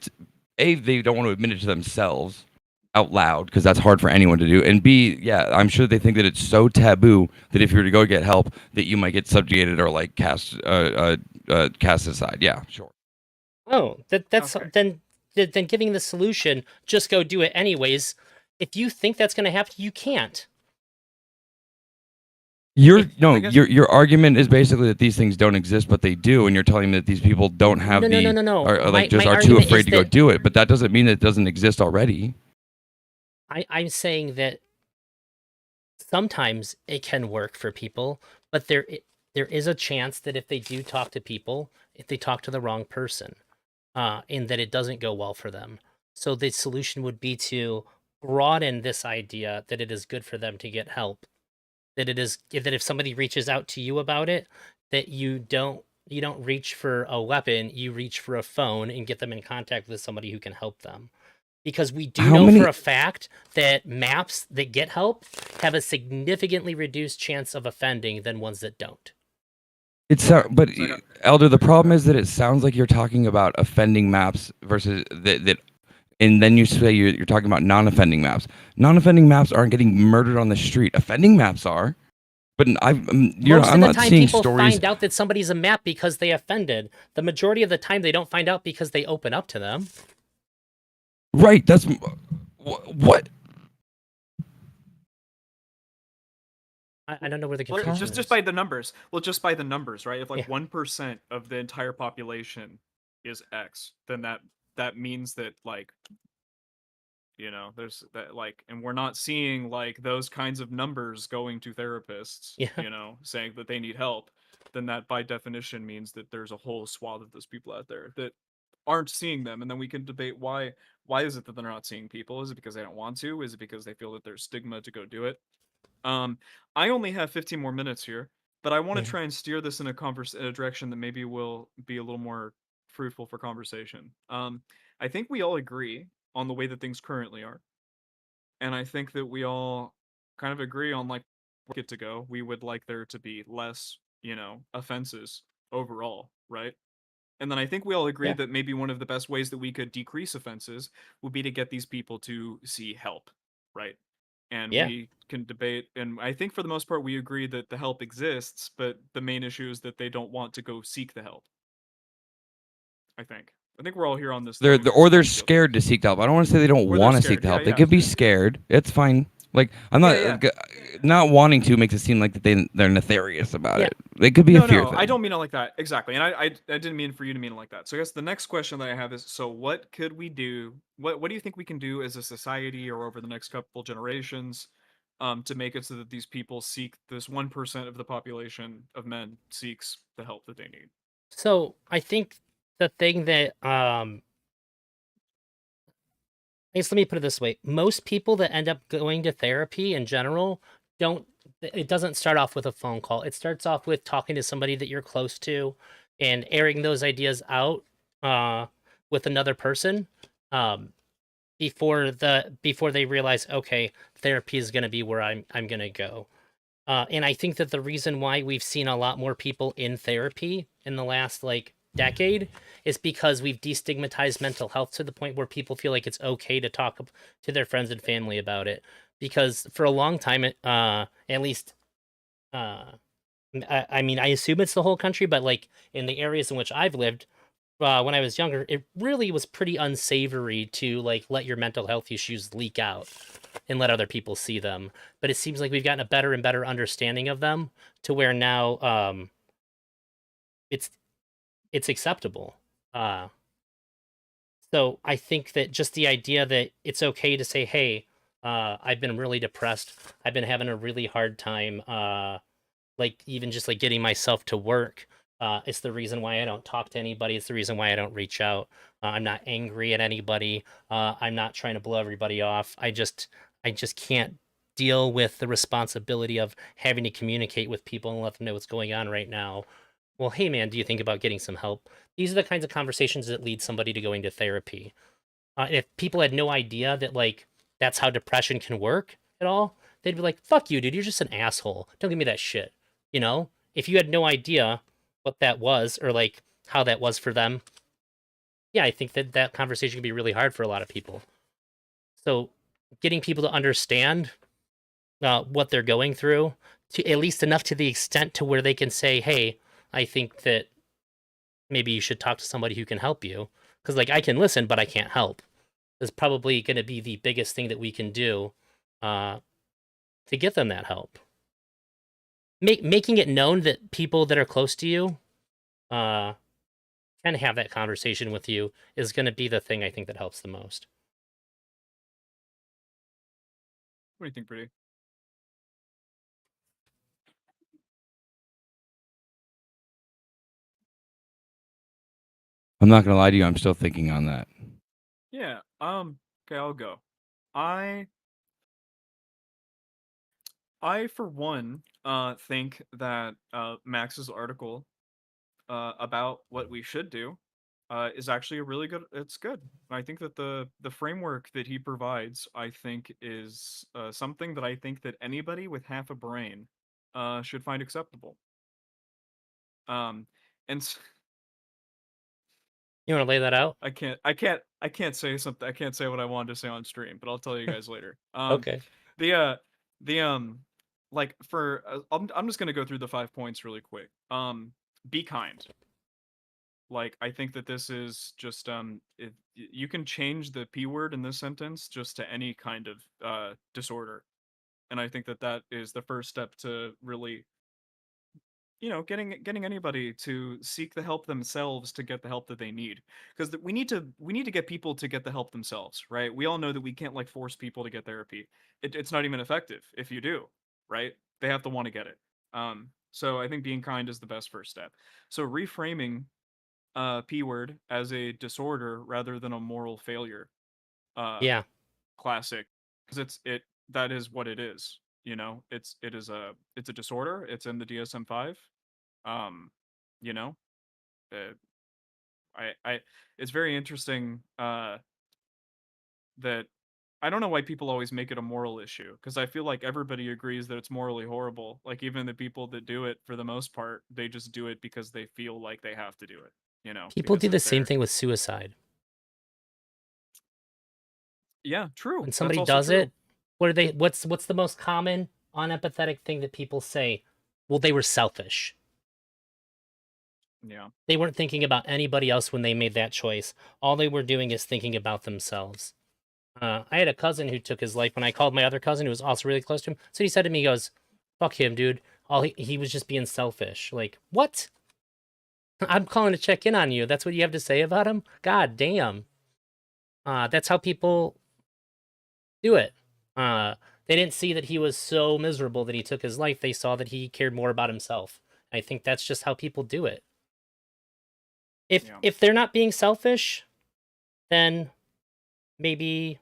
Speaker 3: don't want to admit it to themselves out loud because that's hard for anyone to do, and B, yeah, I'm sure they think that it's so taboo that if you were to go get help, that you might get subjugated or like cast aside. Yeah, sure.
Speaker 2: Oh, that's
Speaker 1: Okay.
Speaker 2: then giving the solution, just go do it anyways. If you think that's going to happen, you can't.
Speaker 3: Your argument is basically that these things don't exist, but they do, and you're telling me that these people don't have
Speaker 2: No.
Speaker 3: are like just
Speaker 2: My
Speaker 3: are too
Speaker 2: argument
Speaker 3: afraid
Speaker 2: is
Speaker 3: to go
Speaker 2: that
Speaker 3: do it. But that doesn't mean that it doesn't exist already.
Speaker 2: I'm saying that sometimes it can work for people, but there is a chance that if they do talk to people, if they talk to the wrong person, and that it doesn't go well for them. So the solution would be to broaden this idea that it is good for them to get help. That if somebody reaches out to you about it, that you don't reach for a weapon, you reach for a phone and get them in contact with somebody who can help them. Because we do
Speaker 3: How
Speaker 2: know
Speaker 3: many?
Speaker 2: for a fact that maps that get help have a significantly reduced chance of offending than ones that don't.
Speaker 3: But Elder, the problem is that it sounds like you're talking about offending maps versus that, and then you say you're talking about non-offending maps. Non-offending maps aren't getting murdered on the street. Offending maps are. But
Speaker 2: Most
Speaker 3: I'm
Speaker 2: of the
Speaker 3: not
Speaker 2: time,
Speaker 3: seeing
Speaker 2: people
Speaker 3: stories.
Speaker 2: find out that somebody's a map because they offended. The majority of the time, they don't find out because they open up to them.
Speaker 3: Right. That's what.
Speaker 2: I don't know where the
Speaker 1: Well,
Speaker 2: confusion
Speaker 1: just
Speaker 2: is.
Speaker 1: by the numbers. Well, just by the numbers, right? If like
Speaker 2: Yeah.
Speaker 1: 1% of the entire population is X, then that means that like there's that like, and we're not seeing like those kinds of numbers going to therapists,
Speaker 2: Yeah.
Speaker 1: saying that they need help, then that by definition means that there's a whole swath of those people out there that aren't seeing them. And then we can debate why is it that they're not seeing people? Is it because they don't want to? Is it because they feel that there's stigma to go do it? I only have 15 more minutes here, but I want to
Speaker 2: Yeah.
Speaker 1: try and steer this in a direction that maybe will be a little more fruitful for conversation. I think we all agree on the way that things currently are, and I think that we all kind of agree on like where it to go. We would like there to be less, offenses overall, right? And then I think we all agree
Speaker 2: Yeah.
Speaker 1: that maybe one of the best ways that we could decrease offenses would be to get these people to see help, right? And
Speaker 2: Yeah.
Speaker 1: we can debate, and I think for the most part we agree that the help exists, but the main issue is that they don't want to go seek the help. I think. I think we're all here on this.
Speaker 3: They're
Speaker 1: thinking
Speaker 3: or
Speaker 1: we're
Speaker 3: they're
Speaker 1: guilty.
Speaker 3: scared to seek the help. I don't want to say they don't
Speaker 1: Or they're
Speaker 3: want to seek
Speaker 1: scared.
Speaker 3: the help.
Speaker 1: Yeah,
Speaker 3: They
Speaker 1: yeah.
Speaker 3: could be scared. It's fine. Like I'm not
Speaker 1: Yeah.
Speaker 3: not wanting to makes it seem like that they're nefarious about
Speaker 2: Yeah.
Speaker 3: it. They could be a
Speaker 1: No,
Speaker 3: fear
Speaker 1: no,
Speaker 3: thing.
Speaker 1: I don't mean it like that. Exactly. And I didn't mean for you to mean it like that. So I guess the next question that I have is, so what could we do? What do you think we can do as a society or over the next couple generations to make it so that these people seek, this 1% of the population of men seeks the help that they need?
Speaker 2: So I think the thing that I guess let me put it this way. Most people that end up going to therapy in general don't it doesn't start off with a phone call. It starts off with talking to somebody that you're close to and airing those ideas out uh with another person um before they realize, okay, therapy is going to be where I'm going to go. And I think that the reason why we've seen a lot more people in therapy in the last like decade is because we've destigmatized mental health to the point where people feel like it's okay to talk to their friends and family about it. Because for a long time, at least, uh, I mean, I assume it's the whole country, but like in the areas in which I've lived, when I was younger, it really was pretty unsavory to like let your mental health issues leak out and let other people see them. But it seems like we've gotten a better and better understanding of them to where now it's it's acceptable. Uh, so I think that just the idea that it's okay to say, "Hey, I've been really depressed. I've been having a really hard time." Like even just like getting myself to work. It's the reason why I don't talk to anybody. It's the reason why I don't reach out. I'm not angry at anybody. I'm not trying to blow everybody off. I just can't deal with the responsibility of having to communicate with people and let them know what's going on right now. Well, hey man, do you think about getting some help? These are the kinds of conversations that lead somebody to going to therapy. If people had no idea that like that's how depression can work at all, they'd be like, "Fuck you, dude. You're just an asshole. Don't give me that shit." You know, if you had no idea what that was or like how that was for them, yeah, I think that that conversation can be really hard for a lot of people. So, getting people to understand what they're going through, to at least enough to the extent to where they can say, "Hey, I think that maybe you should talk to somebody who can help you," because like I can listen, but I can't help. Is probably going to be the biggest thing that we can do uh, to get them that help. Making it known that people that are close to you uh, can have that conversation with you is going to be the thing I think that helps the most.
Speaker 1: What do you think, Pretty?
Speaker 3: I'm not gonna lie to you. I'm still thinking on that.
Speaker 1: Yeah. Okay, I'll go. I I for one think that Max's article about what we should do is actually a really good. It's good. I think that the framework that he provides, I think, is something that I think that anybody with half a brain should find acceptable. Um, and
Speaker 2: You want to lay that out?
Speaker 1: I can't say something. I can't say what I wanted to say on stream, but I'll tell you guys later.
Speaker 2: Okay.
Speaker 1: The the like for I'm just gonna go through the 5 points really quick. Be kind. Like I think that this is just if you can change the p word in this sentence just to any kind of disorder, and I think that that is the first step to really, getting anybody to seek the help themselves to get the help that they need, because we need to get people to get the help themselves, right? We all know that we can't like force people to get therapy. It's not even effective if you do, right? They have to want to get it. So I think being kind is the best first step. So reframing p word as a disorder rather than a moral failure, uh
Speaker 2: Yeah.
Speaker 1: classic, because it that is what it is. It's a disorder. It's in the DSM-5. um you know uh, I it's very interesting that I don't know why people always make it a moral issue, because I feel like everybody agrees that it's morally horrible. Like even the people that do it, for the most part, they just do it because they feel like they have to do it,
Speaker 2: People
Speaker 1: because
Speaker 2: do the
Speaker 1: it's
Speaker 2: same
Speaker 1: their.
Speaker 2: thing with suicide.
Speaker 1: Yeah, true.
Speaker 2: When
Speaker 1: That's
Speaker 2: somebody
Speaker 1: also
Speaker 2: does
Speaker 1: true.
Speaker 2: it, what are they what's the most common unempathetic thing that people say? Well, they were selfish.
Speaker 1: Yeah.
Speaker 2: They weren't thinking about anybody else when they made that choice. All they were doing is thinking about themselves. I had a cousin who took his life when I called my other cousin who was also really close to him. So he said to me, he goes, fuck him, dude. He was just being selfish. Like, what? I'm calling to check in on you. That's what you have to say about him? God damn. That's how people do it. They didn't see that he was so miserable that he took his life. They saw that he cared more about himself. I think that's just how people do it.
Speaker 1: Yeah.
Speaker 2: If they're not being selfish, then maybe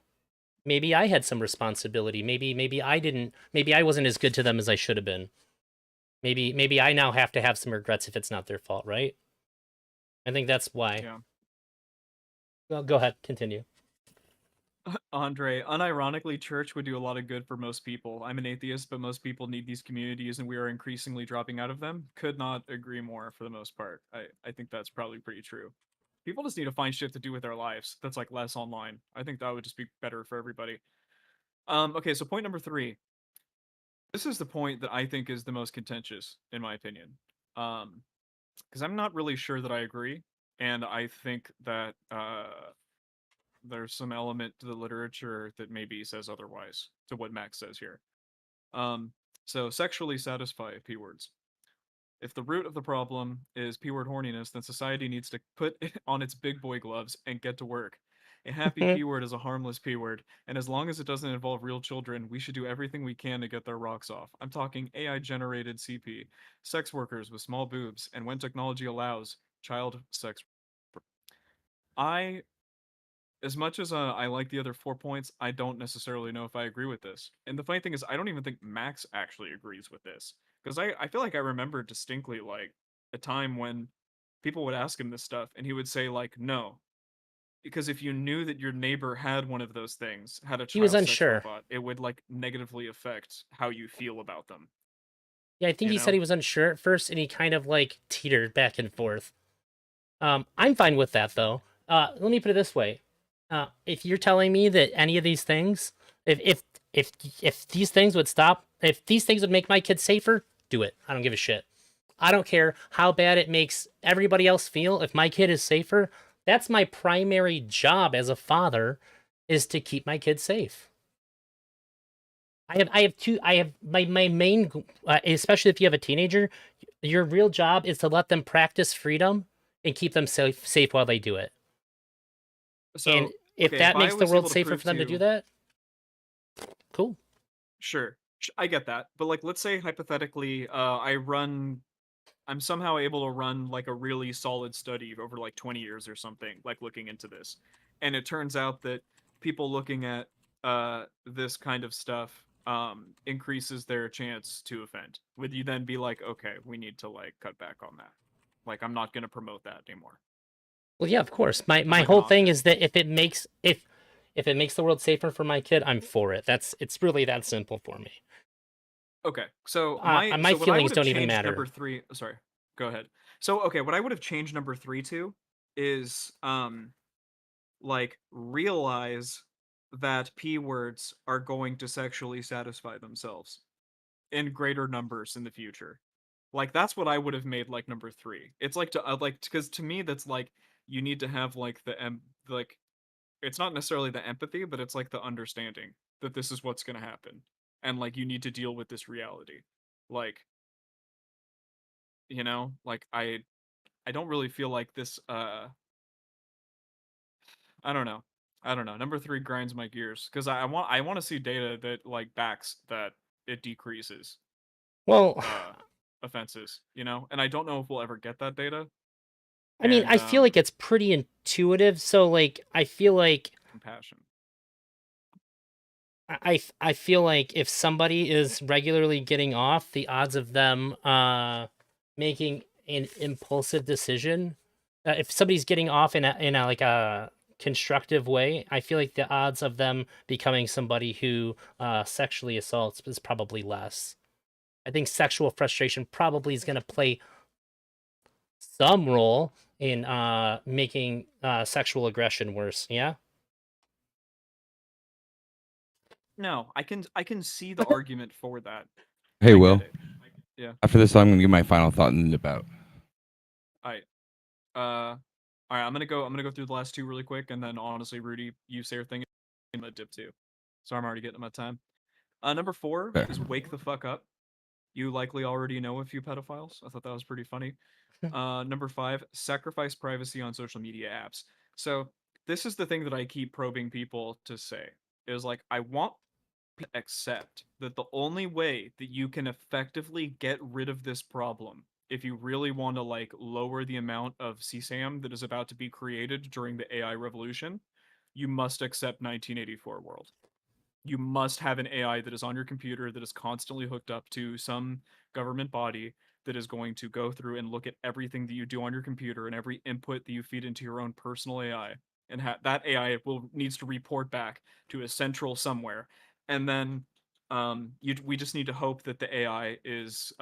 Speaker 2: I had some responsibility. Maybe I didn't. Maybe I wasn't as good to them as I should have been. Maybe I now have to have some regrets if it's not their fault, right? I think that's why.
Speaker 1: Yeah.
Speaker 2: Well, go ahead, continue.
Speaker 1: Andre, unironically, church would do a lot of good for most people. I'm an atheist, but most people need these communities, and we are increasingly dropping out of them. Could not agree more for the most part. I think that's probably pretty true. People just need to find shit to do with their lives that's like less online. I think that would just be better for everybody. Okay, so point number 3. This is the point that I think is the most contentious, in my opinion. Because I'm not really sure that I agree, and I think that there's some element to the literature that maybe says otherwise to what Max says here. So sexually satisfy P words. If the root of the problem is P word horniness, then society needs to put on its big boy gloves and get to work. A happy P word is a harmless P word, and as long as it doesn't involve real children, we should do everything we can to get their rocks off. I'm talking AI generated CP, sex workers with small boobs, and when technology allows, child sex. I as much as I like the other 4 points, I don't necessarily know if I agree with this. And the funny thing is, I don't even think Max actually agrees with this. Because I feel like I remember distinctly, like, a time when people would ask him this stuff, and he would say, like, no. Because if you knew that your neighbor had one of those things, had a
Speaker 2: He was
Speaker 1: child sex
Speaker 2: unsure.
Speaker 1: robot, it would, like, negatively affect how you feel about them.
Speaker 2: Yeah, I think
Speaker 1: You
Speaker 2: he said
Speaker 1: know?
Speaker 2: he was unsure at first, and he kind of like teetered back and forth. I'm fine with that though. Let me put it this way: if you're telling me that any of these things, if if if these things would stop, if these things would make my kids safer, do it. I don't give a shit. I don't care how bad it makes everybody else feel. If my kid is safer, that's my primary job as a father, is to keep my kids safe. I have my main, especially if you have a teenager, your real job is to let them practice freedom and keep them safe while they do it. And
Speaker 1: So,
Speaker 2: if
Speaker 1: okay, if
Speaker 2: that
Speaker 1: I
Speaker 2: makes the
Speaker 1: was
Speaker 2: world
Speaker 1: able to
Speaker 2: safer
Speaker 1: prove
Speaker 2: for
Speaker 1: to
Speaker 2: them to do
Speaker 1: you
Speaker 2: that, cool.
Speaker 1: sure. I get that. But like let's say hypothetically I'm somehow able to run like a really solid study over like 20 years or something, like looking into this. And it turns out that people looking at this kind of stuff increases their chance to offend. Would you then be like, okay, we need to like cut back on that? Like I'm not gonna promote that anymore.
Speaker 2: Well, yeah, of course.
Speaker 1: As
Speaker 2: My
Speaker 1: like an
Speaker 2: whole thing
Speaker 1: option.
Speaker 2: is that if it makes the world safer for my kid, I'm for it. It's really that simple for me.
Speaker 1: Okay. So
Speaker 2: My
Speaker 1: what I
Speaker 2: feelings
Speaker 1: would have
Speaker 2: don't even
Speaker 1: changed
Speaker 2: matter.
Speaker 1: number 3, sorry. Go ahead. So okay, what I would have changed number 3 to is like realize that P words are going to sexually satisfy themselves in greater numbers in the future. Like that's what I would have made like number 3. It's like to like because to me that's like you need to have like like it's not necessarily the empathy, but it's like the understanding that this is what's going to happen and like you need to deal with this reality. Like, like I don't really feel like this I don't know. I don't know. Number 3 grinds my gears cuz I want to see data that like backs that it decreases
Speaker 2: Well,
Speaker 1: uh offenses, And I don't know if we'll ever get that data
Speaker 2: I mean,
Speaker 1: and
Speaker 2: I feel like it's pretty intuitive. So like, I feel like
Speaker 1: compassion.
Speaker 2: I feel like if somebody is regularly getting off, the odds of them making an impulsive decision, if somebody's getting off in a like a constructive way, I feel like the odds of them becoming somebody who sexually assaults is probably less. I think sexual frustration probably is going to play some role in making sexual aggression worse. Yeah.
Speaker 1: No, I can see the argument for that.
Speaker 3: Hey,
Speaker 1: I get
Speaker 3: Will.
Speaker 1: it. Yeah.
Speaker 3: After this, I'm going to give my final thought in the bout.
Speaker 1: I All right, I'm gonna go through the last two really quick, and then honestly, Rudy, you say your thing. I'm gonna dip too. So I'm already getting my time. Number 4
Speaker 3: Fair.
Speaker 1: is wake the fuck up. You likely already know a few pedophiles. I thought that was pretty funny. Number 5, sacrifice privacy on social media apps. So this is the thing that I keep probing people to say is like I want people to accept that the only way that you can effectively get rid of this problem, if you really want to like lower the amount of CSAM that is about to be created during the AI revolution, you must accept 1984 world. You must have an AI that is on your computer that is constantly hooked up to some government body that is going to go through and look at everything that you do on your computer and every input that you feed into your own personal AI, and that AI will needs to report back to a central somewhere, and then we just need to hope that the AI is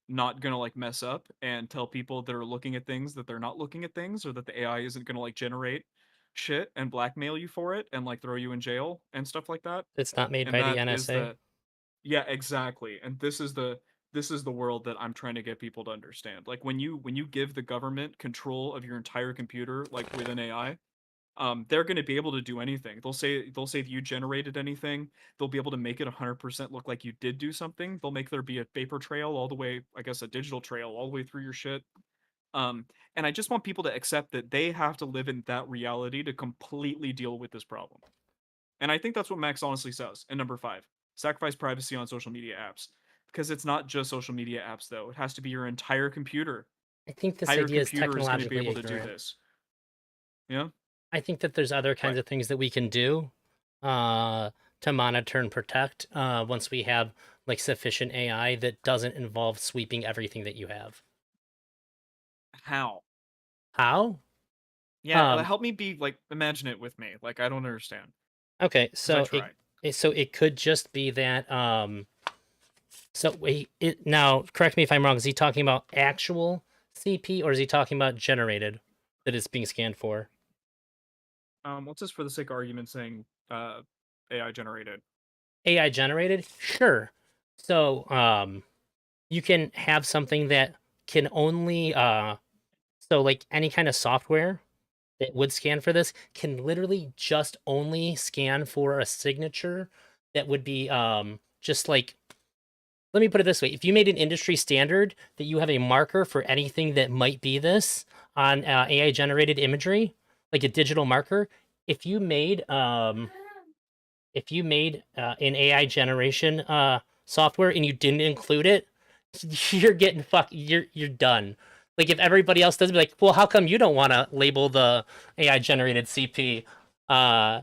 Speaker 1: not gonna like mess up and tell people that are looking at things that they're not looking at things, or that the AI isn't gonna like generate shit and blackmail you for it and like throw you in jail and stuff like that.
Speaker 2: It's not made
Speaker 1: And
Speaker 2: by the
Speaker 1: that is
Speaker 2: NSA.
Speaker 1: the yeah, exactly. And this is the world that I'm trying to get people to understand. Like when you give the government control of your entire computer like with an AI, they're going to be able to do anything. They'll say that you generated anything. They'll be able to make it 100% look like you did do something. They'll make there be a paper trail all the way, I guess a digital trail all the way through your shit. Um, and I just want people to accept that they have to live in that reality to completely deal with this problem. And I think that's what Max honestly says. And number 5, sacrifice privacy on social media apps. Because it's not just social media apps, though. It has to be your entire computer.
Speaker 2: I think this
Speaker 1: Entire
Speaker 2: idea is
Speaker 1: computer is going to be
Speaker 2: technologically
Speaker 1: able to do
Speaker 2: ignorant.
Speaker 1: this. Yeah?
Speaker 2: I think that there's other kinds
Speaker 1: Right.
Speaker 2: of things that we can do uh, to monitor and protect once we have like sufficient AI that doesn't involve sweeping everything that you have.
Speaker 1: How?
Speaker 2: How?
Speaker 1: Yeah,
Speaker 2: Um,
Speaker 1: help me be like, imagine it with me. Like, I don't understand.
Speaker 2: okay,
Speaker 1: Because I
Speaker 2: so
Speaker 1: tried.
Speaker 2: it could just be that so wait, now correct me if I'm wrong. Is he talking about actual CP or is he talking about generated that it's being scanned for?
Speaker 1: Let's just for the sake of argument saying AI generated.
Speaker 2: AI generated? Sure. So you can have something that can only so like any kind of software that would scan for this can literally just only scan for a signature that would be just like, let me put it this way. If you made an industry standard that you have a marker for anything that might be this on AI generated imagery, like a digital marker, if you made an AI generation software and you didn't include it, you're getting you're done. Like if everybody else does, be like, well, how come you don't want to label the AI generated CP? Uh,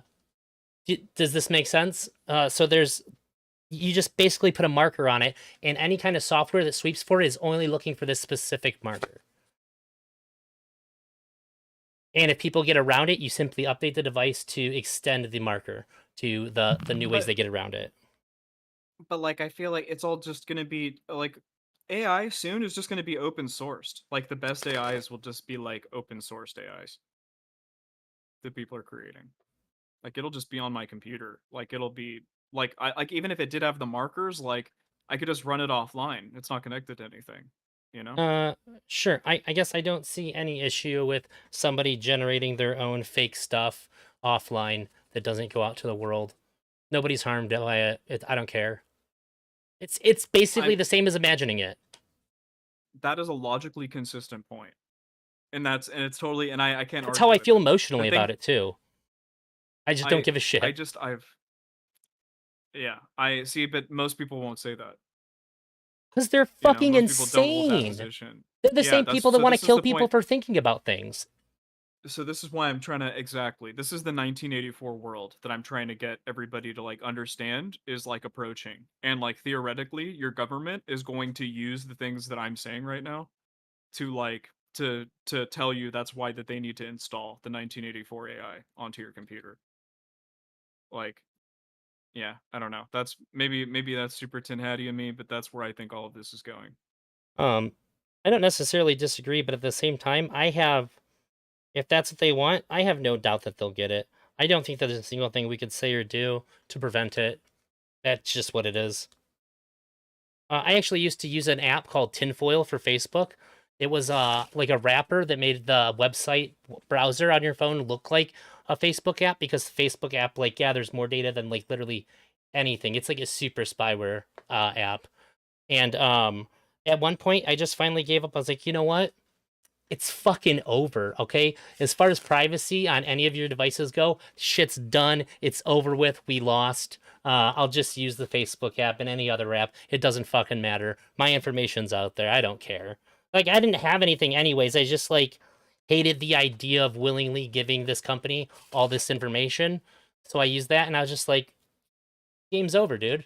Speaker 2: does this make sense? So there's you just basically put a marker on it, and any kind of software that sweeps for it is only looking for this specific marker. And if people get around it, you simply update the device to extend the marker to the new ways
Speaker 1: But
Speaker 2: they get around it.
Speaker 1: like I feel like it's all just gonna be like AI soon is just gonna be open sourced. Like the best AIs will just be like open sourced AIs that people are creating. Like it'll just be on my computer. Like it'll be like I like even if it did have the markers, like I could just run it offline. It's not connected to anything, you know?
Speaker 2: Uh, sure. I guess I don't see any issue with somebody generating their own fake stuff offline that doesn't go out to the world. Nobody's harmed by it. I don't care. It's basically
Speaker 1: I'm
Speaker 2: the same as imagining it.
Speaker 1: that is a logically consistent point. And it's totally and I can't
Speaker 2: That's how
Speaker 1: argue
Speaker 2: I
Speaker 1: with
Speaker 2: feel
Speaker 1: it. The
Speaker 2: emotionally
Speaker 1: thing
Speaker 2: about it too. I just don't
Speaker 1: I
Speaker 2: give a
Speaker 1: I
Speaker 2: shit.
Speaker 1: just I've yeah, I see, but most people won't say that.
Speaker 2: Because they're
Speaker 1: You know,
Speaker 2: fucking
Speaker 1: most people don't hold that
Speaker 2: insane.
Speaker 1: position.
Speaker 2: They're the
Speaker 1: Yeah,
Speaker 2: same
Speaker 1: that's
Speaker 2: people that
Speaker 1: so
Speaker 2: want to
Speaker 1: this is
Speaker 2: kill
Speaker 1: the
Speaker 2: people
Speaker 1: point.
Speaker 2: for thinking about things.
Speaker 1: So this is why I'm trying to exactly. This is the 1984 world that I'm trying to get everybody to like understand is like approaching. And like theoretically, your government is going to use the things that I'm saying right now to like to tell you that's why that they need to install the 1984 AI onto your computer. Like, yeah, I don't know. That's maybe that's super tin hatty of me, but that's where I think all of this is going.
Speaker 2: Um, I don't necessarily disagree, but at the same time, if that's what they want, I have no doubt that they'll get it. I don't think that there's a single thing we could say or do to prevent it. That's just what it is. I actually used to use an app called Tinfoil for Facebook. It was like a wrapper that made the website browser on your phone look like a Facebook app, because the Facebook app like gathers more data than like literally anything. It's like a super spyware app. And at one point I just finally gave up. I was like, you know what? It's fucking over, okay? As far as privacy on any of your devices go, shit's done. It's over with. We lost. I'll just use the Facebook app and any other app. It doesn't fucking matter. My information's out there. I don't care. Like, I didn't have anything anyways. I just, like, hated the idea of willingly giving this company all this information. So I used that, and I was just like, game's over, dude.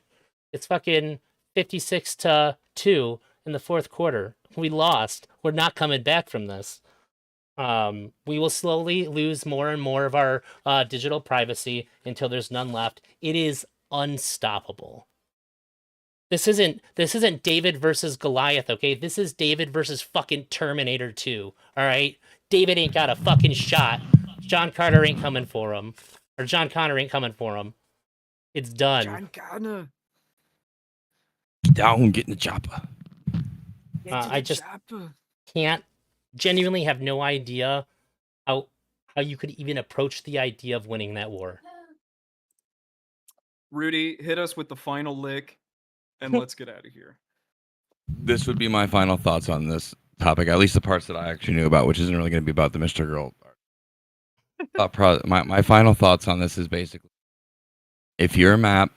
Speaker 2: It's fucking 56-2 in the fourth quarter. We lost. We're not coming back from this. We will slowly lose more and more of our digital privacy until there's none left. It is unstoppable. This isn't David versus Goliath, okay? This is David versus fucking Terminator 2. All right? David ain't got a fucking shot. John Carter ain't coming for him. Or John Connor ain't coming for him. It's done.
Speaker 1: John Connor.
Speaker 3: Get down, get in the chopper.
Speaker 2: I just can't genuinely have no idea how you could even approach the idea of winning that war.
Speaker 1: Rudy, hit us with the final lick, and let's get out of here.
Speaker 3: This would be my final thoughts on this topic, at least the parts that I actually knew about, which isn't really going to be about the Mr. Girl part. My final thoughts on this is basically, if you're a map,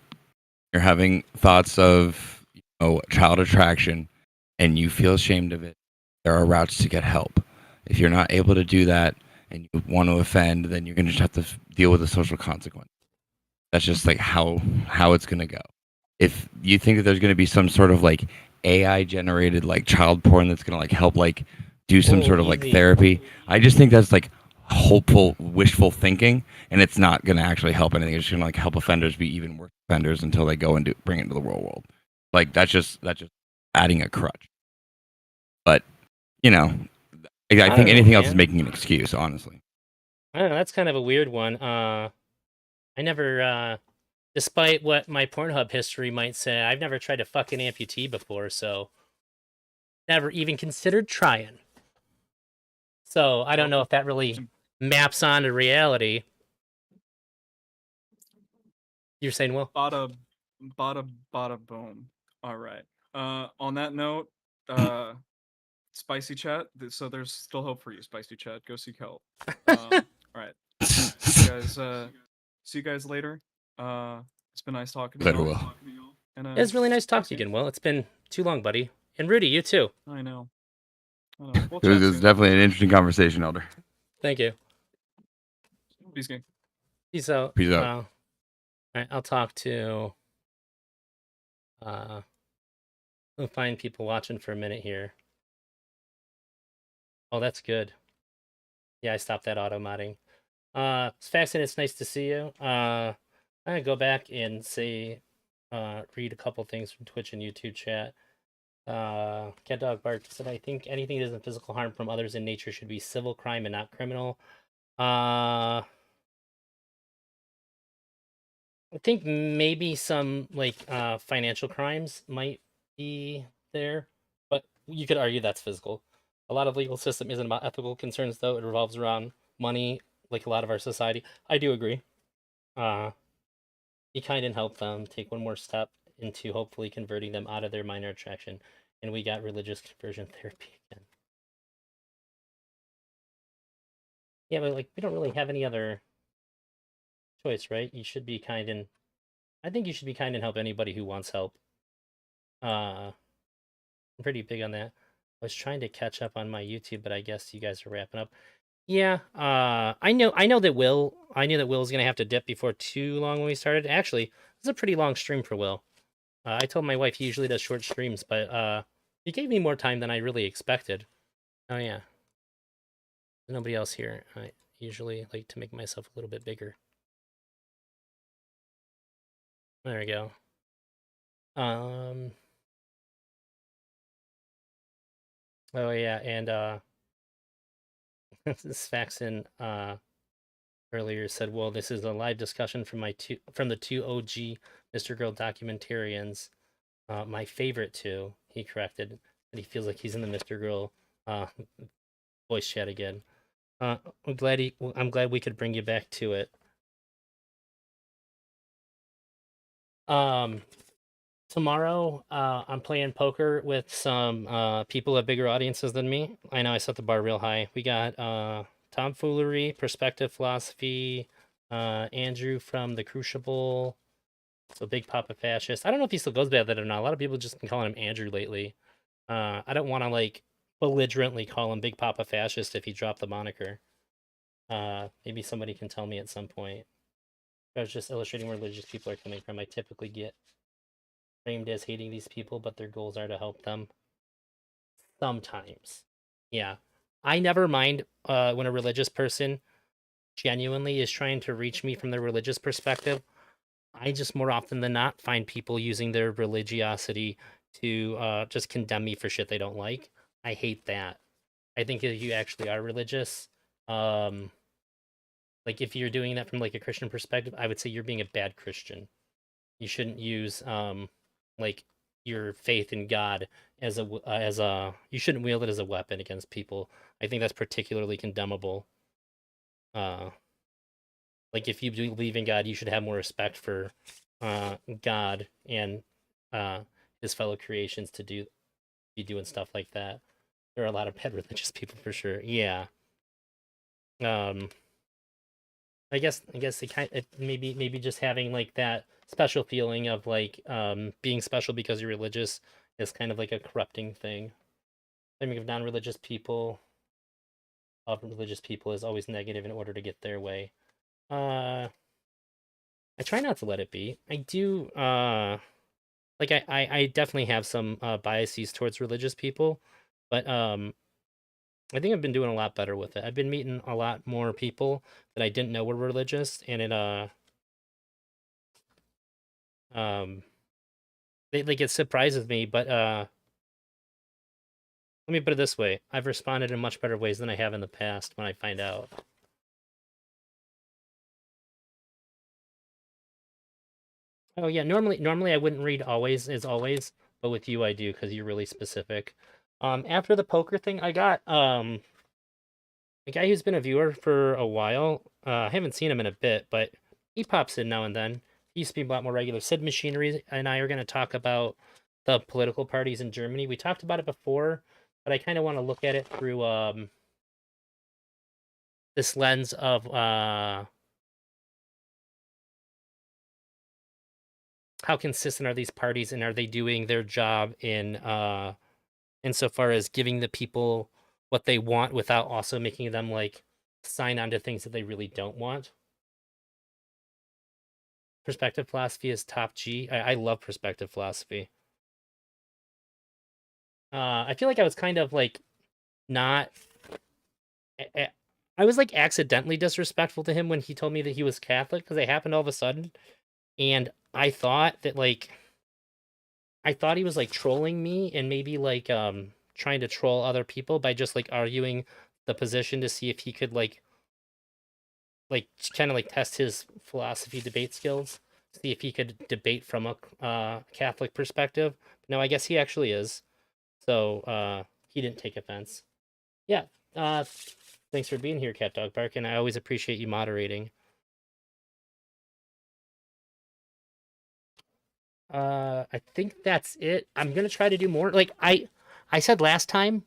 Speaker 3: you're having thoughts of child attraction, and you feel ashamed of it, there are routes to get help. If you're not able to do that and you want to offend, then you're going to just have to deal with the social consequence. That's just like how it's going to go. If you think that there's going to be some sort of like AI generated like child porn that's going to like help like do some sort of like therapy, I just think that's like hopeful, wishful thinking, and it's not going to actually help anything. It's just going to like help offenders be even worse offenders until they go and bring it into the real world. Like that's just adding a crutch. But I think anything else is making an excuse, honestly.
Speaker 2: I don't know. That's kind of a weird one. I never, despite what my Pornhub history might say, I've never tried to fuck an amputee before, so never even considered trying. So I don't know if that really maps onto reality. You're saying, Will?
Speaker 1: Bada boom. All right. On that note, Spicy Chat. So there's still hope for you, Spicy Chat. Go seek help. All right. See you guys later. It's been nice talking to you.
Speaker 3: Will.
Speaker 1: And,
Speaker 2: It's really nice talking to you again, Will. It's been too long, buddy. And Rudy, you too.
Speaker 1: I know. We'll
Speaker 3: it was definitely an interesting conversation, Elder.
Speaker 2: Thank you.
Speaker 1: Peace, gang.
Speaker 2: Peace out.
Speaker 3: Peace out.
Speaker 2: All right, I'll talk to. We'll find people watching for a minute here. Oh, that's good. Yeah, I stopped that auto modding. Faxon, it's nice to see you. I'm gonna go back and say, read a couple things from Twitch and YouTube chat. Cat Dog Bark said, I think anything that isn't physical harm from others in nature should be civil crime and not criminal. I think maybe some like financial crimes might be there, but you could argue that's physical. A lot of legal system isn't about ethical concerns, though. It revolves around money, like a lot of our society. I do agree. Be kind and help them take one more step into hopefully converting them out of their minor attraction. And we got religious conversion therapy again. Yeah, but like we don't really have any other choice, right? You should be kind and I think you should be kind and help anybody who wants help. I'm pretty big on that. I was trying to catch up on my YouTube, but I guess you guys are wrapping up. Yeah, I know that I knew that Will's gonna have to dip before too long when we started. Actually, it's a pretty long stream for Will. I told my wife he usually does short streams, but he gave me more time than I really expected. Oh yeah. Nobody else here. I usually like to make myself a little bit bigger. There we go. Oh yeah, and this Faxon earlier said, "Well, this is a live discussion from the two OG Mr. Girl documentarians. My favorite two." He corrected that he feels like he's in the Mr. Girl uh, voice chat again. I'm glad we could bring you back to it. Um, Tomorrow, I'm playing poker with some people with bigger audiences than me. I know I set the bar real high. We got Tomfoolery, Perspective Philosophy, Andrew from the Crucible, so Big Papa Fascist. I don't know if he still goes by that or not. A lot of people just been calling him Andrew lately. I don't want to like belligerently call him Big Papa Fascist if he dropped the moniker. Maybe somebody can tell me at some point. I was just illustrating where religious people are coming from. I typically get framed as hating these people, but their goals are to help them. Sometimes. Yeah. I never mind when a religious person genuinely is trying to reach me from their religious perspective. I just more often than not find people using their religiosity to just condemn me for shit they don't like. I hate that. I think if you actually are religious, um, like if you're doing that from like a Christian perspective, I would say you're being a bad Christian. You shouldn't use like your faith in God as a you shouldn't wield it as a weapon against people. I think that's particularly condemnable. Uh, like if you believe in God, you should have more respect for God and uh, his fellow creations to be doing stuff like that. There are a lot of bad religious people for sure. Yeah. Um, I guess maybe just having like that special feeling of like being special because you're religious is kind of like a corrupting thing. Thinking of non-religious people of religious people is always negative in order to get their way. Uh, I try not to let it be. I do like I definitely have some biases towards religious people, but I think I've been doing a lot better with it. I've been meeting a lot more people that I didn't know were religious, and um it surprises me, but let me put it this way. I've responded in much better ways than I have in the past when I find out. Oh yeah, normally I wouldn't read always as always, but with you I do because you're really specific. After the poker thing, I got a guy who's been a viewer for a while. I haven't seen him in a bit, but he pops in now and then. He used to be a lot more regular. Sid Machinery and I are going to talk about the political parties in Germany. We talked about it before, but I kind of want to look at it through this lens of how consistent are these parties and are they doing their job in insofar as giving the people what they want without also making them like sign on to things that they really don't want. Perspective philosophy is top G. I love perspective philosophy. I feel like I was kind of like not. I was like accidentally disrespectful to him when he told me that he was Catholic because it happened all of a sudden, and I thought that like I thought he was like trolling me and maybe like trying to troll other people by just like arguing the position to see if he could like kind of like test his philosophy debate skills, see if he could debate from a Catholic perspective. No, I guess he actually is. So he didn't take offense. Yeah. Uh, Thanks for being here, Cat Dog Bark, and I always appreciate you moderating. I think that's it. I'm gonna try to do more. Like I said last time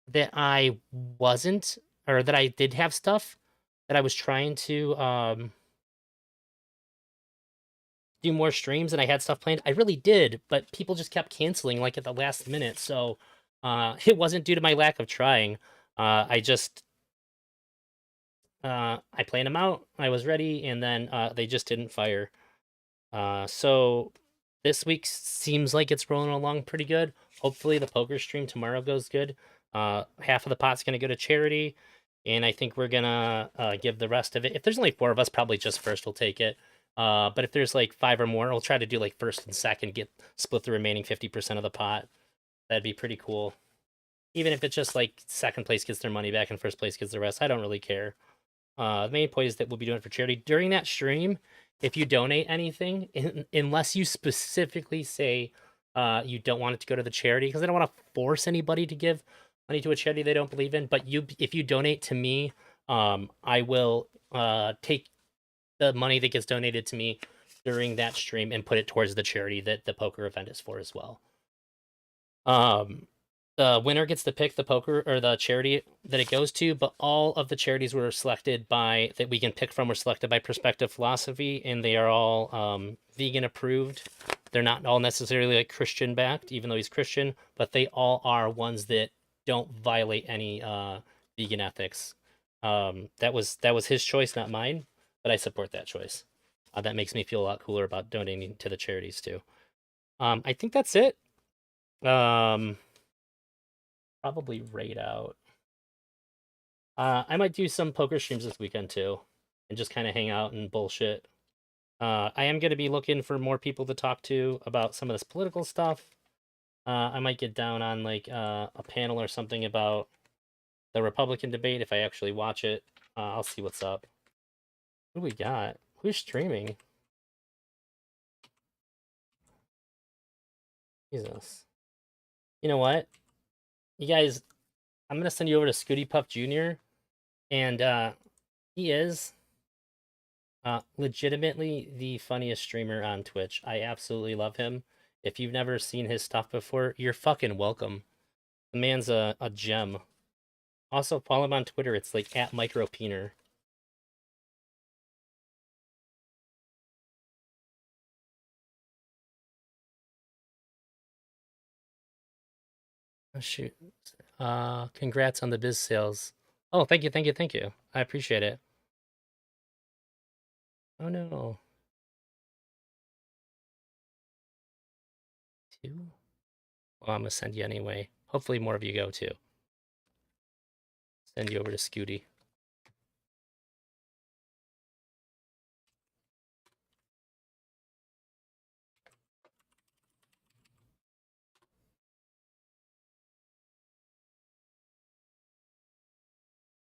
Speaker 2: that I wasn't, or that I did have stuff that I was trying to do more streams and I had stuff planned. I really did, but people just kept canceling like at the last minute. So it wasn't due to my lack of trying. I just I planned them out. I was ready, and then they just didn't fire. So this week seems like it's rolling along pretty good. Hopefully the poker stream tomorrow goes good. Half of the pot's gonna go to charity, and I think we're gonna give the rest of it. If there's only 4 of us, probably just first will take it. But if there's like 5 or more, we'll try to do like first and second, get split the remaining 50% of the pot. That'd be pretty cool. Even if it's just like second place gets their money back and first place gets the rest, I don't really care. The main point is that we'll be doing it for charity. During that stream, if you donate anything, unless you specifically say you don't want it to go to the charity, because I don't want to force anybody to give money to a charity they don't believe in. But if you donate to me, I will take the money that gets donated to me during that stream and put it towards the charity that the poker event is for as well. The winner gets to pick the poker or the charity that it goes to, but all of the charities were selected by that we can pick from were selected by Perspective Philosophy, and they are all vegan approved. They're not all necessarily like Christian backed, even though he's Christian, but they all are ones that don't violate any vegan ethics. That was his choice, not mine, but I support that choice. That makes me feel a lot cooler about donating to the charities too. I think that's it. Probably raid out. I might do some poker streams this weekend too, and just kind of hang out and bullshit. I am going to be looking for more people to talk to about some of this political stuff. I might get down on like a panel or something about the Republican debate if I actually watch it. I'll see what's up. What do we got? Who's streaming? Jesus. You know what? You guys, I'm gonna send you over to Scooty Puff Jr. And he is legitimately the funniest streamer on Twitch. I absolutely love him. If you've never seen his stuff before, you're fucking welcome. The man's a gem. Also, follow him on Twitter. It's like @micropeener. Oh, shoot. Congrats on the biz sales. Oh, thank you, thank you, thank you. I appreciate it. Oh no. 2? Well, I'm gonna send you anyway. Hopefully more of you go too. Send you over to Scooty.